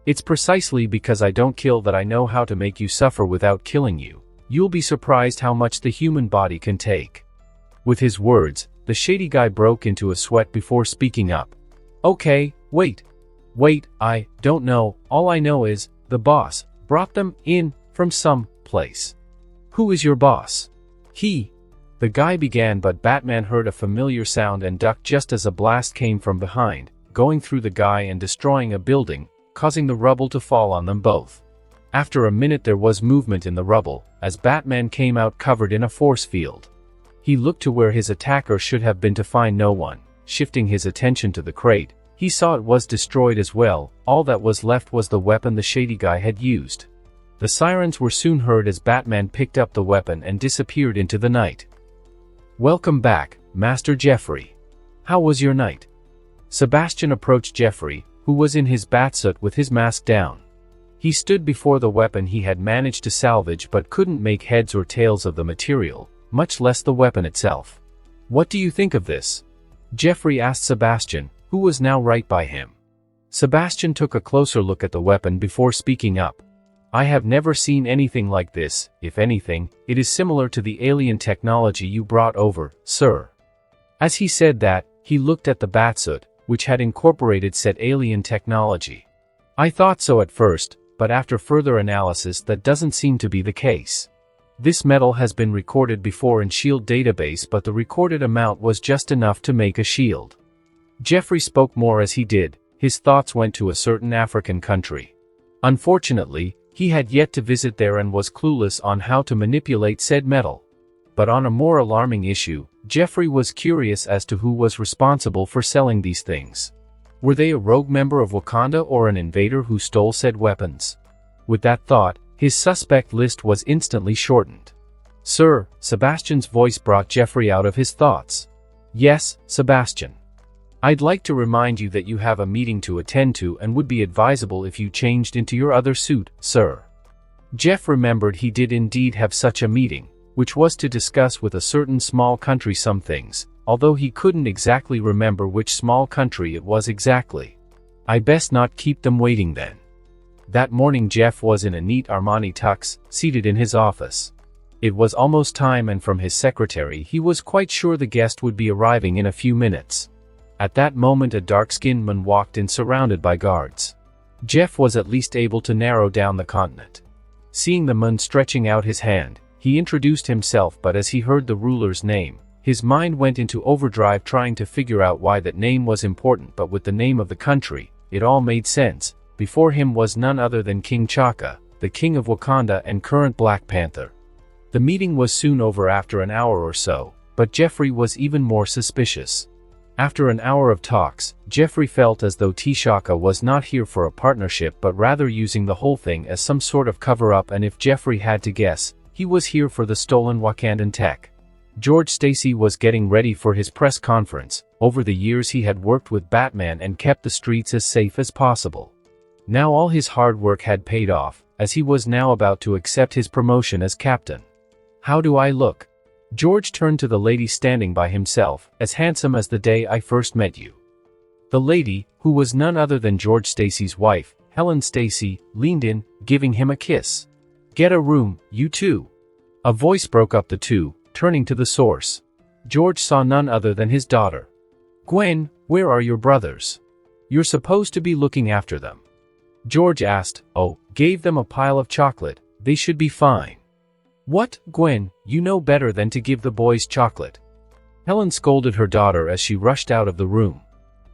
It's precisely because I don't kill that I know how to make you suffer without killing you. You'll be surprised how much the human body can take." With his words, the shady guy broke into a sweat before speaking up. "Okay, wait, I don't know, all I know is, the boss brought them in from some place." "Who is your boss?" The guy began, but Batman heard a familiar sound and ducked just as a blast came from behind, going through the guy and destroying a building, causing the rubble to fall on them both. After a minute there was movement in the rubble, as Batman came out covered in a force field. He looked to where his attacker should have been to find no one. Shifting his attention to the crate, he saw it was destroyed as well. All that was left was the weapon the shady guy had used. The sirens were soon heard as Batman picked up the weapon and disappeared into the night. "Welcome back, Master Jeffrey. How was your night?" Sebastian approached Jeffrey, who was in his batsuit with his mask down. He stood before the weapon he had managed to salvage but couldn't make heads or tails of the material, much less the weapon itself. "What do you think of this?" Jeffrey asked Sebastian, who was now right by him. Sebastian took a closer look at the weapon before speaking up. "I have never seen anything like this. If anything, it is similar to the alien technology you brought over, sir." As he said that, he looked at the batsuit, which had incorporated said alien technology. "I thought so at first, but after further analysis that doesn't seem to be the case. This metal has been recorded before in SHIELD database, but the recorded amount was just enough to make a shield." Jeffrey spoke more as he did. His thoughts went to a certain African country. Unfortunately, he had yet to visit there and was clueless on how to manipulate said metal. But on a more alarming issue, Jeffrey was curious as to who was responsible for selling these things. Were they a rogue member of Wakanda or an invader who stole said weapons? With that thought, his suspect list was instantly shortened. "Sir," Sebastian's voice brought Jeffrey out of his thoughts. "Yes, Sebastian. I'd like to remind you that you have a meeting to attend to and would be advisable if you changed into your other suit, sir." Jeff remembered he did indeed have such a meeting, which was to discuss with a certain small country some things, although he couldn't exactly remember which small country it was exactly. "I best not keep them waiting then." That morning Jeff was in a neat Armani tux, seated in his office. It was almost time, and from his secretary he was quite sure the guest would be arriving in a few minutes. At that moment a dark-skinned man walked in surrounded by guards. Jeff was at least able to narrow down the continent. Seeing the man stretching out his hand, he introduced himself, but as he heard the ruler's name, his mind went into overdrive trying to figure out why that name was important, but with the name of the country, it all made sense. Before him was none other than King T'Chaka, the king of Wakanda and current Black Panther. The meeting was soon over after an hour or so, but Jeffrey was even more suspicious. After an hour of talks, Jeffrey felt as though T'Chaka was not here for a partnership but rather using the whole thing as some sort of cover-up, and if Jeffrey had to guess, he was here for the stolen Wakandan tech. George Stacy was getting ready for his press conference. Over the years he had worked with Batman and kept the streets as safe as possible. Now all his hard work had paid off, as he was now about to accept his promotion as captain. "How do I look?" George turned to the lady standing by himself. "As handsome as the day I first met you." The lady, who was none other than George Stacy's wife, Helen Stacy, leaned in, giving him a kiss. "Get a room, you two." A voice broke up the two, turning to the source. George saw none other than his daughter. "Gwen, where are your brothers? You're supposed to be looking after them." George asked. "Oh, gave them a pile of chocolate. They should be fine." "What, Gwen, you know better than to give the boys chocolate." Helen scolded her daughter as she rushed out of the room.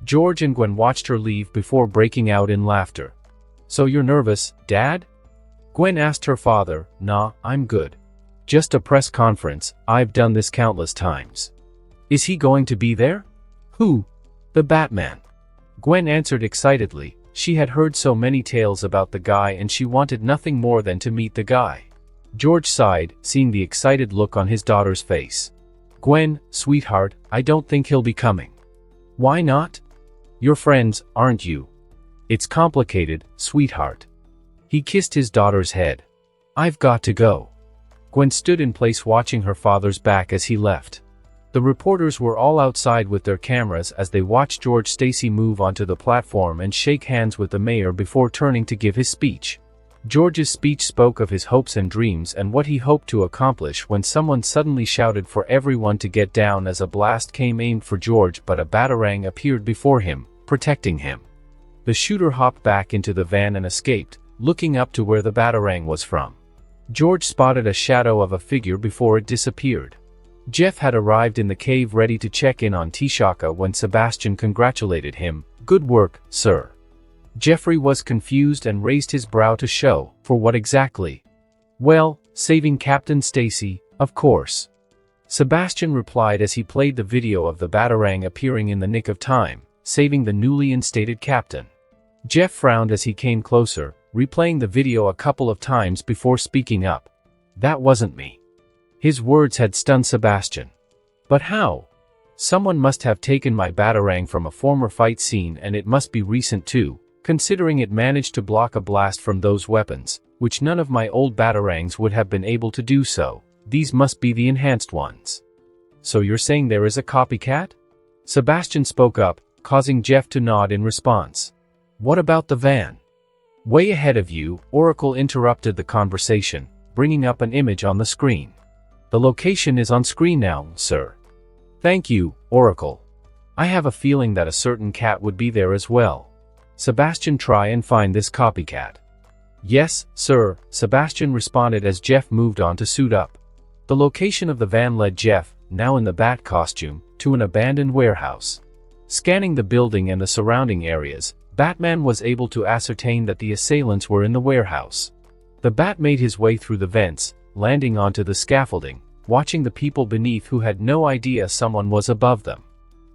George and Gwen watched her leave before breaking out in laughter. "So you're nervous, Dad?" Gwen asked her father. "Nah, I'm good. Just a press conference, I've done this countless times." "Is he going to be there?" "Who?" "The Batman." Gwen answered excitedly. She had heard so many tales about the guy and she wanted nothing more than to meet the guy. George sighed, seeing the excited look on his daughter's face. "Gwen, sweetheart, I don't think he'll be coming." "Why not?" "You're friends, aren't you?" "It's complicated, sweetheart." He kissed his daughter's head. "I've got to go." Gwen stood in place watching her father's back as he left. The reporters were all outside with their cameras as they watched George Stacy move onto the platform and shake hands with the mayor before turning to give his speech. George's speech spoke of his hopes and dreams and what he hoped to accomplish when someone suddenly shouted for everyone to get down as a blast came aimed for George, but a batarang appeared before him, protecting him. The shooter hopped back into the van and escaped, looking up to where the batarang was from. George spotted a shadow of a figure before it disappeared. Jeff had arrived in the cave ready to check in on T'Chaka when Sebastian congratulated him. "Good work, sir." Jeffrey was confused and raised his brow to show, "For what exactly?" "Well, Saving Captain Stacy, of course. Sebastian replied as he played the video of the Batarang appearing in the nick of time, saving the newly instated captain. Jeff frowned as he came closer, replaying the video a couple of times before speaking up. That wasn't me. His words had stunned Sebastian. But how? Someone must have taken my Batarang from a former fight scene, and it must be recent too, considering it managed to block a blast from those weapons, which none of my old Batarangs would have been able to do so. These must be the enhanced ones. So you're saying there is a copycat? Sebastian spoke up, causing Jeff to nod in response. What about the van? Way ahead of you, Oracle interrupted the conversation, bringing up an image on the screen. The location is on screen now, sir. Thank you, Oracle. I have a feeling that a certain cat would be there as well. Sebastian, try and find this copycat. Yes, sir, Sebastian responded as Jeff moved on to suit up. The location of the van led Jeff, now in the bat costume, to an abandoned warehouse. Scanning the building and the surrounding areas, Batman was able to ascertain that the assailants were in the warehouse. The Bat made his way through the vents, landing onto the scaffolding, watching the people beneath who had no idea someone was above them.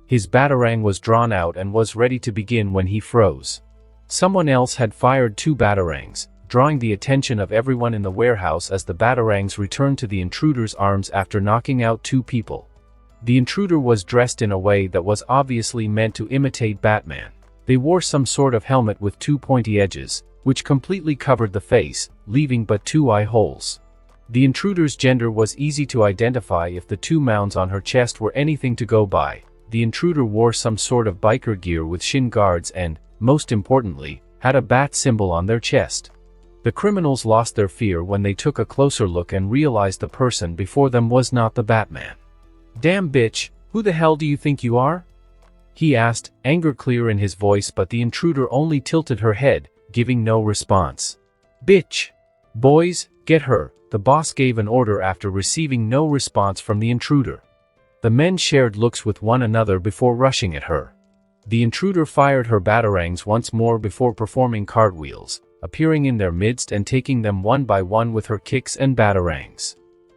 His Batarang was drawn out and was ready to begin when he froze. Someone else had fired 2 Batarangs, drawing the attention of everyone in the warehouse as the Batarangs returned to the intruder's arms after knocking out 2 people. The intruder was dressed in a way that was obviously meant to imitate Batman. They wore some sort of helmet with 2 pointy edges, which completely covered the face, leaving but 2 eye holes. The intruder's gender was easy to identify if the 2 mounds on her chest were anything to go by. The intruder wore some sort of biker gear with shin guards and, most importantly, had a bat symbol on their chest. The criminals lost their fear when they took a closer look and realized the person before them was not the Batman. Damn bitch, who the hell do you think you are? He asked, anger clear in his voice, but the intruder only tilted her head, giving no response. Bitch! Boys, get her, the boss gave an order after receiving no response from the intruder. The men shared looks with one another before rushing at her. The intruder fired her Batarangs once more before performing cartwheels, appearing in their midst and taking them one by one with her kicks and Batarangs.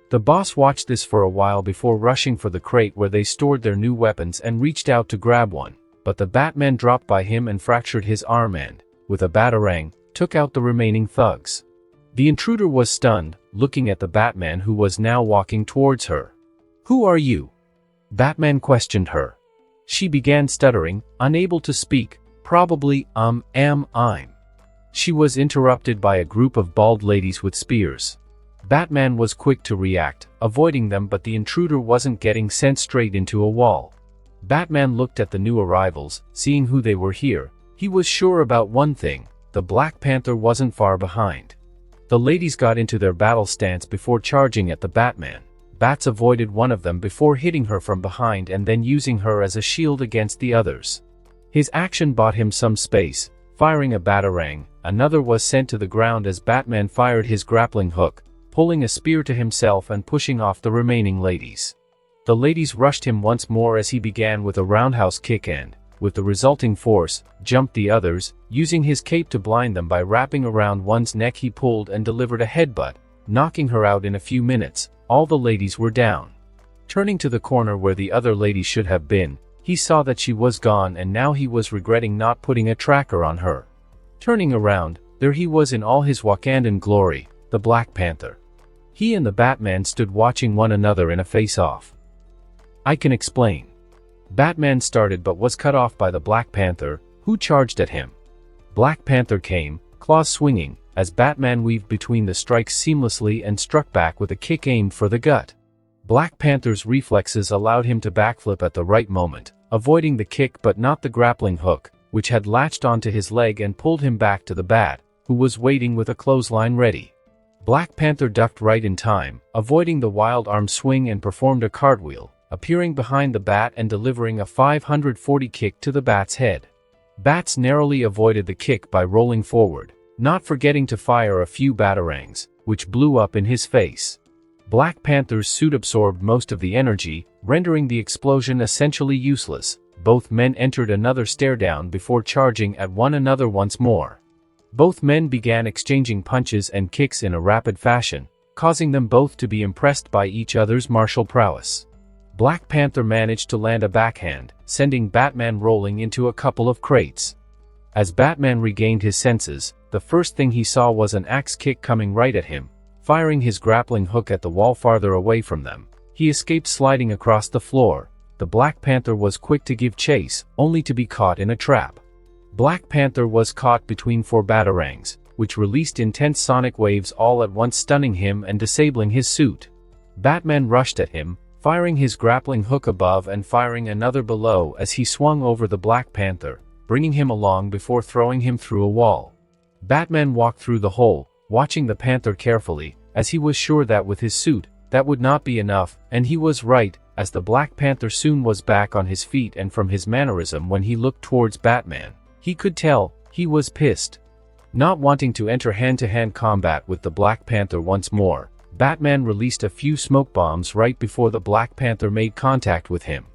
The boss watched this for a while before rushing for the crate where they stored their new weapons and reached out to grab one, but the Batman dropped by him and fractured his arm and, with a Batarang, took out the remaining thugs. The intruder was stunned, looking at the Batman who was now walking towards her. Who are you? Batman questioned her. She began stuttering, unable to speak, probably, I'm. She was interrupted by a group of bald ladies with spears. Batman was quick to react, avoiding them, but the intruder wasn't getting sent straight into a wall. Batman looked at the new arrivals, seeing who they were here. He was sure about one thing, the Black Panther wasn't far behind. The ladies got into their battle stance before charging at the Batman. Bats avoided one of them before hitting her from behind and then using her as a shield against the others. His action bought him some space, firing a Batarang. Another was sent to the ground as Batman fired his grappling hook, pulling a spear to himself and pushing off the remaining ladies. The ladies rushed him once more as he began with a roundhouse kick and, with the resulting force, jumped the others. Using his cape to blind them by wrapping around one's neck, he pulled and delivered a headbutt, knocking her out in a few minutes. All the ladies were down. Turning to the corner where the other lady should have been, he saw that she was gone, and now he was regretting not putting a tracker on her. Turning around, there he was in all his Wakandan glory, the Black Panther. He and the Batman stood watching one another in a face-off. I can explain. Batman started but was cut off by the Black Panther, who charged at him. Black Panther came, claws swinging, as Batman weaved between the strikes seamlessly and struck back with a kick aimed for the gut. Black Panther's reflexes allowed him to backflip at the right moment, avoiding the kick but not the grappling hook, which had latched onto his leg and pulled him back to the Bat, who was waiting with a clothesline ready. Black Panther ducked right in time, avoiding the wild arm swing and performed a cartwheel, appearing behind the Bat and delivering a 540 kick to the Bat's head. Bats narrowly avoided the kick by rolling forward, not forgetting to fire a few Batarangs, which blew up in his face. Black Panther's suit absorbed most of the energy, rendering the explosion essentially useless. Both men entered another stare-down before charging at one another once more. Both men began exchanging punches and kicks in a rapid fashion, causing them both to be impressed by each other's martial prowess. Black Panther managed to land a backhand, sending Batman rolling into a couple of crates. As Batman regained his senses, the first thing he saw was an axe kick coming right at him. Firing his grappling hook at the wall farther away from them, he escaped sliding across the floor. The Black Panther was quick to give chase, only to be caught in a trap. Black Panther was caught between 4 batarangs, which released intense sonic waves all at once, stunning him and disabling his suit. Batman rushed at him, firing his grappling hook above and firing another below as he swung over the Black Panther, bringing him along before throwing him through a wall. Batman walked through the hole, watching the Panther carefully, as he was sure that with his suit, that would not be enough, and he was right, as the Black Panther soon was back on his feet, and from his mannerism when he looked towards Batman, he could tell he was pissed. Not wanting to enter hand-to-hand combat with the Black Panther once more, Batman released a few smoke bombs right before the Black Panther made contact with him.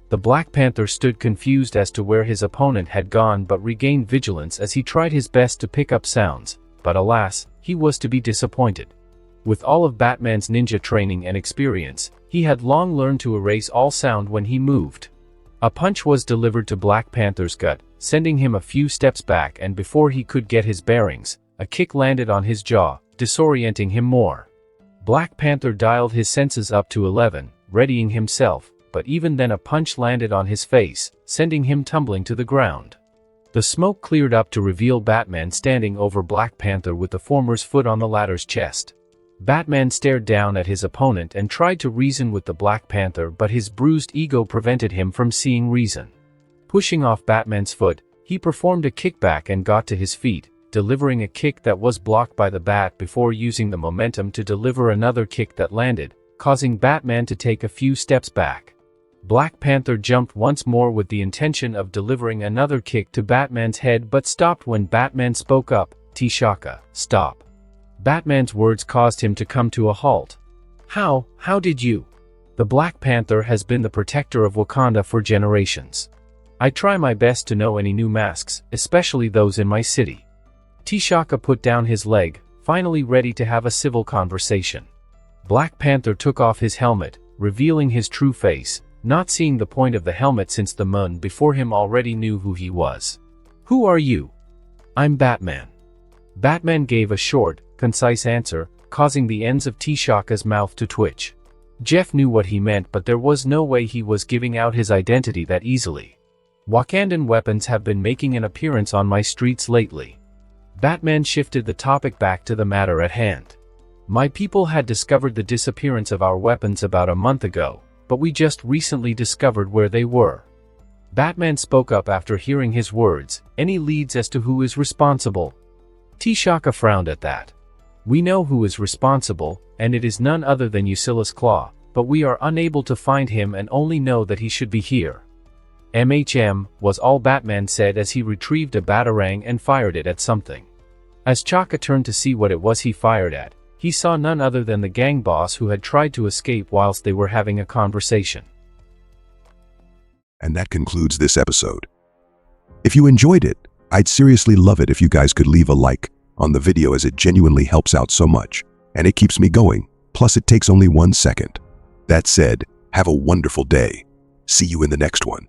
The Black Panther stood confused as to where his opponent had gone, but regained vigilance as he tried his best to pick up sounds, but alas, he was to be disappointed. With all of Batman's ninja training and experience, he had long learned to erase all sound when he moved. A punch was delivered to Black Panther's gut, sending him a few steps back, and before he could get his bearings, a kick landed on his jaw, disorienting him more. Black Panther dialed his senses up to 11, readying himself, but even then a punch landed on his face, sending him tumbling to the ground. The smoke cleared up to reveal Batman standing over Black Panther with the former's foot on the latter's chest. Batman stared down at his opponent and tried to reason with the Black Panther, but his bruised ego prevented him from seeing reason. Pushing off Batman's foot, he performed a kickback and got to his feet, delivering a kick that was blocked by the bat before using the momentum to deliver another kick that landed, causing Batman to take a few steps back. Black Panther jumped once more with the intention of delivering another kick to Batman's head, but stopped when Batman spoke up. "T'Chaka, stop." Batman's words caused him to come to a halt. How did you? The Black Panther has been the protector of Wakanda for generations. I try my best to know any new masks, especially those in my city. T'Chaka put down his leg, finally ready to have a civil conversation. Black Panther took off his helmet, revealing his true face, not seeing the point of the helmet since the man before him already knew who he was. "Who are you?" "I'm Batman." Batman gave a short, concise answer, causing the ends of T'Chaka's mouth to twitch. Jeff knew what he meant, but there was no way he was giving out his identity that easily. "Wakandan weapons have been making an appearance on my streets lately." Batman shifted the topic back to the matter at hand. "My people had discovered the disappearance of our weapons about a month ago, but we just recently discovered where they were." Batman spoke up after hearing his words. "Any leads as to who is responsible?" T'Chaka frowned at that. "We know who is responsible, and it is none other than Usilis Claw, but we are unable to find him and only know that he should be here." Was all Batman said as he retrieved a batarang and fired it at something. As Chaka turned to see what it was he fired at, he saw none other than the gang boss who had tried to escape whilst they were having a conversation. And that concludes this episode. If you enjoyed it, I'd seriously love it if you guys could leave a like on the video, as it genuinely helps out so much, and it keeps me going, plus it takes only 1 second. That said, have a wonderful day. See you in the next one.